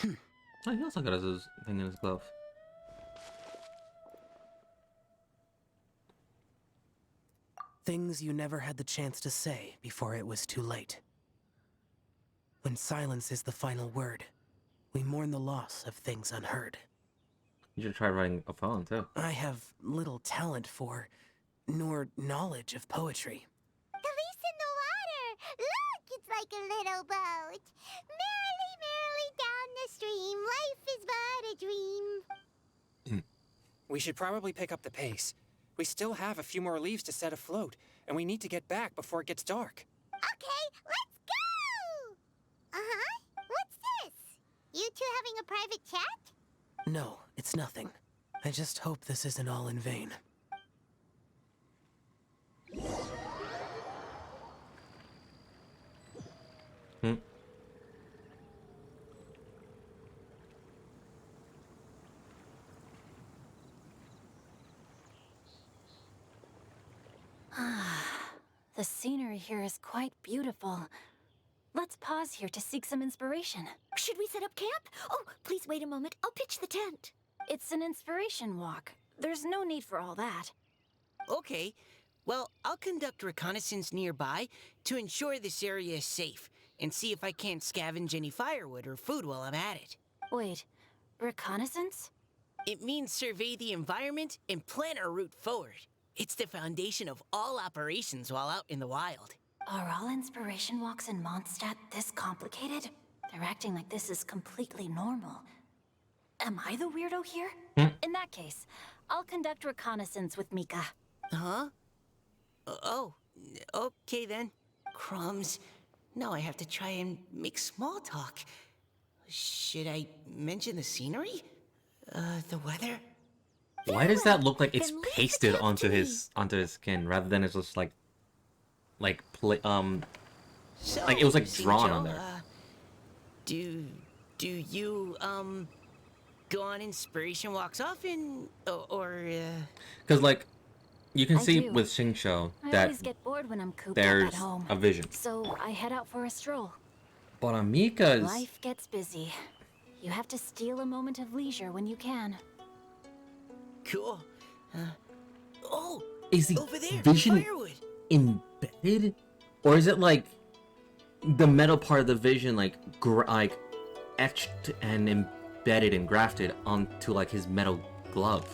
Speaker 6: water!
Speaker 1: Oh, he also got his thing in his glove.
Speaker 3: Things you never had the chance to say before it was too late. When silence is the final word, we mourn the loss of things unheard.
Speaker 1: You should try writing a poem, too.
Speaker 3: I have little talent for, nor knowledge of poetry.
Speaker 6: The leaf's in the water! Look, it's like a little boat! Merrily, merrily down the stream, life is but a dream.
Speaker 11: We should probably pick up the pace. We still have a few more leaves to set afloat, and we need to get back before it gets dark.
Speaker 6: Okay, let's go! Uh-huh. What's this? You two having a private chat?
Speaker 3: No, it's nothing. I just hope this isn't all in vain.
Speaker 2: The scenery here is quite beautiful. Let's pause here to seek some inspiration.
Speaker 12: Should we set up camp? Oh, please wait a moment. I'll pitch the tent.
Speaker 2: It's an inspiration walk. There's no need for all that.
Speaker 14: Okay. Well, I'll conduct reconnaissance nearby to ensure this area is safe and see if I can't scavenge any firewood or food while I'm at it.
Speaker 2: Wait, reconnaissance?
Speaker 14: It means survey the environment and plan our route forward. It's the foundation of all operations while out in the wild.
Speaker 2: Are all inspiration walks in Mondstadt this complicated? They're acting like this is completely normal. Am I the weirdo here? In that case, I'll conduct reconnaissance with Mika.
Speaker 14: Huh? Oh, okay then. Crumbs. Now I have to try and make small talk. Should I mention the scenery? The weather?
Speaker 1: Why does that look like it's pasted onto his skin rather than it's just like it was like drawn on there?
Speaker 14: Do you go on inspiration walks often, or
Speaker 1: Because like you can
Speaker 2: I
Speaker 1: see
Speaker 2: do.
Speaker 1: with Xingqiu
Speaker 2: I
Speaker 1: that
Speaker 2: always get bored when I'm cooped up
Speaker 1: there's
Speaker 2: at home.
Speaker 1: a vision.
Speaker 2: So I head out for a stroll.
Speaker 1: But on Mika's,
Speaker 2: Life gets busy. You have to steal a moment of leisure when you can.
Speaker 14: cool? Oh,
Speaker 1: is the
Speaker 14: over there,
Speaker 1: vision
Speaker 14: firewood.
Speaker 1: embedded, or is it like the metal part of the vision like etched and embedded and grafted onto like his metal glove?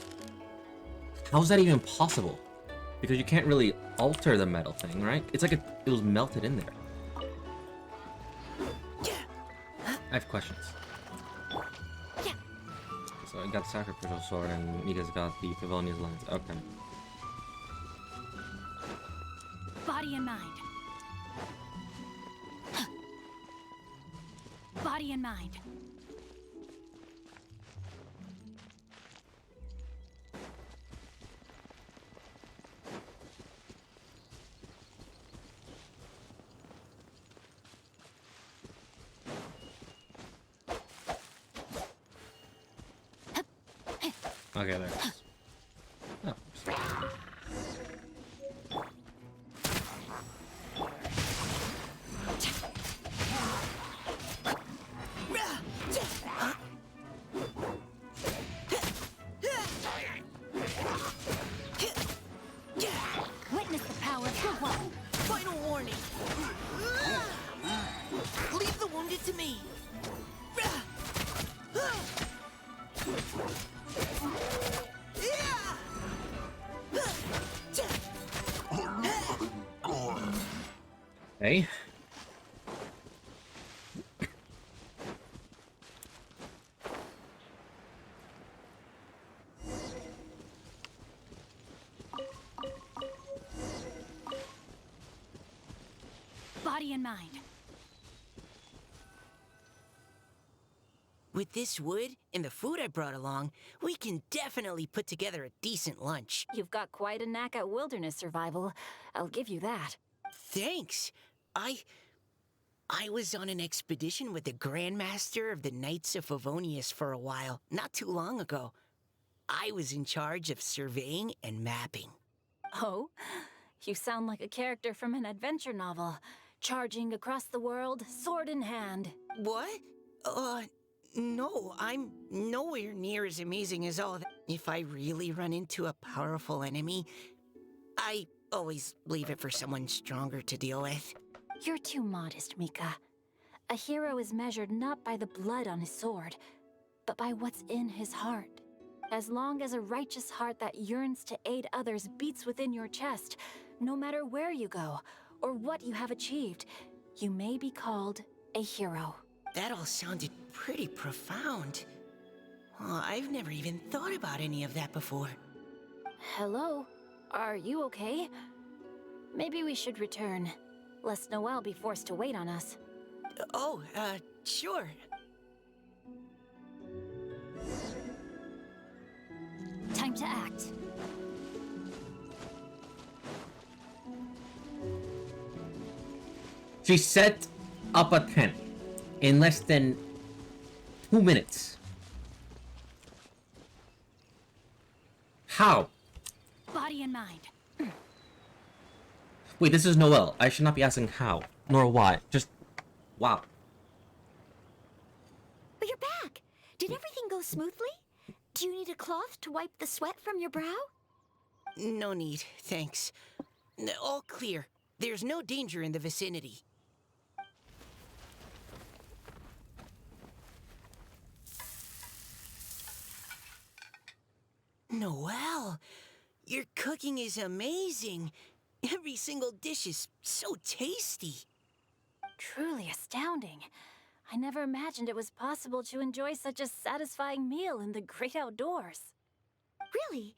Speaker 1: How is that even possible? Because you can't really alter the metal thing, right? It's like it was melted in there. I have questions. So I got the sacrificial sword and Mika's got the Favonia's lens. Okay.
Speaker 2: Body and mind. Body and mind.
Speaker 1: Okay, there. Oh.
Speaker 2: Witness the power of good one.
Speaker 14: Final warning. Leave the wounded to me.
Speaker 1: Hey.
Speaker 2: Body and mind.
Speaker 14: With this wood and the food I brought along, we can definitely put together a decent lunch.
Speaker 2: You've got quite a knack at wilderness survival. I'll give you that.
Speaker 14: Thanks. I was on an expedition with the Grandmaster of the Knights of Favonius for a while, not too long ago. I was in charge of surveying and mapping.
Speaker 2: Oh? You sound like a character from an adventure novel. Charging across the world, sword in hand.
Speaker 14: What? No, I'm nowhere near as amazing as all that. If I really run into a powerful enemy, I always leave it for someone stronger to deal with.
Speaker 2: You're too modest, Mika. A hero is measured not by the blood on his sword, but by what's in his heart. As long as a righteous heart that yearns to aid others beats within your chest, no matter where you go or what you have achieved, you may be called a hero.
Speaker 14: That all sounded pretty profound. Oh, I've never even thought about any of that before.
Speaker 2: Hello? Are you okay? Maybe we should return, lest Noelle be forced to wait on us.
Speaker 14: Sure.
Speaker 2: Time to act.
Speaker 1: She set up a tent in less than 2 minutes. How?
Speaker 2: Body and mind.
Speaker 1: Wait, this is Noelle. I should not be asking how, nor why. Just, wow.
Speaker 12: But you're back. Did everything go smoothly? Do you need a cloth to wipe the sweat from your brow?
Speaker 14: No need, thanks. All clear. There's no danger in the vicinity. Noelle, your cooking is amazing. Every single dish is so tasty.
Speaker 2: Truly astounding. I never imagined it was possible to enjoy such a satisfying meal in the great outdoors.
Speaker 12: Really?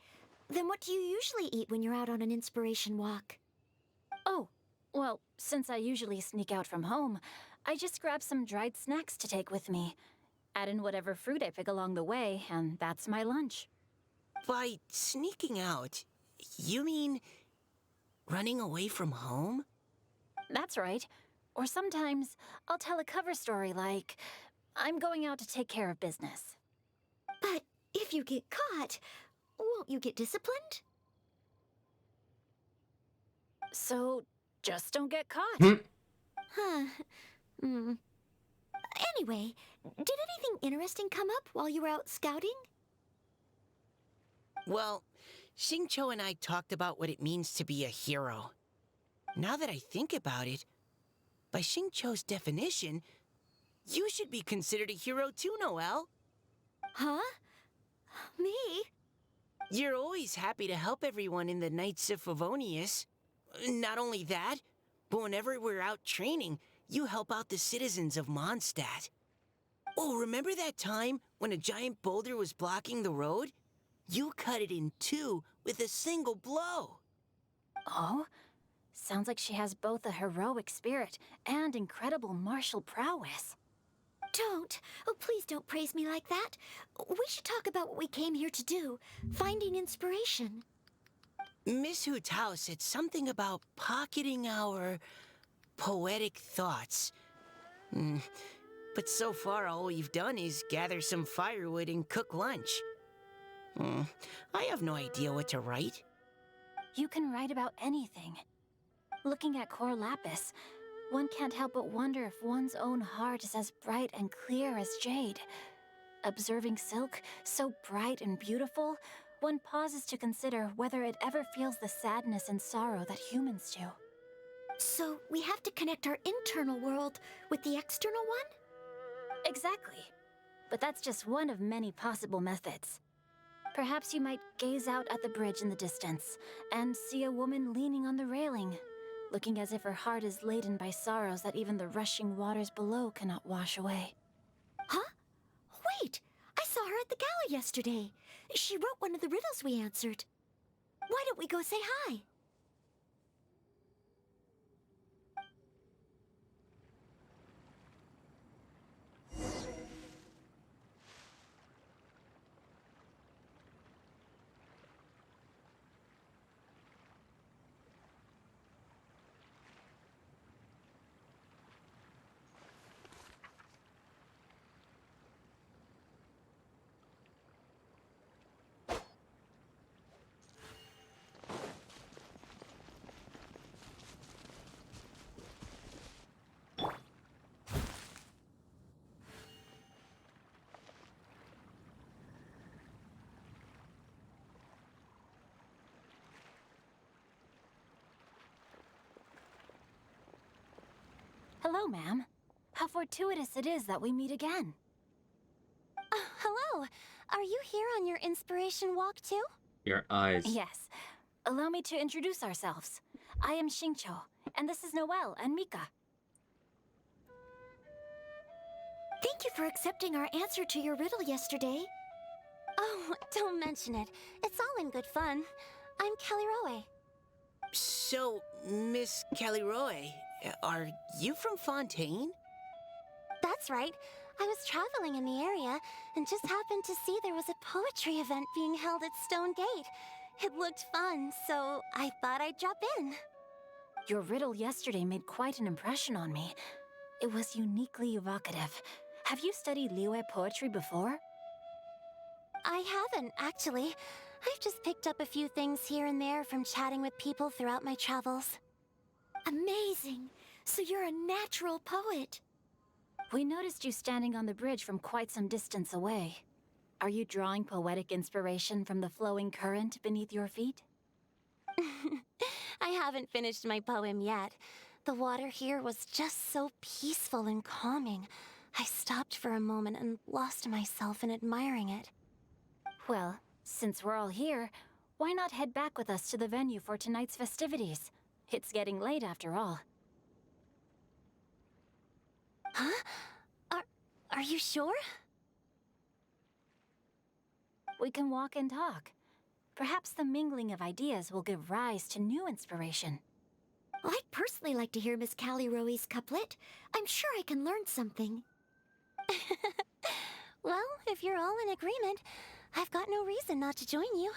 Speaker 12: Then what do you usually eat when you're out on an inspiration walk?
Speaker 2: Oh, well, since I usually sneak out from home, I just grab some dried snacks to take with me. Add in whatever fruit I pick along the way, and that's my lunch.
Speaker 14: By sneaking out, you mean running away from home?
Speaker 2: That's right. Or sometimes I'll tell a cover story like, I'm going out to take care of business.
Speaker 12: But if you get caught, won't you get disciplined?
Speaker 2: So, just don't get caught.
Speaker 12: Huh. Anyway, did anything interesting come up while you were out scouting?
Speaker 14: Well, Xingqiu and I talked about what it means to be a hero. Now that I think about it, by Xingqiu's definition, you should be considered a hero too, Noelle.
Speaker 12: Huh? Me?
Speaker 14: You're always happy to help everyone in the Knights of Favonius. Not only that, but whenever we're out training, you help out the citizens of Mondstadt. Oh, remember that time when a giant boulder was blocking the road? You cut it in two with a single blow.
Speaker 2: Oh? Sounds like she has both a heroic spirit and incredible martial prowess.
Speaker 12: Don't. Oh, please don't praise me like that. We should talk about what we came here to do, finding inspiration.
Speaker 14: Miss Hu Tao said something about pocketing our poetic thoughts. But so far, all we've done is gather some firewood and cook lunch. I have no idea what to write.
Speaker 2: You can write about anything. Looking at Cor Lapis, one can't help but wonder if one's own heart is as bright and clear as jade. Observing silk, so bright and beautiful, one pauses to consider whether it ever feels the sadness and sorrow that humans do.
Speaker 12: So we have to connect our internal world with the external one?
Speaker 2: Exactly. But that's just one of many possible methods. Perhaps you might gaze out at the bridge in the distance and see a woman leaning on the railing, looking as if her heart is laden by sorrows that even the rushing waters below cannot wash away.
Speaker 12: Huh? Wait! I saw her at the gala yesterday. She wrote one of the riddles we answered. Why don't we go say hi?
Speaker 2: Hello, ma'am. How fortuitous it is that we meet again.
Speaker 7: Hello. Are you here on your inspiration walk too?
Speaker 1: Your eyes.
Speaker 2: Yes. Allow me to introduce ourselves. I am Xingqiu, and this is Noelle and Mika.
Speaker 12: Thank you for accepting our answer to your riddle yesterday.
Speaker 7: Oh, don't mention it. It's all in good fun. I'm Kelly Rowe.
Speaker 14: So, Miss Kelly Roy, are you from Fontaine?
Speaker 7: That's right. I was traveling in the area and just happened to see there was a poetry event being held at Stone Gate. It looked fun, so I thought I'd drop in.
Speaker 2: Your riddle yesterday made quite an impression on me. It was uniquely evocative. Have you studied Liyue poetry before?
Speaker 7: I haven't, actually. I've just picked up a few things here and there from chatting with people throughout my travels.
Speaker 12: Amazing! So you're a natural poet.
Speaker 2: We noticed you standing on the bridge from quite some distance away. Are you drawing poetic inspiration from the flowing current beneath your feet?
Speaker 7: I haven't finished my poem yet. The water here was just so peaceful and calming. I stopped for a moment and lost myself in admiring it.
Speaker 2: Well, since we're all here, why not head back with us to the venue for tonight's festivities? It's getting late after all.
Speaker 7: Huh? Are you sure?
Speaker 2: We can walk and talk. Perhaps the mingling of ideas will give rise to new inspiration.
Speaker 12: I'd personally like to hear Miss Callie Rowe's couplet. I'm sure I can learn something.
Speaker 7: Well, if you're all in agreement, I've got no reason not to join you.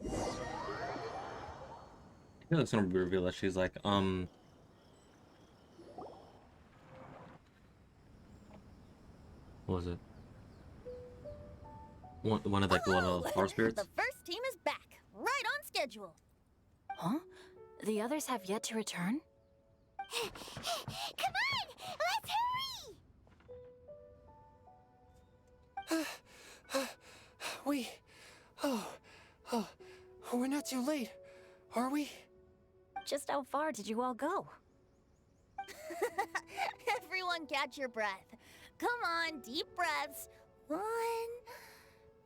Speaker 1: I feel it's gonna be revealed that she's like, what was it? One of the forest spirits?
Speaker 5: The first team is back, right on schedule.
Speaker 2: Huh? The others have yet to return?
Speaker 6: Come on! Let's hurry!
Speaker 11: We're not too late, are we?
Speaker 2: Just how far did you all go?
Speaker 5: Everyone catch your breath. Come on, deep breaths. 1,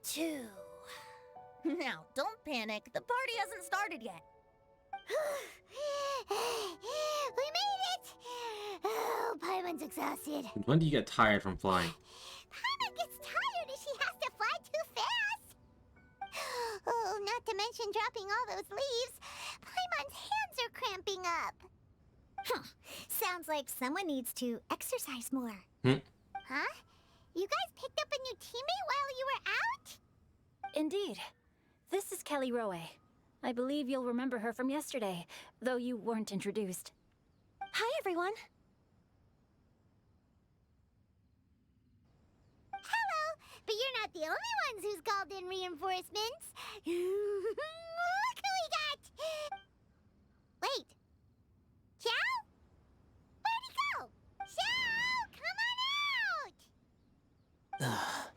Speaker 5: 2. Now, don't panic. The party hasn't started yet.
Speaker 6: We made it! Oh, Paimon's exhausted.
Speaker 1: When do you get tired from flying?
Speaker 6: Paimon gets tired if she has to fly too fast. Oh, not to mention dropping all those leaves. Paimon's hands are cramping up. Sounds like someone needs to exercise more. Huh? You guys picked up a new teammate while you were out?
Speaker 2: Indeed. This is Kelly Rowe. I believe you'll remember her from yesterday, though you weren't introduced.
Speaker 7: Hi, everyone.
Speaker 6: Hello, but you're not the only ones who's called in reinforcements. Look who we got! Wait. Xiao? Where'd he go? Xiao, come on out!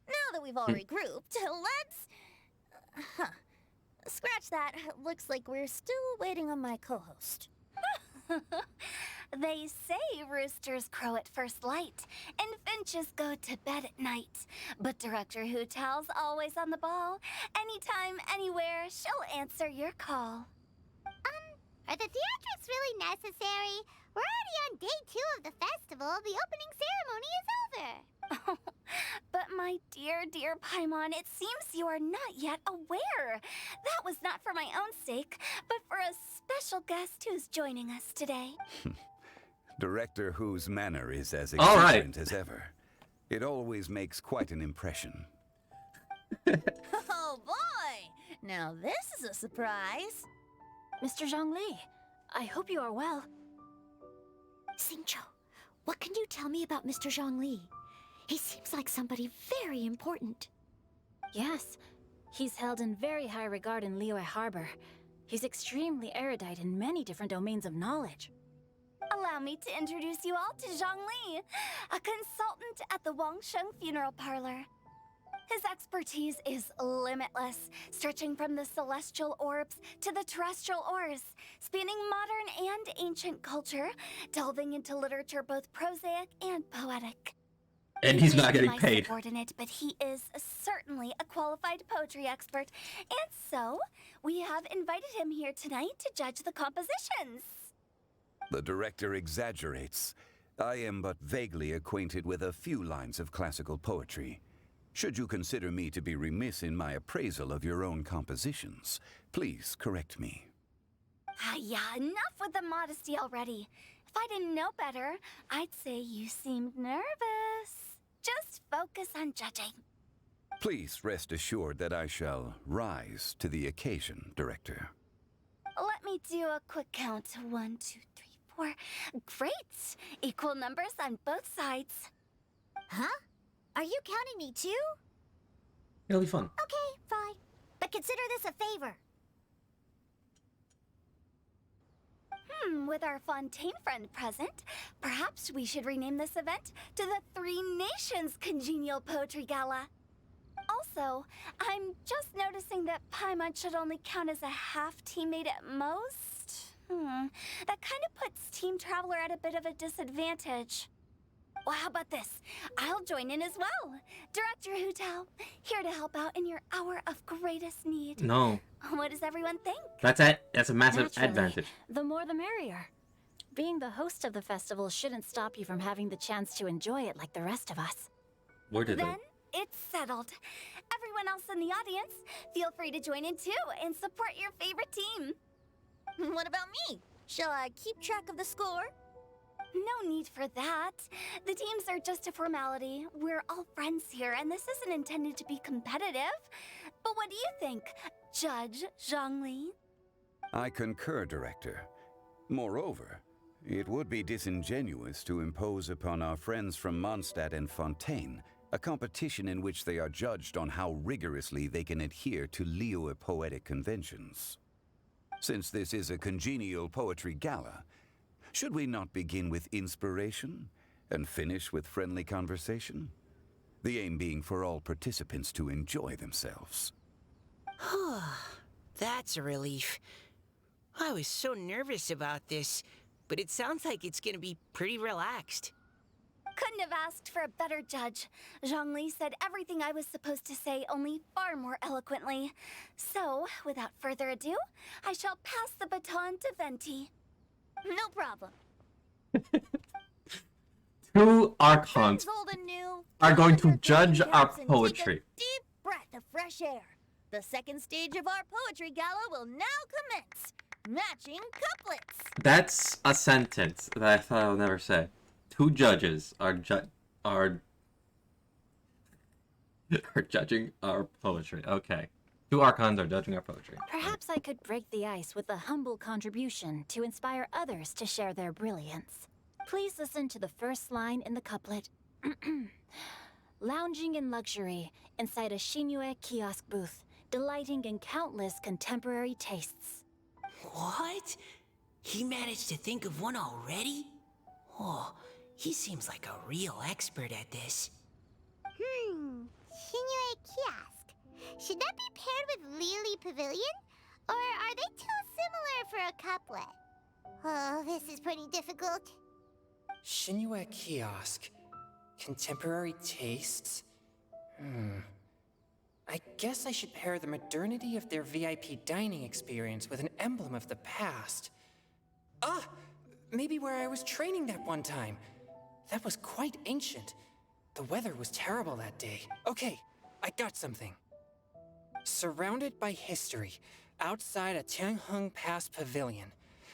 Speaker 5: Now that we've all regrouped, let's... Scratch that. Looks like we're still waiting on my co-host.
Speaker 7: They say roosters crow at first light, and finches go to bed at night. But Director Hu Tao's always on the ball. Anytime, anywhere, she'll answer your call.
Speaker 6: Are the theatrics really necessary? We're already on day 2 of the festival. The opening ceremony is over.
Speaker 7: But my dear, dear Paimon, it seems you are not yet aware. That was not for my own sake, but for a special guest who's joining us today.
Speaker 10: Director Whose manner is as
Speaker 1: All right.
Speaker 10: exuberant as ever. It always makes quite an impression.
Speaker 5: Oh boy! Now this is a surprise.
Speaker 2: Mr. Zhongli, I hope you are well.
Speaker 12: Xingqiu, what can you tell me about Mr. Zhongli? He seems like somebody very important.
Speaker 2: Yes, he's held in very high regard in Liyue Harbor. He's extremely erudite in many different domains of knowledge.
Speaker 7: Allow me to introduce you all to Zhongli, a consultant at the Wangsheng Funeral Parlor. His expertise is limitless, stretching from the celestial orbs to the terrestrial ores, spanning modern and ancient culture, delving into literature both prosaic and poetic.
Speaker 1: And
Speaker 7: He
Speaker 1: he's
Speaker 7: might
Speaker 1: not
Speaker 7: be
Speaker 1: getting
Speaker 7: my
Speaker 1: paid.
Speaker 7: subordinate, but he is certainly a qualified poetry expert, and so we have invited him here tonight to judge the compositions.
Speaker 10: The director exaggerates. I am but vaguely acquainted with a few lines of classical poetry. Should you consider me to be remiss in my appraisal of your own compositions, please correct me.
Speaker 7: Yeah, enough with the modesty already. If I didn't know better, I'd say you seemed nervous. Just focus on judging.
Speaker 10: Please rest assured that I shall rise to the occasion, Director.
Speaker 7: Let me do a quick count. 1, 2, 3, 4. Great! Equal numbers on both sides.
Speaker 5: Huh? Are you counting me too?
Speaker 1: It'll be fun.
Speaker 5: Okay, fine. But consider this a favor.
Speaker 7: With our Fontaine friend present, perhaps we should rename this event to the Three Nations Congenial Poetry Gala. Also, I'm just noticing that Paimon should only count as a half teammate at most. That kind of puts Team Traveler at a bit of a disadvantage. Well, how about this? I'll join in as well. Director Hu Tao, here to help out in your hour of greatest need.
Speaker 1: No.
Speaker 7: What does everyone think?
Speaker 1: That's a massive
Speaker 2: Naturally,
Speaker 1: advantage.
Speaker 2: The more the merrier. Being the host of the festival shouldn't stop you from having the chance to enjoy it like the rest of us.
Speaker 1: Where did
Speaker 7: Then it's settled. Everyone else in the audience, feel free to join in too and support your favorite team.
Speaker 5: What about me? Shall I keep track of the score?
Speaker 7: No need for that. The teams are just a formality. We're all friends here, and this isn't intended to be competitive. But what do you think, Judge Zhongli?
Speaker 10: I concur, Director. Moreover, it would be disingenuous to impose upon our friends from Mondstadt and Fontaine a competition in which they are judged on how rigorously they can adhere to Liyue poetic conventions. Since this is a congenial poetry gala, should we not begin with inspiration and finish with friendly conversation? The aim being for all participants to enjoy themselves.
Speaker 14: That's a relief. I was so nervous about this, but it sounds like it's gonna be pretty relaxed.
Speaker 7: Couldn't have asked for a better judge. Zhongli said everything I was supposed to say, only far more eloquently. So, without further ado, I shall pass the baton to Venti.
Speaker 5: No problem.
Speaker 1: 2 archons
Speaker 5: Old and new,
Speaker 1: are going to
Speaker 5: gather
Speaker 1: judge
Speaker 5: your
Speaker 1: our
Speaker 5: caps and
Speaker 1: poetry.
Speaker 5: Take a deep breath of fresh air. The second stage of our poetry gala will now commence. Matching couplets.
Speaker 1: That's a sentence that I thought I would never say. 2 judges are judging our poetry. Okay. 2 archons are judging our poetry.
Speaker 2: Perhaps I could break the ice with a humble contribution to inspire others to share their brilliance. Please listen to the first line in the couplet. Lounging in luxury inside a Shinue kiosk booth, delighting in countless contemporary tastes.
Speaker 14: What? He managed to think of one already? Oh, he seems like a real expert at this.
Speaker 6: Shinue Kiosk. Should that be paired with Lily Pavilion? Or are they too similar for a couplet? Oh, this is pretty difficult.
Speaker 11: Shinue Kiosk. Contemporary tastes? I guess I should pair the modernity of their VIP dining experience with an emblem of the past. Maybe where I was training that one time. That was quite ancient. The weather was terrible that day. Okay, I got something. Surrounded by history, outside a Tianheng Pass pavilion,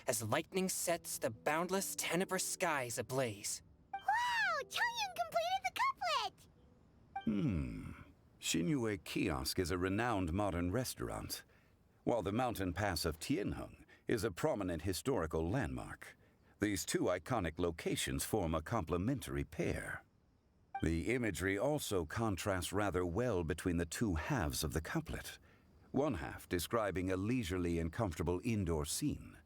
Speaker 11: as lightning sets the boundless Tenebrous skies ablaze.
Speaker 6: Wow! Taoyuan completed the couplet!
Speaker 10: Shinue Kiosk is a renowned modern restaurant, while the mountain pass of Tianheng is a prominent historical landmark. These 2 iconic locations form a complementary pair. The imagery also contrasts rather well between the 2 halves of the couplet, one half describing a leisurely and comfortable indoor scene,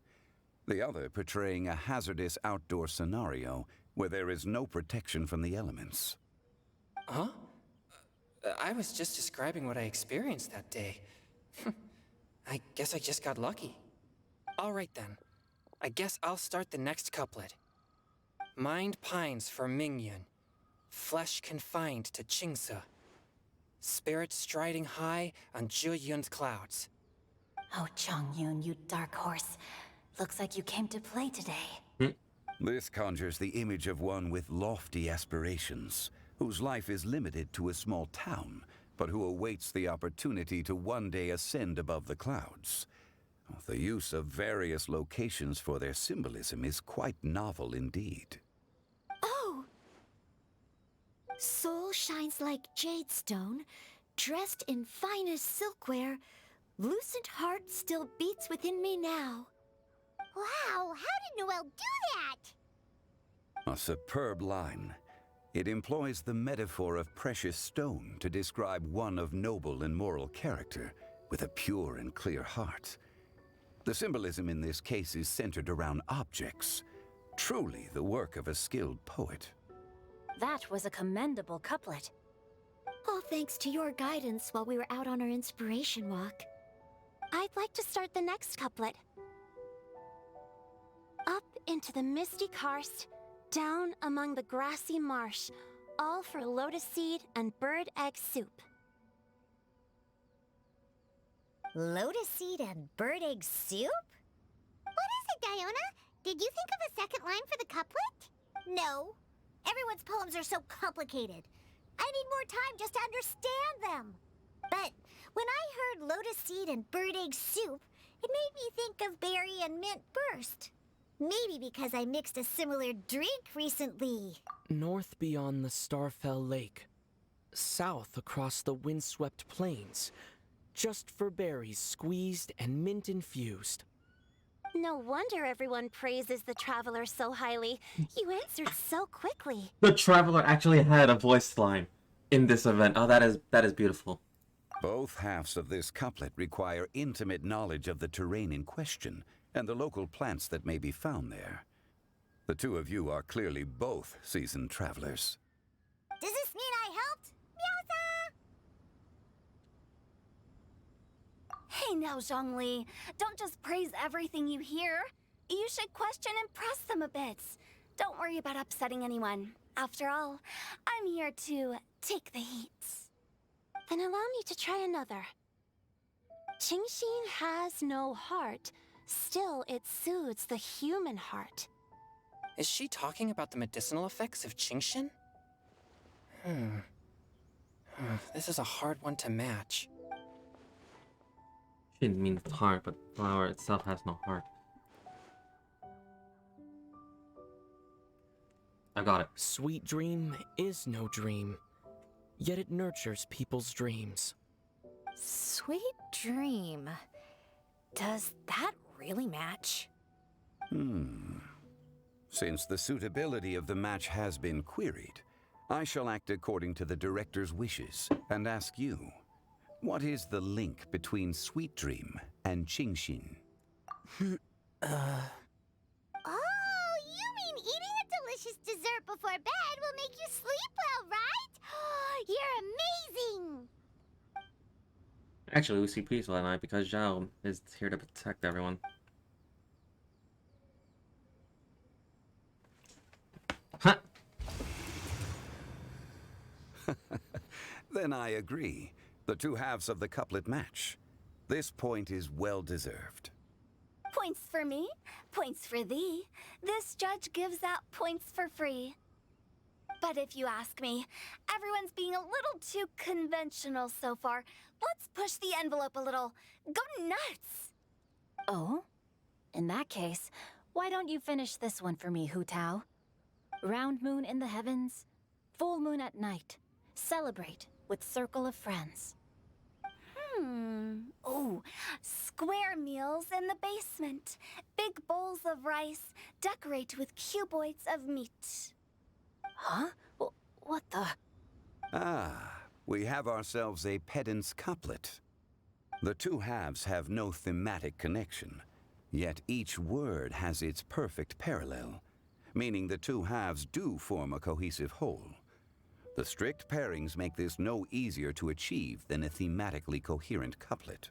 Speaker 10: the other portraying a hazardous outdoor scenario where there is no protection from the elements.
Speaker 11: I was just describing what I experienced that day. I guess I just got lucky. All right then. I guess I'll start the next couplet. Mind pines for Mingyun, flesh confined to Qingse, spirit striding high on Zheyun's clouds.
Speaker 2: Oh, Chongyun, you dark horse. Looks like you came to play today.
Speaker 10: This conjures the image of one with lofty aspirations, whose life is limited to a small town, but who awaits the opportunity to one day ascend above the clouds. The use of various locations for their symbolism is quite novel indeed.
Speaker 12: Oh! Soul shines like jade stone, dressed in finest silkware. Lucent heart still beats within me now.
Speaker 6: Wow, how did Noelle do that?
Speaker 10: A superb line. It employs the metaphor of precious stone to describe one of noble and moral character, with a pure and clear heart. The symbolism in this case is centered around objects, truly the work of a skilled poet.
Speaker 2: That was a commendable couplet.
Speaker 12: All thanks to your guidance while we were out on our inspiration walk.
Speaker 6: I'd like to start the next couplet. Up into the misty karst, down among the grassy marsh, all for lotus seed and bird egg soup.
Speaker 5: Lotus seed and bird egg soup?
Speaker 6: What is it, Diona? Did you think of a second line for the couplet?
Speaker 5: No. Everyone's poems are so complicated. I need more time just to understand them. But when I heard lotus seed and bird egg soup, it made me think of berry and mint burst. Maybe because I mixed a similar drink recently.
Speaker 15: North beyond the Starfell Lake. South across the windswept plains. Just for berries squeezed and mint infused.
Speaker 6: No wonder everyone praises the Traveler so highly. You answered so quickly.
Speaker 1: The Traveler actually had a voice line in this event. Oh, that is beautiful.
Speaker 10: Both halves of this couplet require intimate knowledge of the terrain in question and the local plants that may be found there. The two of you are clearly both seasoned travelers.
Speaker 5: Does this mean I helped? Meowsa!
Speaker 7: Hey now, Zhongli. Don't just praise everything you hear. You should question and press them a bit. Don't worry about upsetting anyone. After all, I'm here to take the heat.
Speaker 6: Then allow me to try another. Qingxin has no heart. Still, it soothes the human heart.
Speaker 11: Is she talking about the medicinal effects of Qingxin? This is a hard one to match.
Speaker 1: She didn't mean heart, but flower itself has no heart. I got it.
Speaker 15: Sweet dream is no dream, yet it nurtures people's dreams.
Speaker 2: Sweet dream. Does that really match?
Speaker 10: Since the suitability of the match has been queried, I shall act according to the director's wishes and ask you, what is the link between Sweet Dream and Qingxin?
Speaker 6: Oh, you mean eating a delicious dessert before bed will make you sleep well, right? You're amazing!
Speaker 1: Actually, we see peaceful at night because Zhao is here to protect everyone. Huh.
Speaker 10: Then I agree. The two halves of the couplet match. This point is well deserved.
Speaker 7: Points for me, points for thee. This judge gives out points for free. But if you ask me, everyone's being a little too conventional so far. Let's push the envelope a little. Go nuts!
Speaker 2: Oh? In that case, why don't you finish this one for me, Hu Tao? Round moon in the heavens, full moon at night. Celebrate with circle of friends.
Speaker 7: Oh, square meals in the basement. Big bowls of rice, decorate with cuboids of meat.
Speaker 2: Huh? What the?
Speaker 10: Ah, we have ourselves a pedant's couplet. The two halves have no thematic connection, yet each word has its perfect parallel, meaning the two halves do form a cohesive whole. The strict pairings make this no easier to achieve than a thematically coherent couplet.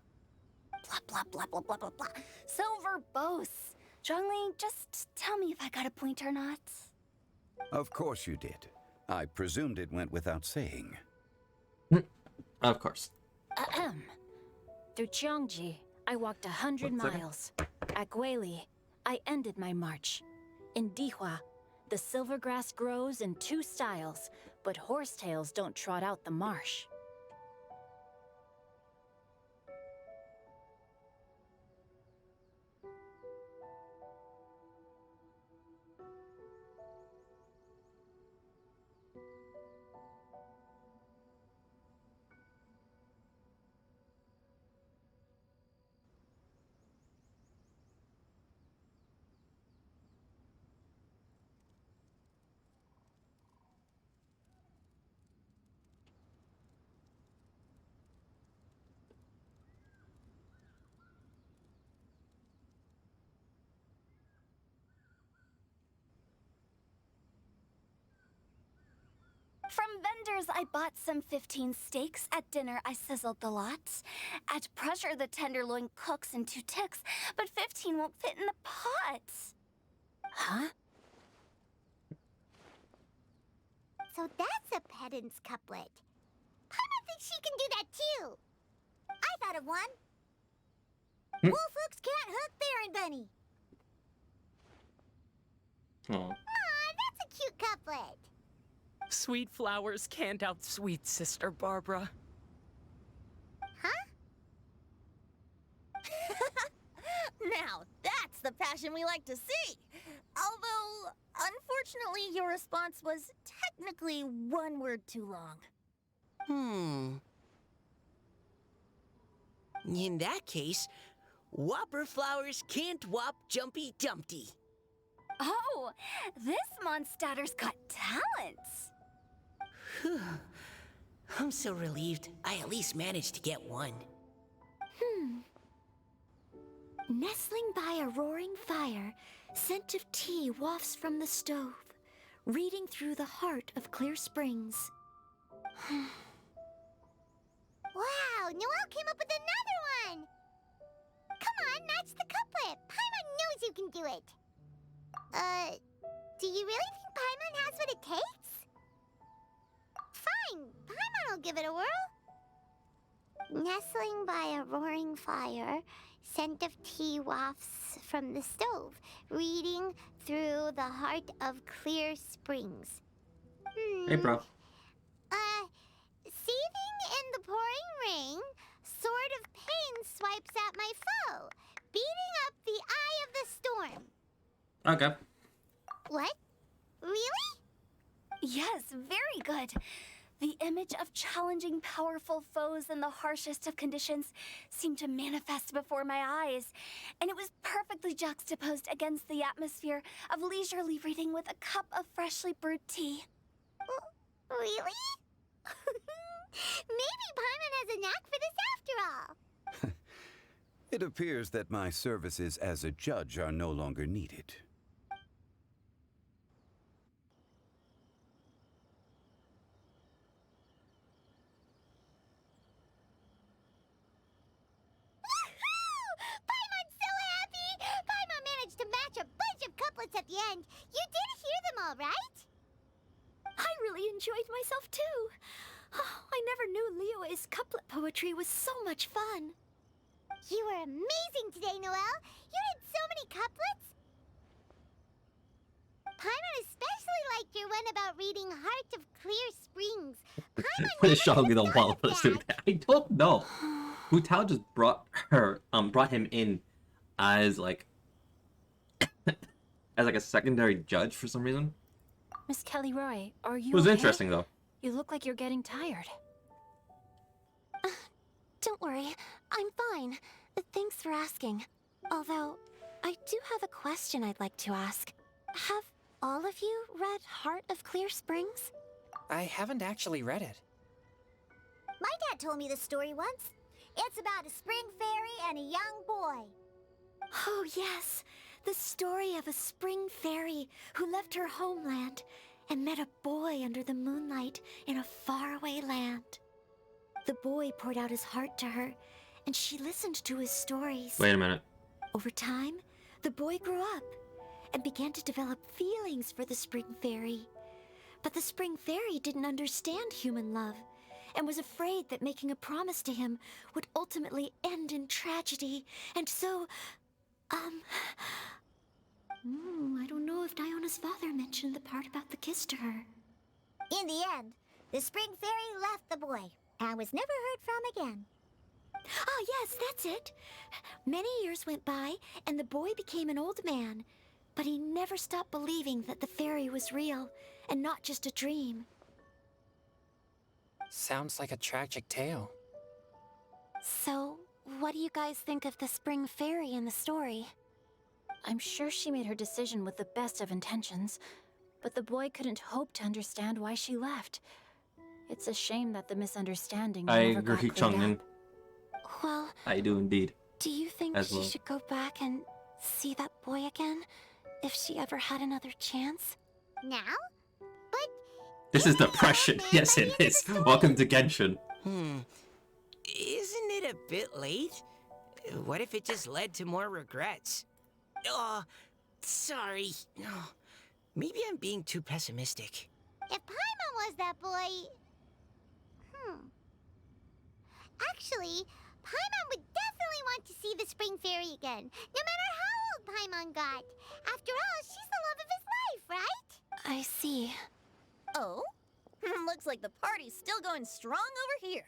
Speaker 7: Blah, blah, blah, blah, blah, blah, blah. So verbose. Zhongli, just tell me if I got a point or not.
Speaker 10: Of course you did. I presumed it went without saying.
Speaker 1: Of course.
Speaker 2: Ahem. Through Cheongji, I walked 100
Speaker 1: 1 second.
Speaker 2: miles. At Guili, I ended my march. In Dihua, the silver grass grows in 2 styles, but horsetails don't trot out the marsh.
Speaker 7: From vendors, I bought some 15 steaks. At dinner, I sizzled the lots. At pressure, the tenderloin cooks in 2 ticks, but 15 won't fit in the pot.
Speaker 2: Huh?
Speaker 6: So that's a pedant's couplet. Paimon thinks she can do that too. I thought of one. Wolf hooks can't hook Baron Bunny.
Speaker 1: Oh.
Speaker 6: Aw, that's a cute couplet.
Speaker 15: Sweet flowers can't outsweet Sister Barbara.
Speaker 6: Huh?
Speaker 5: Now, that's the passion we like to see. Although, unfortunately, your response was technically 1 word too long.
Speaker 14: In that case, Whopper flowers can't whop Jumpy Dumpty.
Speaker 7: Oh, this monster's got talents.
Speaker 14: Whew. I'm so relieved I at least managed to get one.
Speaker 12: Nestling by a roaring fire, scent of tea wafts from the stove, reading through the heart of Clear Springs.
Speaker 6: Wow, Noelle came up with another one! Come on, match the couplet. Paimon knows you can do it. Do you really think Paimon has what it takes? Fine, Paimon will give it a whirl. Nestling by a roaring fire, scent of tea wafts from the stove, reading through the heart of Clear Springs.
Speaker 1: Hey, bro.
Speaker 6: Seething in the pouring rain, sword of pain swipes at my foe, beating up the eye of the storm.
Speaker 1: Okay.
Speaker 6: What? Really?
Speaker 7: Yes, very good. The image of challenging powerful foes in the harshest of conditions seemed to manifest before my eyes, and it was perfectly juxtaposed against the atmosphere of leisurely reading with a cup of freshly brewed tea.
Speaker 6: Really? Maybe Paimon has a knack for this after all.
Speaker 10: It appears that my services as a judge are no longer needed.
Speaker 6: Paimon's so happy! Paimon managed to match a bunch of couplets at the end. You did hear them all, right?
Speaker 12: I really enjoyed myself too. I never knew Liyue's couplet poetry was so much fun.
Speaker 6: You were amazing today, Noelle. You did so many couplets. Paimon especially liked your one about reading Heart of Clear Springs.
Speaker 1: What is Shoggy the Wallopus doing that? I don't know. Hu Tao just brought him in as like as like a secondary judge for some reason.
Speaker 2: Miss Kelly Roy, are you
Speaker 1: It was
Speaker 2: okay?
Speaker 1: interesting though.
Speaker 2: You look like you're getting tired.
Speaker 12: Don't worry, I'm fine. Thanks for asking. Although, I do have a question I'd like to ask. Have all of you read Heart of Clear Springs?
Speaker 11: I haven't actually read it.
Speaker 6: My dad told me this story once. It's about a spring fairy and a young boy.
Speaker 12: Oh yes, the story of a spring fairy who left her homeland and met a boy under the moonlight in a faraway land. The boy poured out his heart to her, and she listened to his stories.
Speaker 1: Wait a minute.
Speaker 12: Over time, the boy grew up and began to develop feelings for the Spring Fairy. But the Spring Fairy didn't understand human love and was afraid that making a promise to him would ultimately end in tragedy. And so, I don't know if Diona's father mentioned the part about the kiss to her.
Speaker 6: In the end, the Spring Fairy left the boy and was never heard from again.
Speaker 12: Oh, yes, that's it. Many years went by, and the boy became an old man. But he never stopped believing that the fairy was real, and not just a dream.
Speaker 11: Sounds like a tragic tale.
Speaker 2: So, what do you guys think of the Spring Fairy in the story? I'm sure she made her decision with the best of intentions, but the boy couldn't hope to understand why she left. It's a shame that the misunderstanding
Speaker 1: I
Speaker 2: never got
Speaker 1: agree,
Speaker 2: cleared
Speaker 1: Chungin.
Speaker 2: up. Well,
Speaker 1: I do indeed.
Speaker 2: do you think
Speaker 1: As
Speaker 2: she
Speaker 1: well.
Speaker 2: should go back and see that boy again, if she ever had another chance?
Speaker 6: Now? But
Speaker 1: This is depression. Yes, it is. Welcome to Genshin.
Speaker 14: Isn't it a bit late? What if it just led to more regrets? Oh, sorry. Oh, maybe I'm being too pessimistic.
Speaker 6: if Paimon was that boy... Actually, Paimon would definitely want to see the Spring Fairy again, no matter how old Paimon got. After all, she's the love of his life, right?
Speaker 2: I see.
Speaker 5: Oh? Looks like the party's still going strong over here.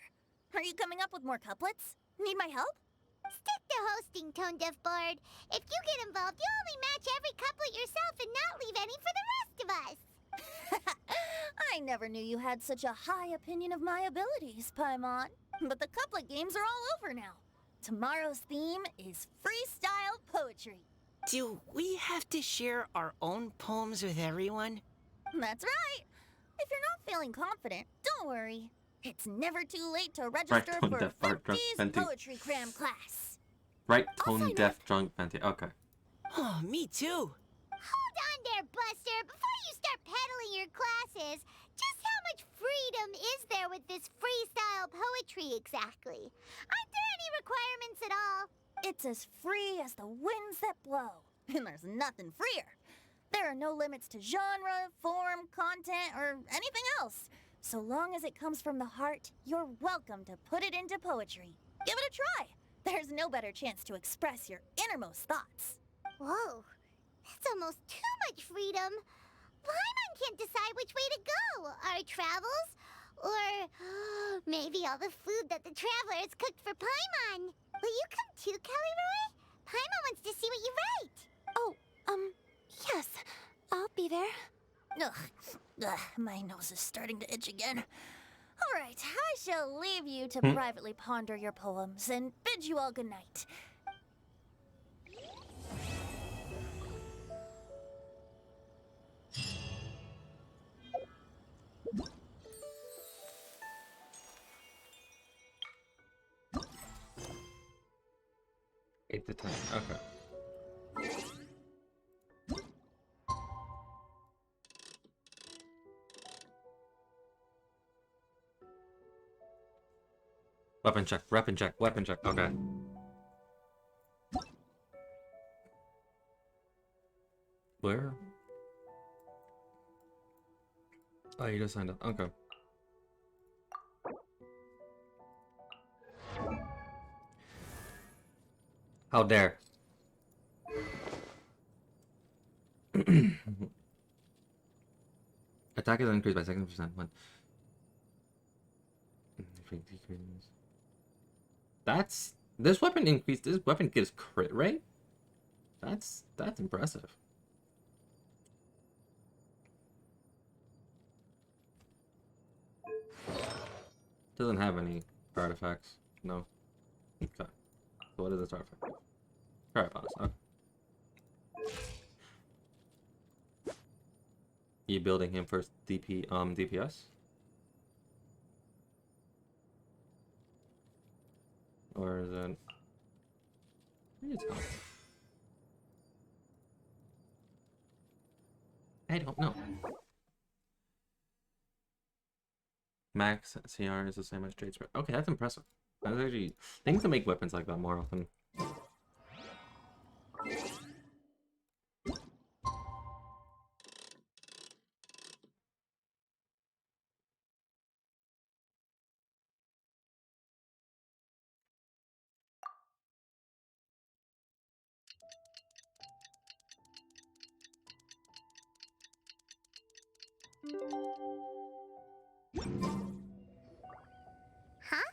Speaker 5: Are you coming up with more couplets? Need my help?
Speaker 6: Stick to hosting, Tone Deaf Bard. If you get involved, you'll only match every couplet yourself and not leave any for the rest of us.
Speaker 5: I never knew you had such a high opinion of my abilities, Paimon. But the couplet games are all over now. Tomorrow's theme is freestyle poetry.
Speaker 14: Do we have to share our own poems with everyone?
Speaker 5: That's right. If you're not feeling confident, don't worry. It's never too late to register
Speaker 1: Tone
Speaker 5: for
Speaker 1: Deaf Bard, drunk
Speaker 5: 50's
Speaker 1: Fenty.
Speaker 5: Poetry Cram class.
Speaker 1: Right, tone deaf, drunk, fancy. Okay.
Speaker 14: Oh, me too.
Speaker 6: Hold on there, Buster. Before you start peddling your classes, just how much freedom is there with this freestyle poetry exactly? Aren't there any requirements at all?
Speaker 5: It's as free as the winds that blow. And there's nothing freer. There are no limits to genre, form, content, or anything else. So long as it comes from the heart, you're welcome to put it into poetry. Give it a try. There's no better chance to express your innermost thoughts.
Speaker 6: Whoa, that's almost too much freedom. Paimon can't decide which way to go. Our travels? Or maybe all the food that the travelers cooked for Paimon. Will you come too, Kelly Roy? Paimon wants to see what you write.
Speaker 2: Oh, yes. I'll be there.
Speaker 5: Ugh, my nose is starting to itch again. All right, I shall leave you to privately ponder your poems and bid you all good night.
Speaker 1: Eight to 10. Okay. Weapon check, weapon check, weapon check. Okay. Where? Oh, you just signed up. Okay. How dare. Attack is increased by 6%. When that's this weapon increased. This weapon gives crit rate. That's impressive. Doesn't have any artifacts. No. Okay. So what is this artifact? Alright, pause. Okay. You building him for DPS? Or is it? Maybe it's not. I don't know. Max CR is the same as trade spread. Okay, that's impressive. That's actually things to make weapons like that more often.
Speaker 6: Huh?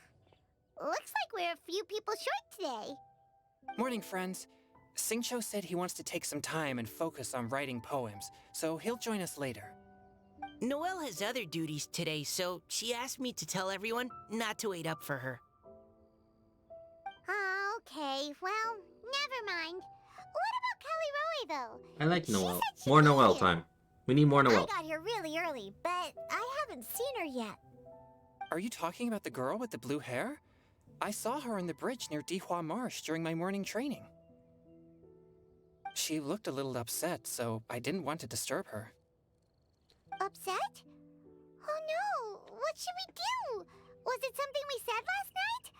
Speaker 6: Looks like we're a few people short today.
Speaker 11: Morning, friends. Singcho said he wants to take some time and focus on writing poems, so he'll join us later.
Speaker 14: Noelle has other duties today, so she asked me to tell everyone not to wait up for her.
Speaker 6: Oh, okay. Well, never mind. What about Kelly Roy, though?
Speaker 1: I like
Speaker 6: She
Speaker 1: Noelle.
Speaker 6: said she'd
Speaker 1: More
Speaker 6: be
Speaker 1: Noelle
Speaker 6: here.
Speaker 1: time. We need more Noelle.
Speaker 12: I got here really early, but I haven't seen her yet.
Speaker 11: Are you talking about the girl with the blue hair? I saw her on the bridge near Dihua Marsh during my morning training. She looked a little upset, so I didn't want to disturb her.
Speaker 6: Upset? Oh no! What should we do? Was it something we said last night?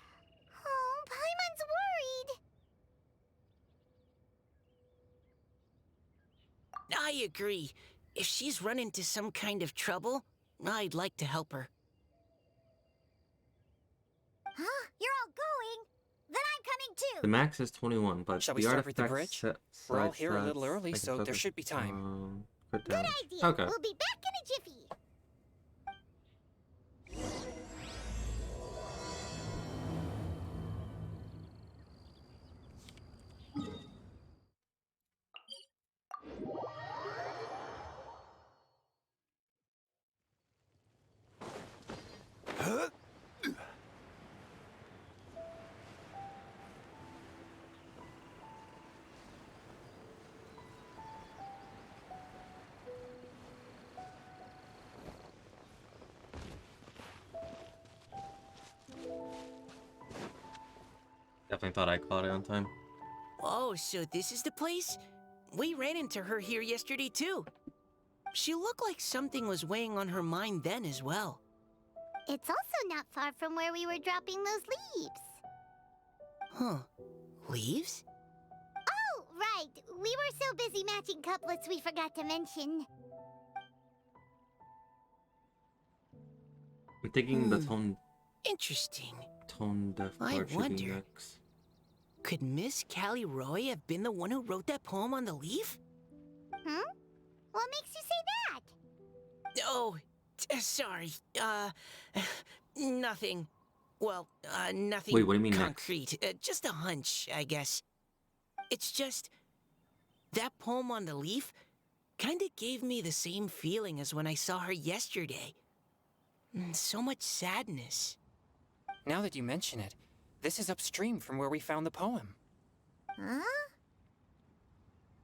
Speaker 6: Oh, Paimon's worried.
Speaker 14: I agree. If she's run into some kind of trouble, I'd like to help her.
Speaker 12: Huh? You're all going? Then I'm coming too.
Speaker 1: The max is 21, but
Speaker 11: Shall
Speaker 1: the
Speaker 11: we start with the
Speaker 1: artifact
Speaker 11: bridge? We're all here a little early, so there should be time.
Speaker 1: Good
Speaker 6: Good idea.
Speaker 1: Okay.
Speaker 6: We'll be back in a jiffy.
Speaker 1: Definitely thought I caught it on time.
Speaker 14: Oh, so this is the place? We ran into her here yesterday, too. She looked like something was weighing on her mind then as well.
Speaker 6: It's also not far from where we were dropping those leaves.
Speaker 14: Huh. Leaves?
Speaker 6: Oh, right. We were so busy matching couplets we forgot to mention.
Speaker 1: I'm thinking the tone
Speaker 14: Interesting.
Speaker 1: deaf
Speaker 14: I
Speaker 1: part should be
Speaker 14: wonder.
Speaker 1: next.
Speaker 14: Could Miss Callie Roy have been the one who wrote that poem on the leaf?
Speaker 6: Hmm? What makes you say that?
Speaker 14: Oh, sorry. Nothing. Well, nothing
Speaker 1: Wait, what do you mean next?
Speaker 14: concrete. Just a hunch, I guess. It's just that poem on the leaf kinda gave me the same feeling as when I saw her yesterday. So much sadness.
Speaker 11: Now that you mention it, this is upstream from where we found the poem.
Speaker 6: Huh?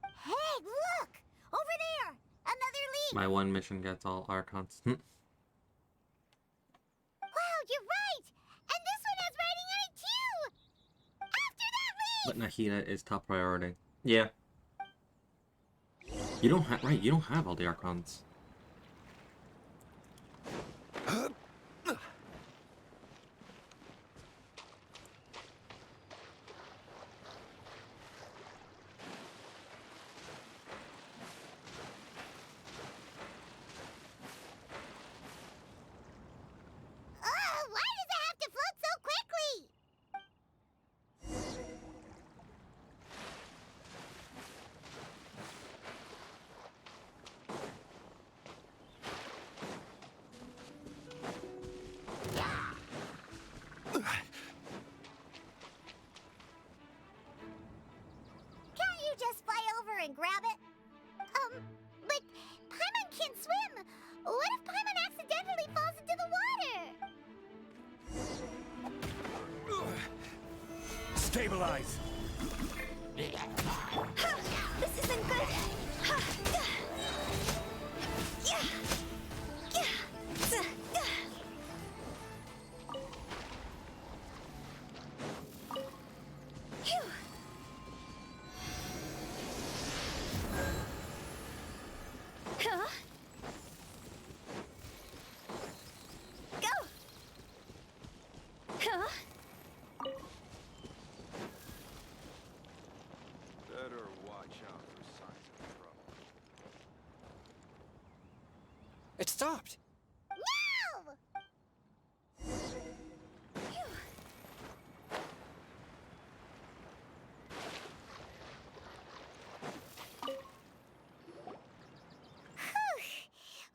Speaker 6: Hey, look! Over there! Another leaf!
Speaker 1: My one mission gets all Archons.
Speaker 6: Wow, you're right! And this one has writing on it too! After that leaf!
Speaker 1: But Nahida is top priority. Yeah. You don't have you don't have all the Archons.
Speaker 6: Why does it have to float so quickly? Can't you just fly over and grab it? But Paimon can't swim. What if Paimon accidentally falls into the water?
Speaker 13: Stabilize!
Speaker 12: This isn't good. Phew. Huh? Go!
Speaker 13: Better watch out for signs of trouble.
Speaker 11: It stopped.
Speaker 6: No!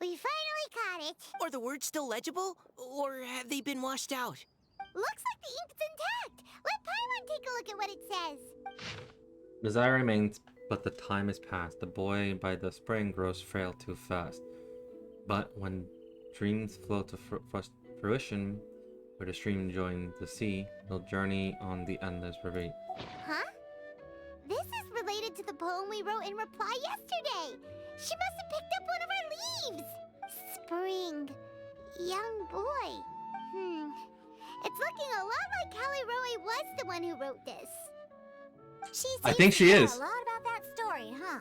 Speaker 6: We finally caught it.
Speaker 14: Are the words still legible? Or have they been washed out?
Speaker 6: Looks like the ink's intact. Let Paimon take a look at what it says.
Speaker 1: Desire remains, but the time is past. The boy by the spring grows frail too fast. But when dreams flow to fruition, where the stream joins the sea, he'll journey on the endless river.
Speaker 6: Huh? This is related to the poem we wrote in reply yesterday. She must have picked up one of our leaves. Spring. Young boy. It's looking a lot like Callie Roe was the one who wrote this.
Speaker 1: I think she is.
Speaker 6: A lot about that story, huh?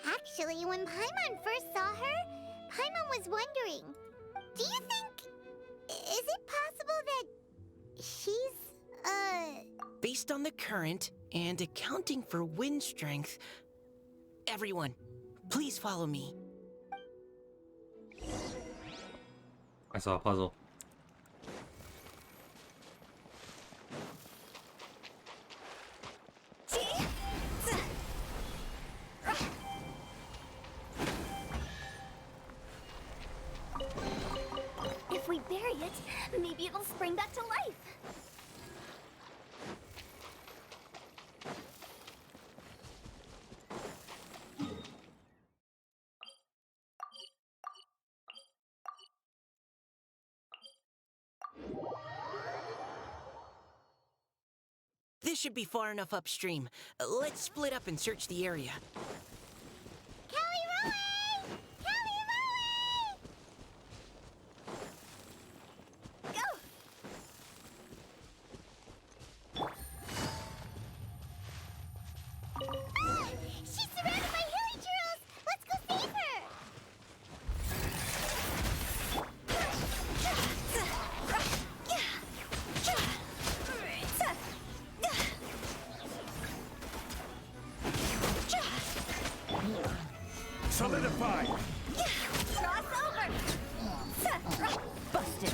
Speaker 6: Actually, when Paimon first saw her, Paimon was wondering, do you think... is it possible that she's,
Speaker 14: Based on the current and accounting for wind strength, everyone, please follow me.
Speaker 1: I saw a puzzle.
Speaker 7: If we bury it, maybe it'll spring back to life.
Speaker 14: This should be far enough upstream. Let's split up and search the area.
Speaker 6: Callie Roe! Callie Roe!
Speaker 7: Go!
Speaker 6: Ah! She's surrounded by hilly churls! Let's go save her!
Speaker 13: Solidify!
Speaker 7: Cross over! Busted.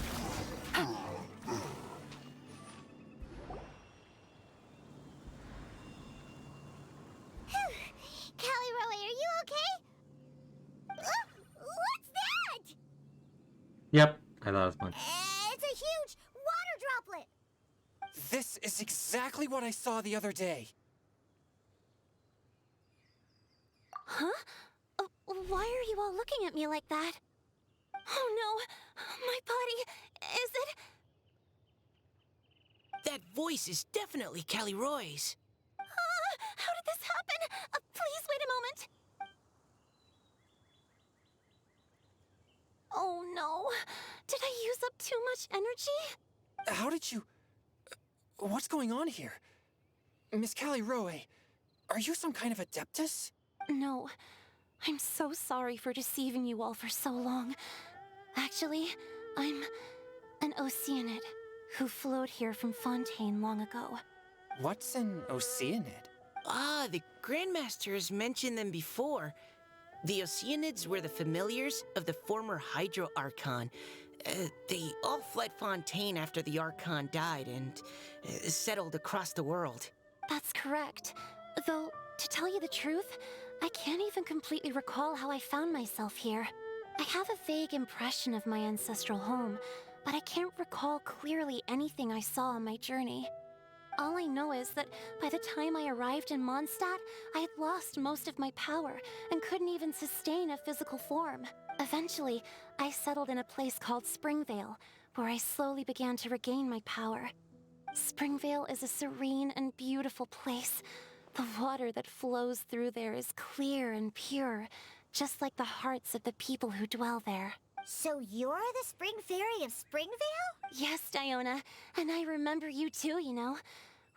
Speaker 6: Callie Roe, are you okay? What's that?
Speaker 1: Yep, I thought it was fun.
Speaker 6: It's a huge water droplet!
Speaker 11: This is exactly what I saw the other day.
Speaker 12: Huh? Why are you all looking at me like that? Oh no! My body... is it...
Speaker 14: That voice is definitely Callie Roy's.
Speaker 12: How did this happen? Please wait a moment. Oh no. Did I use up too much energy?
Speaker 11: How did you... What's going on here? Miss Callie Roe, are you some kind of adeptus?
Speaker 12: No. I'm so sorry for deceiving you all for so long. Actually, I'm an Oceanid who flowed here from Fontaine long ago.
Speaker 11: What's an Oceanid?
Speaker 14: Ah, the Grandmaster has mentioned them before. The Oceanids were the familiars of the former Hydro Archon. They all fled Fontaine after the Archon died and settled across the world.
Speaker 12: That's correct. Though, to tell you the truth, I can't even completely recall how I found myself here. I have a vague impression of my ancestral home, but I can't recall clearly anything I saw on my journey. All I know is that by the time I arrived in Mondstadt, I had lost most of my power and couldn't even sustain a physical form. Eventually, I settled in a place called Springvale, where I slowly began to regain my power. Springvale is a serene and beautiful place. The water that flows through there is clear and pure, just like the hearts of the people who dwell there.
Speaker 6: So you're the Spring Fairy of Springvale?
Speaker 12: Yes, Diona, and I remember you too, you know.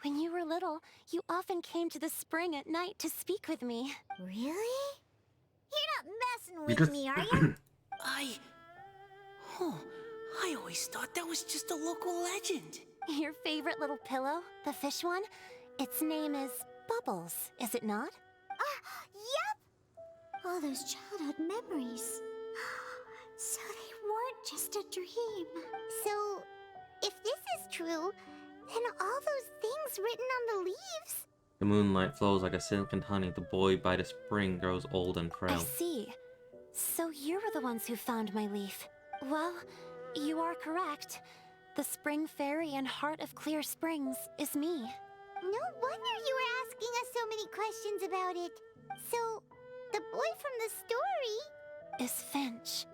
Speaker 12: When you were little, you often came to the spring at night to speak with me.
Speaker 6: Really? You're not messing with me, are you?
Speaker 14: I always thought that was just a local legend.
Speaker 12: Your favorite little pillow, the fish one? Its name is Bubbles, is it not?
Speaker 6: Yep! All those childhood memories. So they weren't just a dream. So, if this is true, then all those things written on the leaves...
Speaker 1: The moonlight flows like a silken honey. The boy by the spring grows old and
Speaker 12: I
Speaker 1: frail.
Speaker 12: see. So you were the ones who found my leaf. Well, you are correct. The spring fairy and heart of Clear Springs is me.
Speaker 6: No wonder you were asking us so many questions about it. So, the boy from the story...
Speaker 12: Is Finch.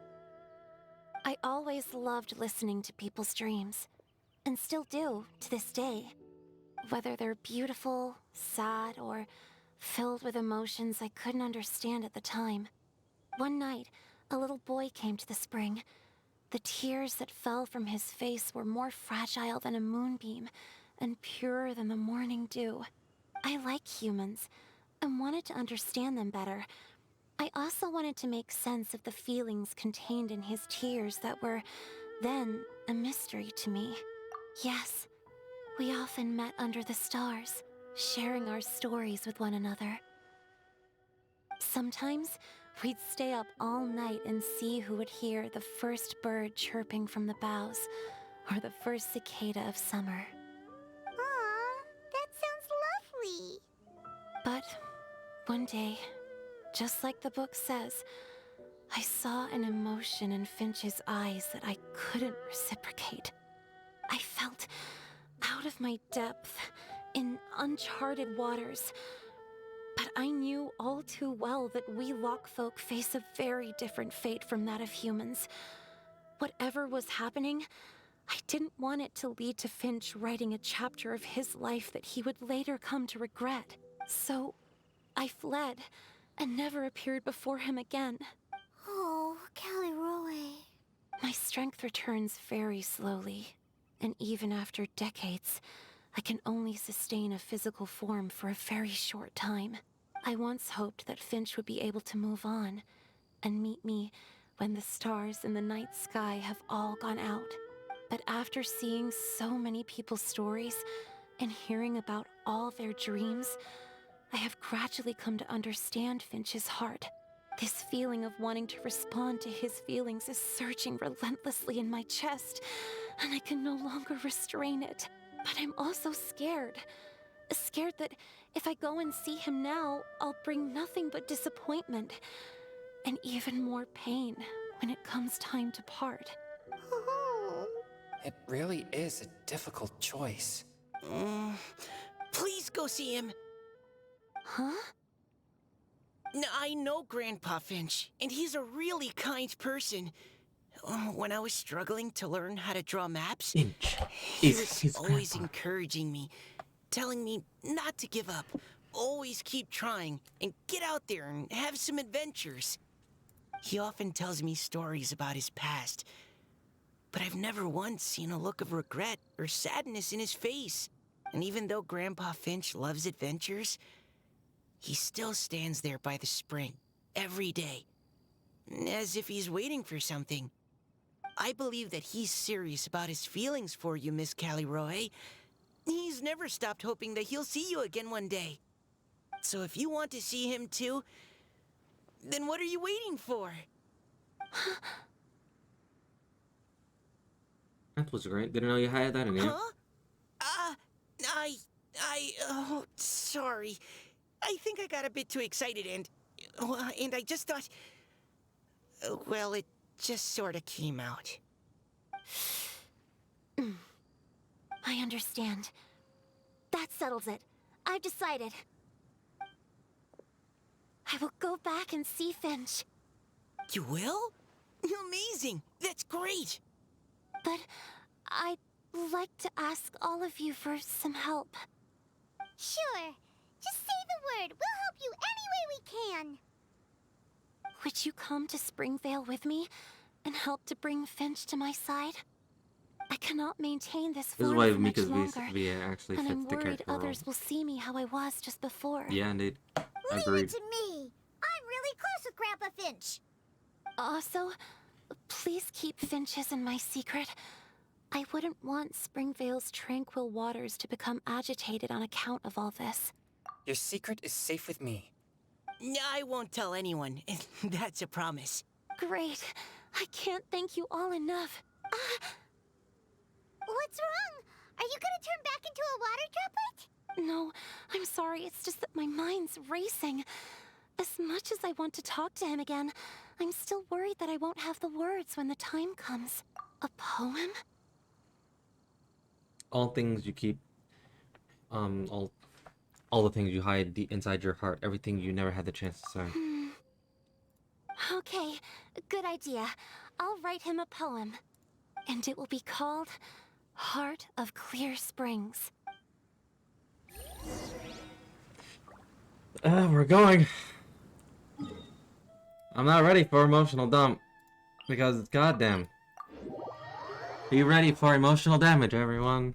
Speaker 12: I always loved listening to people's dreams, and still do to this day. Whether they're beautiful, sad, or filled with emotions I couldn't understand at the time. One night, a little boy came to the spring. The tears that fell from his face were more fragile than a moonbeam and purer than the morning dew. I like humans and wanted to understand them better. I also wanted to make sense of the feelings contained in his tears that were, then, a mystery to me. Yes, we often met under the stars, sharing our stories with one another. Sometimes, we'd stay up all night and see who would hear the first bird chirping from the boughs, or the first cicada of summer.
Speaker 6: Aw, that sounds lovely.
Speaker 12: But one day, just like the book says, I saw an emotion in Finch's eyes that I couldn't reciprocate. I felt out of my depth, in uncharted waters. But I knew all too well that we Lockfolk face a very different fate from that of humans. Whatever was happening, I didn't want it to lead to Finch writing a chapter of his life that he would later come to regret. So, I fled, and never appeared before him again.
Speaker 6: Oh, Caliroe.
Speaker 12: My strength returns very slowly, and even after decades, I can only sustain a physical form for a very short time. I once hoped that Finch would be able to move on, and meet me when the stars in the night sky have all gone out. But after seeing so many people's stories, and hearing about all their dreams, I have gradually come to understand Finch's heart. This feeling of wanting to respond to his feelings is surging relentlessly in my chest, and I can no longer restrain it. But I'm also scared. Scared that if I go and see him now, I'll bring nothing but disappointment, and even more pain when it comes time to part.
Speaker 11: It really is a difficult choice.
Speaker 14: Please go see him.
Speaker 12: Huh?
Speaker 14: I know Grandpa Finch, and he's a really kind person. When I was struggling to learn how to draw maps, he was always encouraging me, telling me not to give up, always keep trying, and get out there and have some adventures. He often tells me stories about his past, but I've never once seen a look of regret or sadness in his face. And even though Grandpa Finch loves adventures, he still stands there by the spring, every day, as if he's waiting for something. I believe that he's serious about his feelings for you, Miss Caliroe. He's never stopped hoping that he'll see you again one day. So if you want to see him too, then what are you waiting for?
Speaker 1: That was great. Didn't know you had that in you.
Speaker 14: Huh? Oh, sorry. I think I got a bit too excited and I just thought, well, it just sort of came out.
Speaker 12: I understand. That settles it. I've decided. I will go back and see Finch.
Speaker 14: You will? Amazing! That's great!
Speaker 12: But I'd like to ask all of you for some help.
Speaker 6: Sure. Just say the word. We'll help you any way we can.
Speaker 12: Would you come to Springvale with me and help to bring Finch to my side? I cannot maintain this
Speaker 1: This is
Speaker 12: form
Speaker 1: why
Speaker 12: for much
Speaker 1: Mika's
Speaker 12: longer,
Speaker 1: VA actually
Speaker 12: and
Speaker 1: fits
Speaker 12: I'm
Speaker 1: the
Speaker 12: worried
Speaker 1: character role.
Speaker 12: others will see me how I was just before.
Speaker 1: Yeah, indeed.
Speaker 6: Leave
Speaker 1: Agreed.
Speaker 6: it to me. I'm really close with Grandpa Finch.
Speaker 12: Also, please keep Finch's in my secret. I wouldn't want Springvale's tranquil waters to become agitated on account of all this.
Speaker 11: Your secret is safe with me.
Speaker 14: I won't tell anyone. That's a promise.
Speaker 12: Great. I can't thank you all enough.
Speaker 6: What's wrong? Are you gonna turn back into a water droplet?
Speaker 12: No, I'm sorry. It's just that my mind's racing. As much as I want to talk to him again, I'm still worried that I won't have the words when the time comes. A poem?
Speaker 1: All things you keep, all the things you hide deep inside your heart, everything you never had the chance to say.
Speaker 12: Okay, good idea. I'll write him a poem. And it will be called Heart of Clear Springs.
Speaker 1: We're going. I'm not ready for emotional dump. Because, goddamn. Be ready for emotional damage, everyone.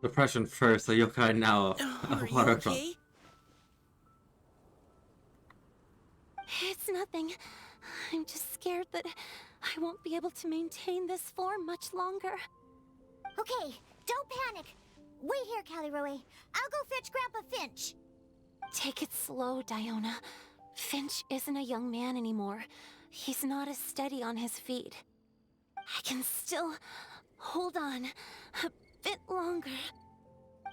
Speaker 1: Depression first, so you'll kind now
Speaker 14: Are you
Speaker 1: water
Speaker 14: okay?
Speaker 12: It's nothing. I'm just scared that I won't be able to maintain this form much longer.
Speaker 6: Okay, don't panic. Wait here, Caliroe. I'll go fetch Grandpa Finch.
Speaker 12: Take it slow, Diona. Finch isn't a young man anymore. He's not as steady on his feet. I can still hold on a bit longer.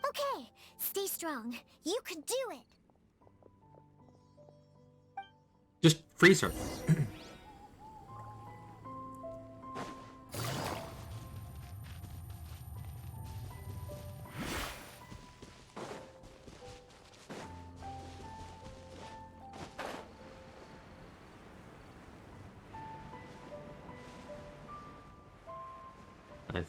Speaker 6: Okay, stay strong. You can do it.
Speaker 1: Just freeze her. Nice.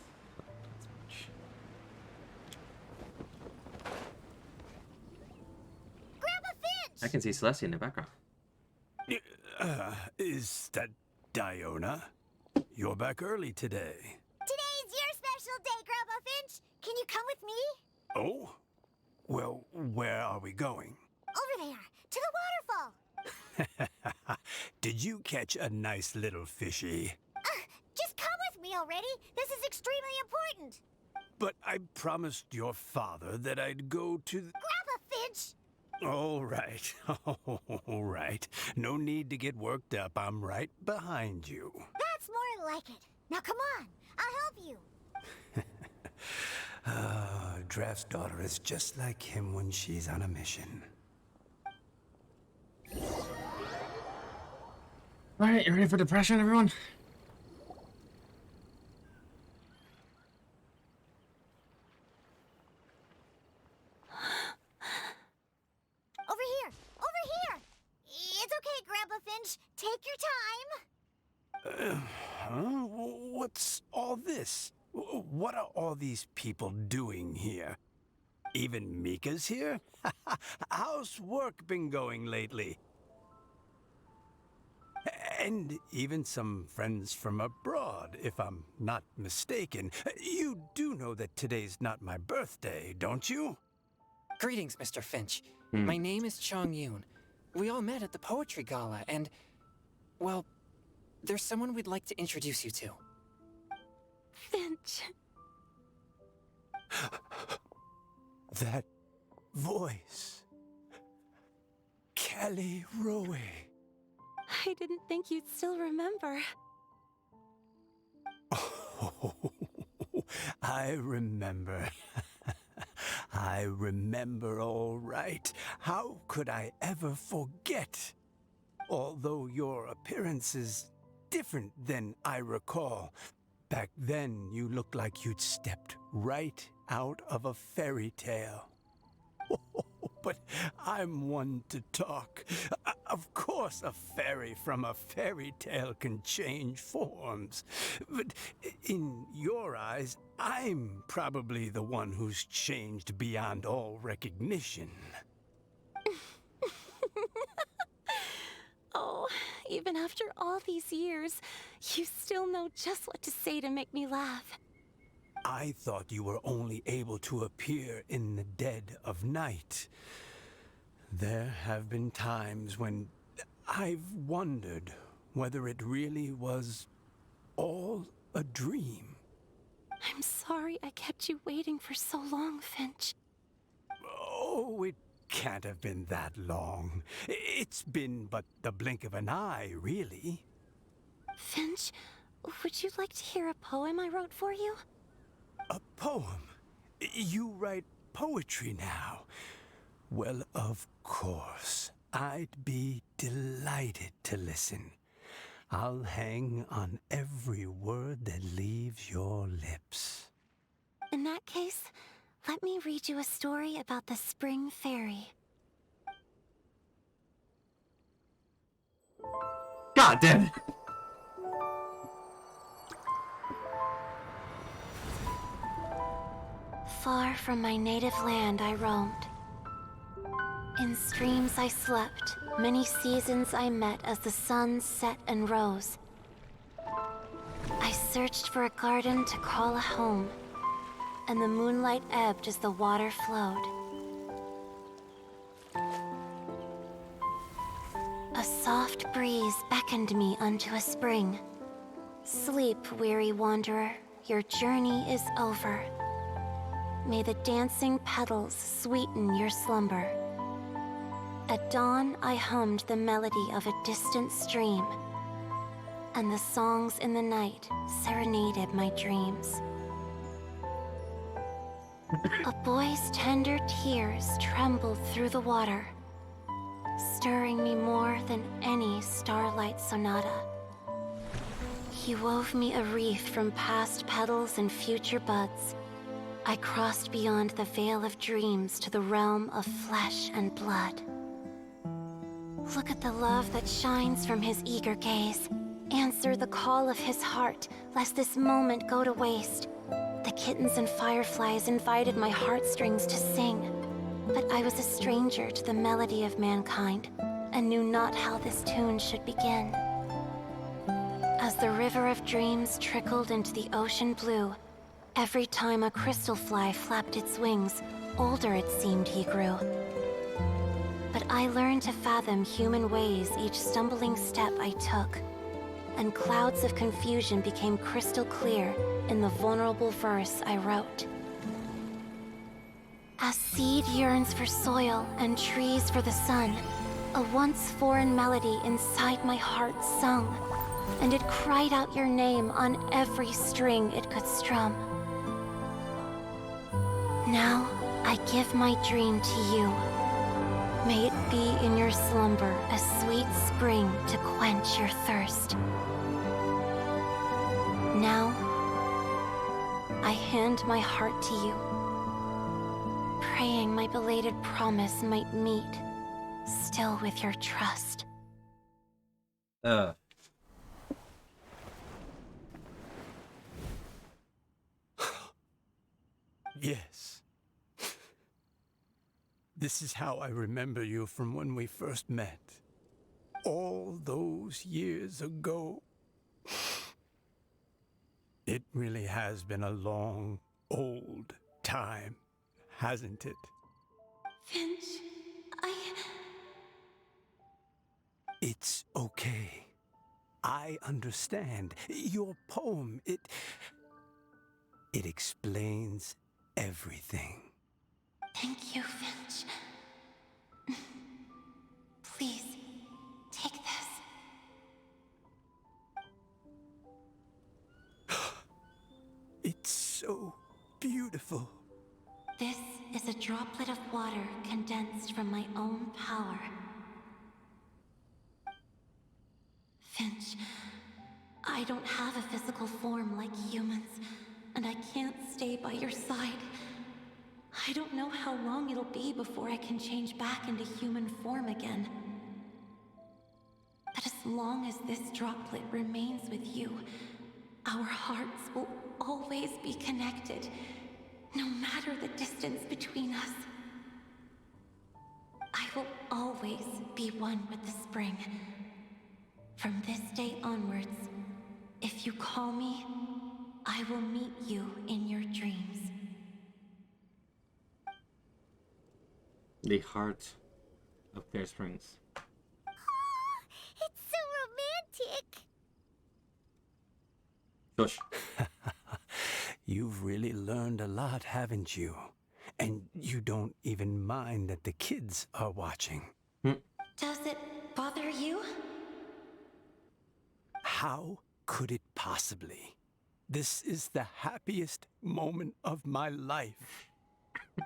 Speaker 6: Grandpa Finch!
Speaker 1: I can see Celestia in the background.
Speaker 13: Is that Diona? You're back early today.
Speaker 6: Today's your special day, Grandpa Finch. Can you come with me?
Speaker 13: Oh? Well, where are we going?
Speaker 6: Over there, to the waterfall.
Speaker 13: Did you catch a nice little fishy?
Speaker 6: Just come with me already. This is extremely important.
Speaker 13: But I promised your father that I'd go to the...
Speaker 6: Grandpa Finch!
Speaker 13: All right. All right. No need to get worked up. I'm right behind you.
Speaker 6: That's more like it. Now come on, I'll help you.
Speaker 13: Draft's daughter is just like him when she's on a mission.
Speaker 1: Alright, you ready for depression, everyone?
Speaker 6: Over here! Over here! It's okay, Grandpa Finch. Take your time.
Speaker 13: Huh? What's all this? What are all these people doing here? Even Mika's here? How's work been going lately? And even some friends from abroad, if I'm not mistaken. You do know that today's not my birthday, don't you?
Speaker 11: Greetings, Mr. Finch. My name is Chong Yoon. We all met at the poetry gala, and, well, there's someone we'd like to introduce you to.
Speaker 12: Finch.
Speaker 13: That voice. Caliroe.
Speaker 12: I didn't think you'd still remember.
Speaker 13: Oh, I remember. I remember all right. How could I ever forget? Although your appearance is different than I recall. Back then, you looked like you'd stepped right out of a fairy tale. But I'm one to talk. Of course a fairy from a fairy tale can change forms. But in your eyes, I'm probably the one who's changed beyond all recognition.
Speaker 12: Oh, even after all these years, you still know just what to say to make me laugh.
Speaker 13: I thought you were only able to appear in the dead of night. There have been times when I've wondered whether it really was all a dream.
Speaker 12: I'm sorry I kept you waiting for so long, Finch.
Speaker 13: Oh, it can't have been that long. It's been but the blink of an eye, really.
Speaker 12: Finch, would you like to hear a poem I wrote for you?
Speaker 13: A poem? You write poetry now? Well, of course. I'd be delighted to listen. I'll hang on every word that leaves your lips.
Speaker 12: In that case, let me read you a story about the Spring Fairy.
Speaker 1: God damn it!
Speaker 12: Far from my native land I roamed. In streams I slept, many seasons I met as the sun set and rose. I searched for a garden to call a home, and the moonlight ebbed as the water flowed. A soft breeze beckoned me unto a spring. Sleep, weary wanderer, your journey is over. May the dancing petals sweeten your slumber. At dawn, I hummed the melody of a distant stream, and the songs in the night serenaded my dreams. A boy's tender tears trembled through the water, stirring me more than any starlight sonata. He wove me a wreath from past petals and future buds. I crossed beyond the veil of dreams to the realm of flesh and blood. Look at the love that shines from his eager gaze. Answer the call of his heart, lest this moment go to waste. The kittens and fireflies invited my heartstrings to sing, but I was a stranger to the melody of mankind, and knew not how this tune should begin. As the river of dreams trickled into the ocean blue, every time a crystal fly flapped its wings, older it seemed he grew. But I learned to fathom human ways each stumbling step I took, and clouds of confusion became crystal clear in the vulnerable verse I wrote. As seed yearns for soil and trees for the sun, a once foreign melody inside my heart sung, and it cried out your name on every string it could strum. Now I give my dream to you. May it be in your slumber a sweet spring to quench your thirst. Now, I hand my heart to you, praying my belated promise might meet, still with your trust.
Speaker 13: Yes. This is how I remember you from when we first met. All those years ago. It really has been a long, old time, hasn't it?
Speaker 12: Finch,
Speaker 13: It's okay. I understand. Your poem, it explains everything.
Speaker 12: Thank you, Finch. Please, take this.
Speaker 13: It's so beautiful.
Speaker 12: This is a droplet of water condensed from my own power. Finch, I don't have a physical form like humans, and I can't stay by your side. I don't know how long it'll be before I can change back into human form again. But as long as this droplet remains with you, our hearts will always be connected, no matter the distance between us. I will always be one with the spring. From this day onwards, if you call me, I will meet you in your dreams.
Speaker 1: The heart of Clear Springs.
Speaker 6: It's so romantic.
Speaker 1: Shush.
Speaker 13: You've really learned a lot, haven't you? And you don't even mind that the kids are watching.
Speaker 12: Does it bother you?
Speaker 13: How could it possibly? This is the happiest moment of my life.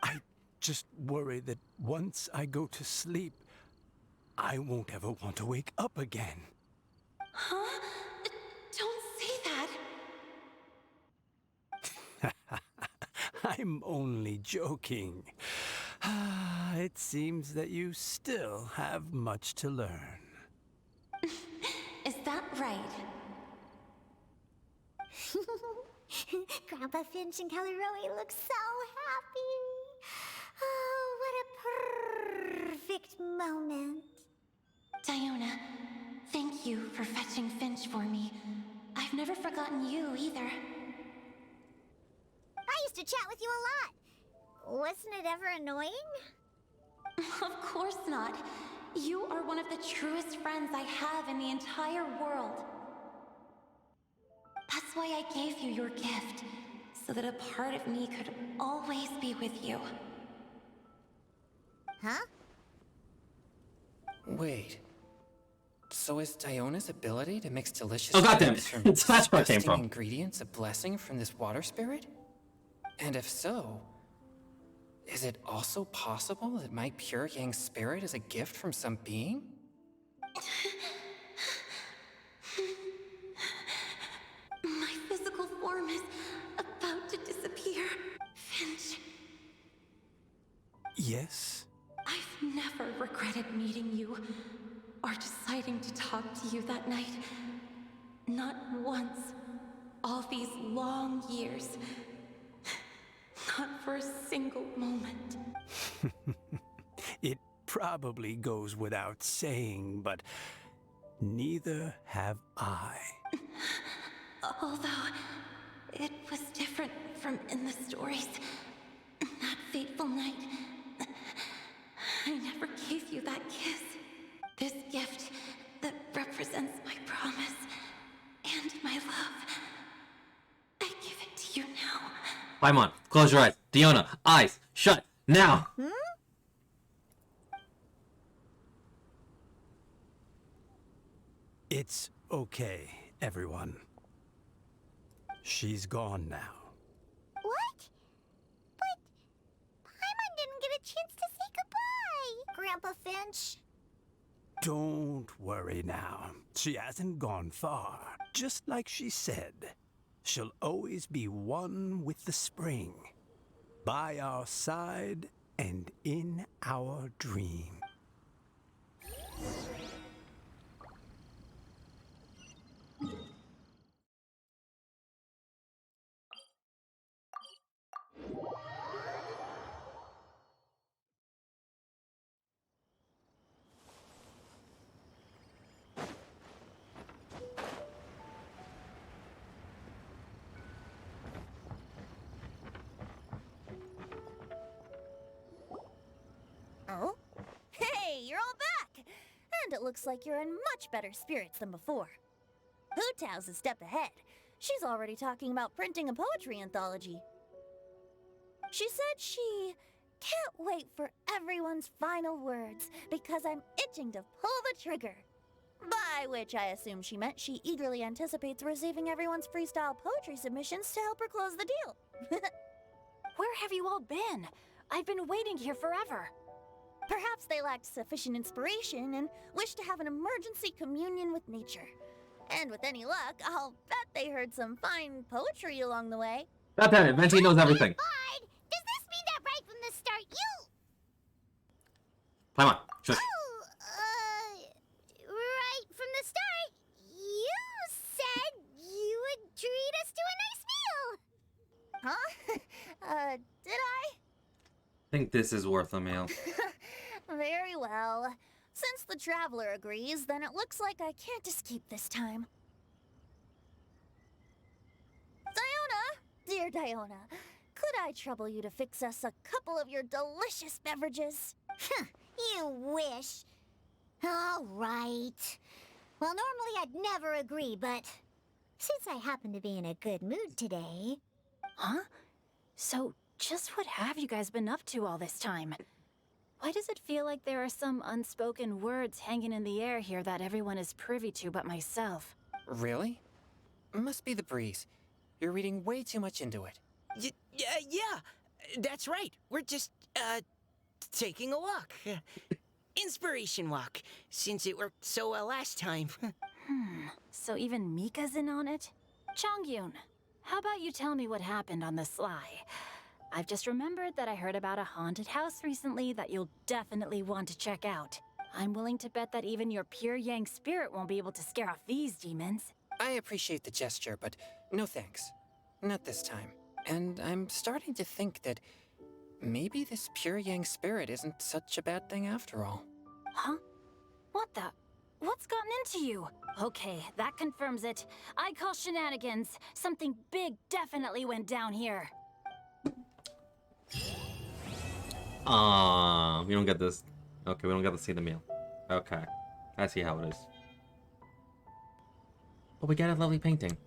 Speaker 13: I just worry that once I go to sleep, I won't ever want to wake up again.
Speaker 12: Huh? Don't say that.
Speaker 13: I'm only joking. It seems that you still have much to learn.
Speaker 12: Is that right?
Speaker 6: Grandpa Finch and Kelly Rowie look so happy. Oh, what a perfect moment.
Speaker 12: Diona, thank you for fetching Finch for me. I've never forgotten you either.
Speaker 6: I used to chat with you a lot. Wasn't it ever annoying?
Speaker 12: Of course not. You are one of the truest friends I have in the entire world. That's why I gave you your gift, so that a part of me could always be with you.
Speaker 6: Huh?
Speaker 11: Wait. So is Diona's ability to mix delicious
Speaker 1: Oh, goddamn!
Speaker 11: foods from
Speaker 1: That's where it came
Speaker 11: disgusting
Speaker 1: from.
Speaker 11: ingredients a blessing from this water spirit? And if so, is it also possible that my pure yang spirit is a gift from some being?
Speaker 12: My physical form is about to disappear. Finch,
Speaker 13: Yes?
Speaker 12: I've never regretted meeting you or deciding to talk to you that night. Not once. All these long years. Not for a single moment.
Speaker 13: It probably goes without saying, but neither have I.
Speaker 12: Although, it was different from in the stories. That fateful night, I never gave you that kiss. This gift that represents my promise and my love. I give it to you now.
Speaker 1: Paimon, close your eyes. Diona, eyes shut now.
Speaker 13: It's okay, everyone. She's gone now.
Speaker 6: What? But Paimon didn't get a chance to say goodbye. Grandpa Finch.
Speaker 13: Don't worry now. She hasn't gone far. Just like she said, she'll always be one with the spring. By our side and in our dream.
Speaker 5: Oh? Hey, you're all back! And it looks like you're in much better spirits than before. Hu Tao's a step ahead. She's already talking about printing a poetry anthology. She said she can't wait for everyone's final words because I'm itching to pull the trigger. By which I assume she meant she eagerly anticipates receiving everyone's freestyle poetry submissions to help her close the deal.
Speaker 2: Where have you all been? I've been waiting here forever.
Speaker 5: Perhaps they lacked sufficient inspiration and wished to have an emergency communion with nature. And with any luck, I'll bet they heard some fine poetry along the way.
Speaker 1: Stop it, Venti knows everything.
Speaker 6: Bard, does this mean that right from the start you...
Speaker 1: Paimon, shush.
Speaker 6: Right from the start, you said you would treat us to a nice meal.
Speaker 5: Huh? Did I?
Speaker 1: I think this is worth a meal.
Speaker 5: Very well. Since the Traveler agrees, then it looks like I can't escape this time. Diona, dear Diona, could I trouble you to fix us a couple of your delicious beverages?
Speaker 6: You wish. All right. Well, normally I'd never agree, but since I happen to be in a good mood today...
Speaker 2: Huh? So, just what have you guys been up to all this time? Why does it feel like there are some unspoken words hanging in the air here that everyone is privy to but myself?
Speaker 11: Really? Must be the breeze. You're reading way too much into it.
Speaker 14: Yeah, that's right. We're just, taking a walk. Inspiration walk, since it worked so well last time.
Speaker 2: So even Mika's in on it? Chongyun, how about you tell me what happened on the sly? I've just remembered that I heard about a haunted house recently that you'll definitely want to check out. I'm willing to bet that even your pure Yang spirit won't be able to scare off these demons.
Speaker 11: I appreciate the gesture, but no thanks. Not this time. And I'm starting to think that maybe this pure Yang spirit isn't such a bad thing after all.
Speaker 2: Huh? What the? What's gotten into you? Okay, that confirms it. I call shenanigans. Something big definitely went down here.
Speaker 1: We don't get this. Okay, we don't get to see the meal. Okay, I see how it is. But we get a lovely painting.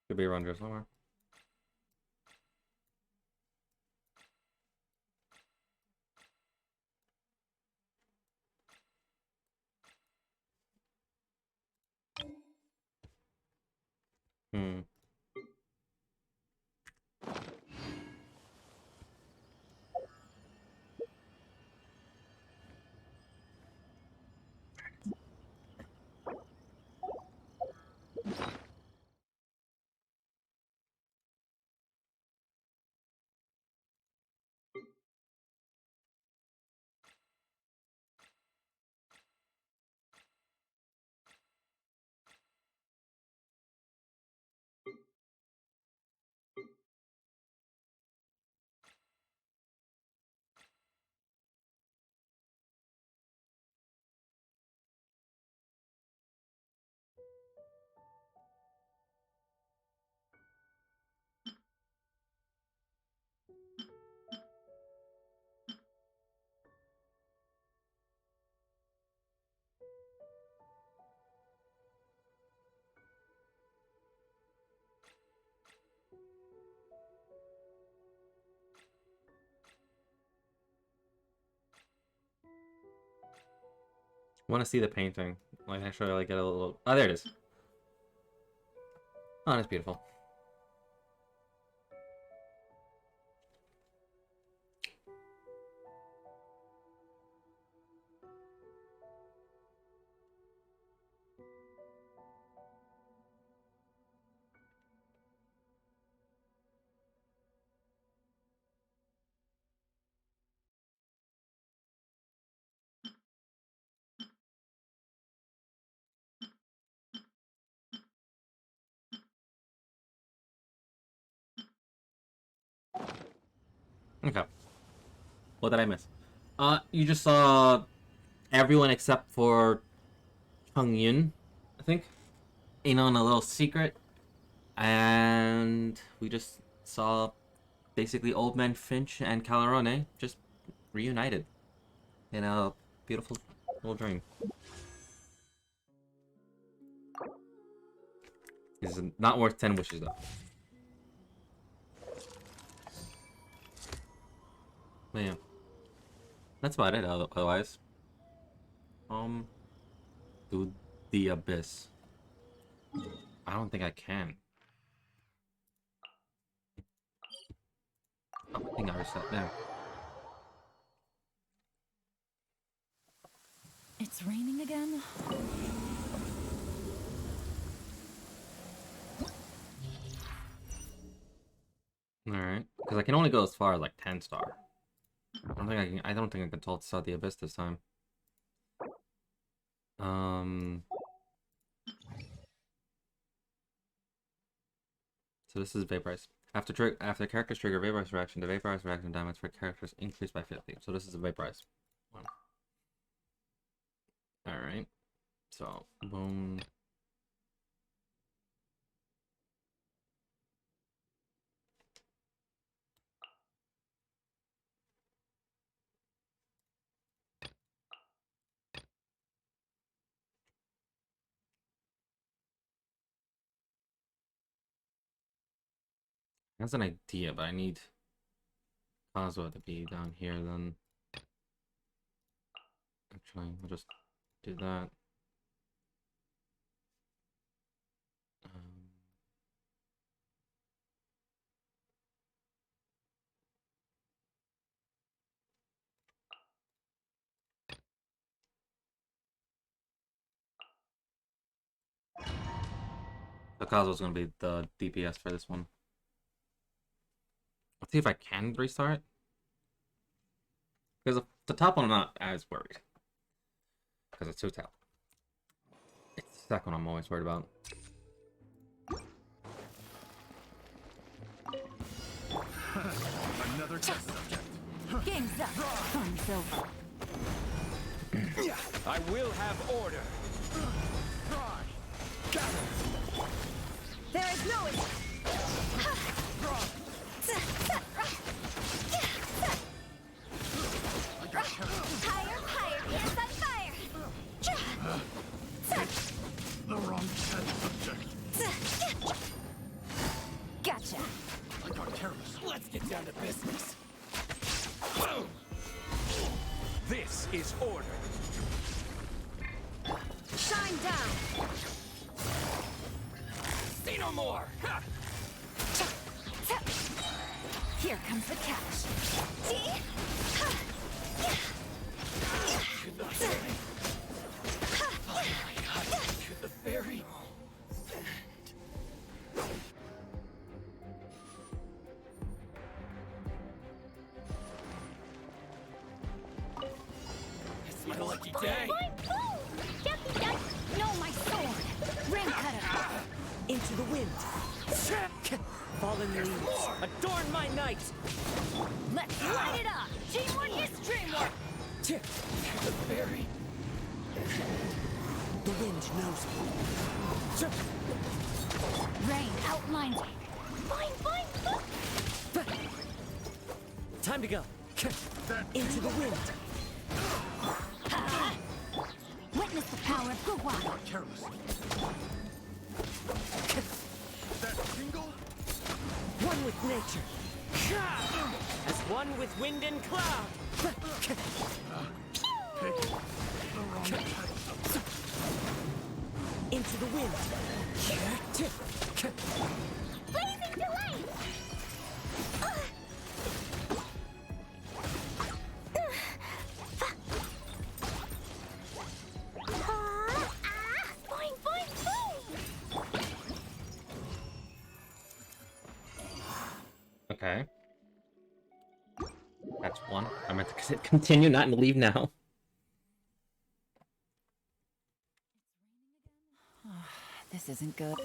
Speaker 1: Could be around here somewhere. Hmm. Want to see the painting? Like, actually, like get a little. Oh, there it is. Oh, that's beautiful. Okay. What did I miss? You just saw everyone except for Chung Yun, I think, in on a little secret, and we just saw basically Old Man Finch and Calarone just reunited in a beautiful little dream. This is not worth 10 wishes though. But yeah, that's about it. Otherwise, do the abyss. I don't think I can. Oh, I think I reset there.
Speaker 2: It's raining again?
Speaker 1: Alright. Because I can only go as far as like 10 star. I don't think I can 12 star the Abyss this time. So this is Vaporize. After characters trigger Vaporize reaction, the Vaporize reaction damage for characters increased by 50. So this is a Vaporize one. Alright. So, boom. That's an idea, but I need Kazuha to be down here then. Actually, we'll just do that. So Kazuha's gonna be the DPS for this one. Let's see if I can restart. Because the top one I'm not as worried. Because it's 2 tap. It's the second one I'm always worried about.
Speaker 16: Another test subject.
Speaker 2: Game's up. Fun's over.
Speaker 16: I will have order.
Speaker 2: There is no escape.
Speaker 7: Higher, higher, hands on fire!
Speaker 16: The wrong test subject.
Speaker 2: Gotcha.
Speaker 16: I got careless.
Speaker 3: Let's get down to business.
Speaker 16: This is order.
Speaker 2: Shine down.
Speaker 3: Say no more.
Speaker 2: Here comes the catch.
Speaker 7: See?
Speaker 3: To the very It's my lucky day.
Speaker 2: No, my sword. Rain cutter.
Speaker 15: Into the wind. Fallen leaves, adorn my night.
Speaker 2: Let's light it up. Teamwork is dreamwork.
Speaker 3: To the very
Speaker 15: The wind knows me.
Speaker 2: Rain outlines.
Speaker 15: Time to go. Into the wind.
Speaker 2: Witness the power of Guwa.
Speaker 16: Careless. That tingle?
Speaker 15: One with nature. As one with wind and cloud.
Speaker 16: Pick the wrong test.
Speaker 15: Into the wind.
Speaker 6: Blazing delight! Boing, boing, boing!
Speaker 1: Okay. That's one. I meant to continue, not leave now.
Speaker 2: This isn't good.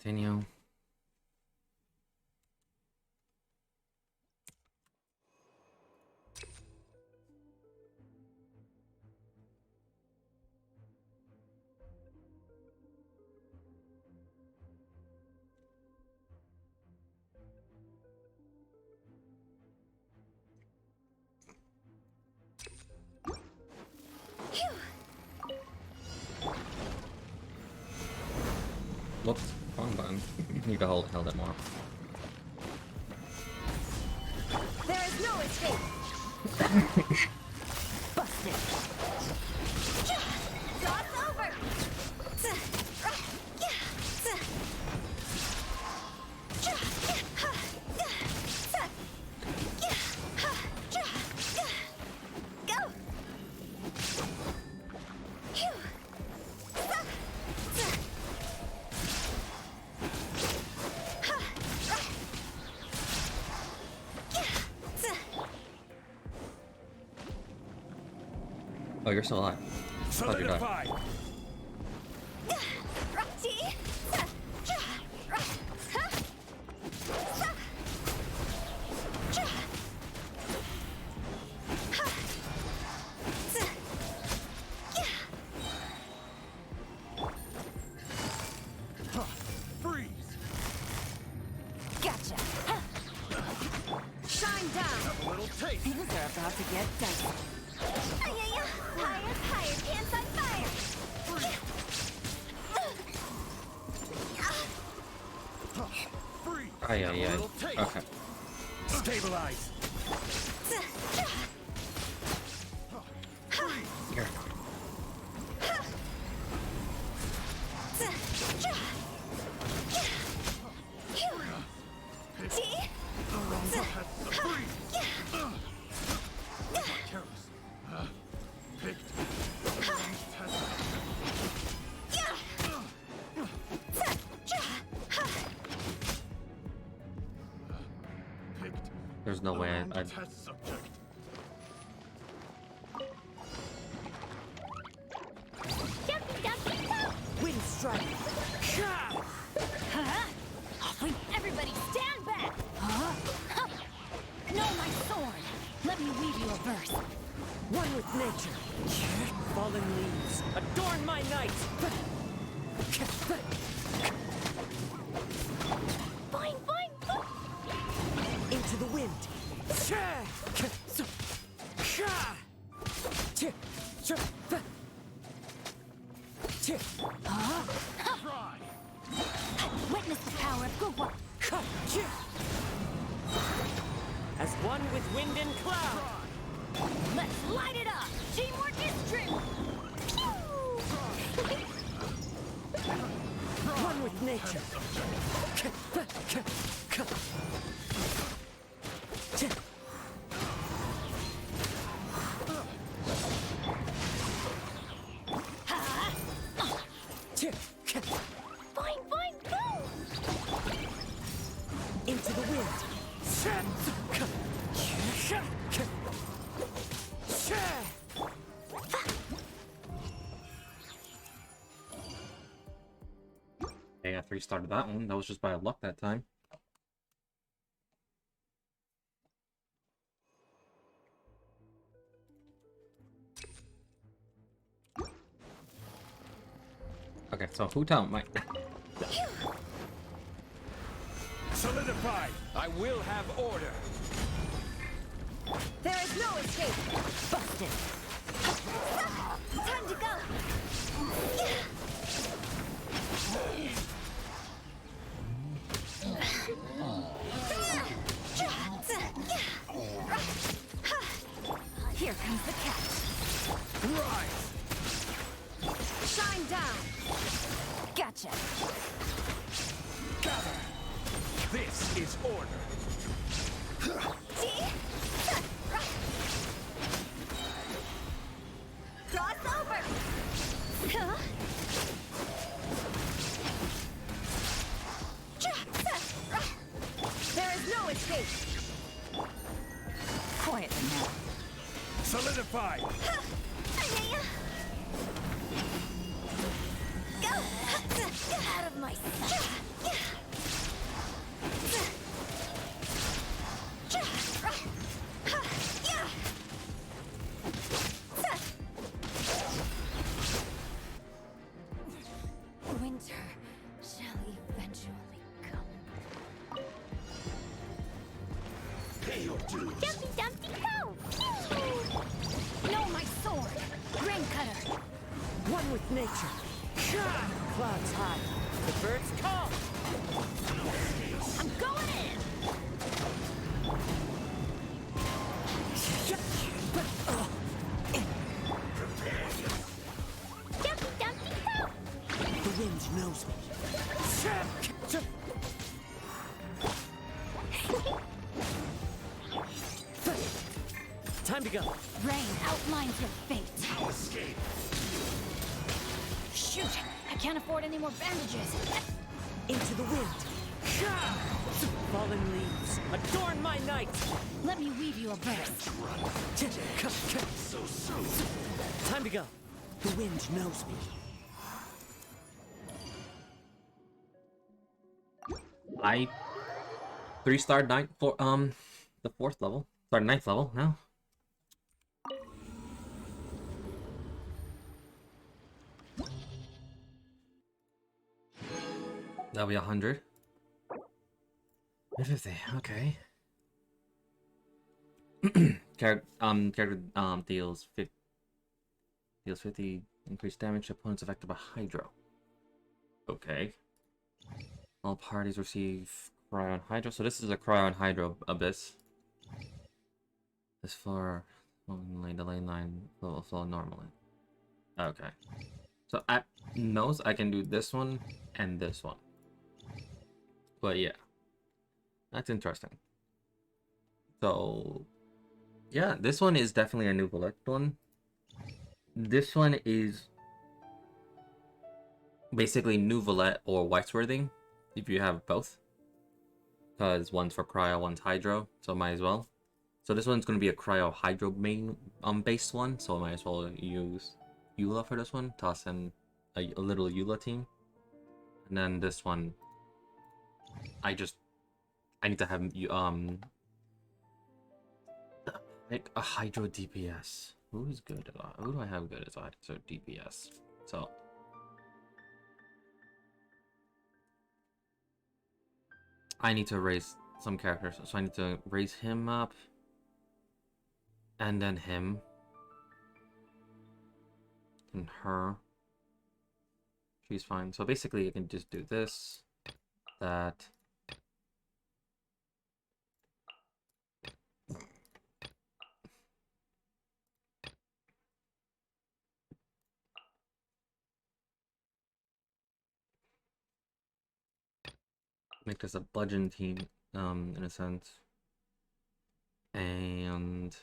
Speaker 1: Continue. Whoops, wrong button. You can held it more.
Speaker 2: There is no escape. Busted.
Speaker 7: God's over! Go!
Speaker 1: Oh, you're still alive. I thought you died.
Speaker 2: Gotcha. Shine down.
Speaker 16: Have a little taste.
Speaker 2: Things are about to get dicey.
Speaker 7: Higher, higher, pants on fire!
Speaker 16: Freeze.
Speaker 1: Ay,
Speaker 16: Have
Speaker 1: ay,
Speaker 16: a
Speaker 1: ay.
Speaker 16: little taste.
Speaker 1: Okay.
Speaker 16: Stabilize.
Speaker 1: Here. There's no way I'd...
Speaker 16: Test subject.
Speaker 2: Wind strike. Wait, everybody stand back. No, my sword. Let me weave you a verse. One with nature. Fallen leaves, adorn my night.
Speaker 7: Boing, boing, boing!
Speaker 2: Into the wind. Witness the power of good work. As one with wind and cloud. Let's light it up. Teamwork is true. One with nature.
Speaker 7: Boing, boing, boom!
Speaker 2: Into the wind.
Speaker 1: Hey, I 3-started that one. That was just by luck that time. Okay, so who tell my...
Speaker 16: Solidified. I will have order.
Speaker 2: There is no escape. Busted.
Speaker 7: Time to go!
Speaker 2: Here comes the catch.
Speaker 16: Rise.
Speaker 2: Shine down. Gotcha.
Speaker 16: Gather. This is order.
Speaker 7: Cross over!
Speaker 2: There is no escape. Quietly now.
Speaker 16: Solidified.
Speaker 7: Go! Out of my sight!
Speaker 2: Winter shall eventually come.
Speaker 16: Pay your dues.
Speaker 7: Dumpty Dumpty Go!
Speaker 2: No, my sword. Rain cutter. One with nature. Clouds high. The birds call. I'm going in.
Speaker 7: Dumpty Dumpty Go!
Speaker 2: The wind knows me. Time to go. Rain outlines your fate.
Speaker 16: I'll escape.
Speaker 2: Shoot! I can't afford any more bandages. Into the wind. Fallen leaves.
Speaker 15: Adorn my night!
Speaker 2: Let me weave you a verse.
Speaker 16: So soon.
Speaker 15: Time to go. The wind knows me.
Speaker 1: I 3-star ninth for the 4th level. Sorry, 9th level now. That'll be 100. 50, okay. Character deals 50 increased damage to opponents affected by Hydro. Okay. All parties receive Cryo Hydro. So this is a Cryo Hydro Abyss. This floor only the lane line will flow normally. Okay. So at most I can do this one and this one. But yeah. That's interesting. So yeah, this one is definitely a new Valette one. This one is basically new Valette or Whitesworthing, if you have both. Because one's for Cryo, one's Hydro, so might as well. So this one's going to be a Cryo Hydro main based one, so I might as well use Eula for this one. Toss in a little Eula team. And then this one, I need to have like a Hydro DPS. Who's good at that? Who do I have good as Hydro DPS? So I need to raise some characters. So I need to raise him up. And then him. And her. She's fine. So basically I can just do this. That. Make this a bludgeon team, in a sense. And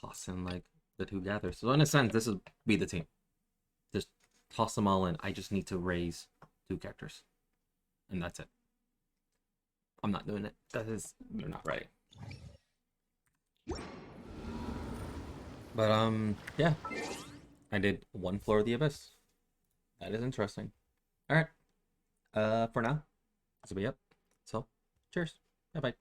Speaker 1: toss in like the two gathers. So in a sense, this would be the team. Just toss them all in. I just need to raise 2 characters. And that's it. I'm not doing it. They're not ready. But yeah. I did 1 floor of the Abyss. That is interesting. Alright. For now, this will be it. So, cheers. Bye-bye.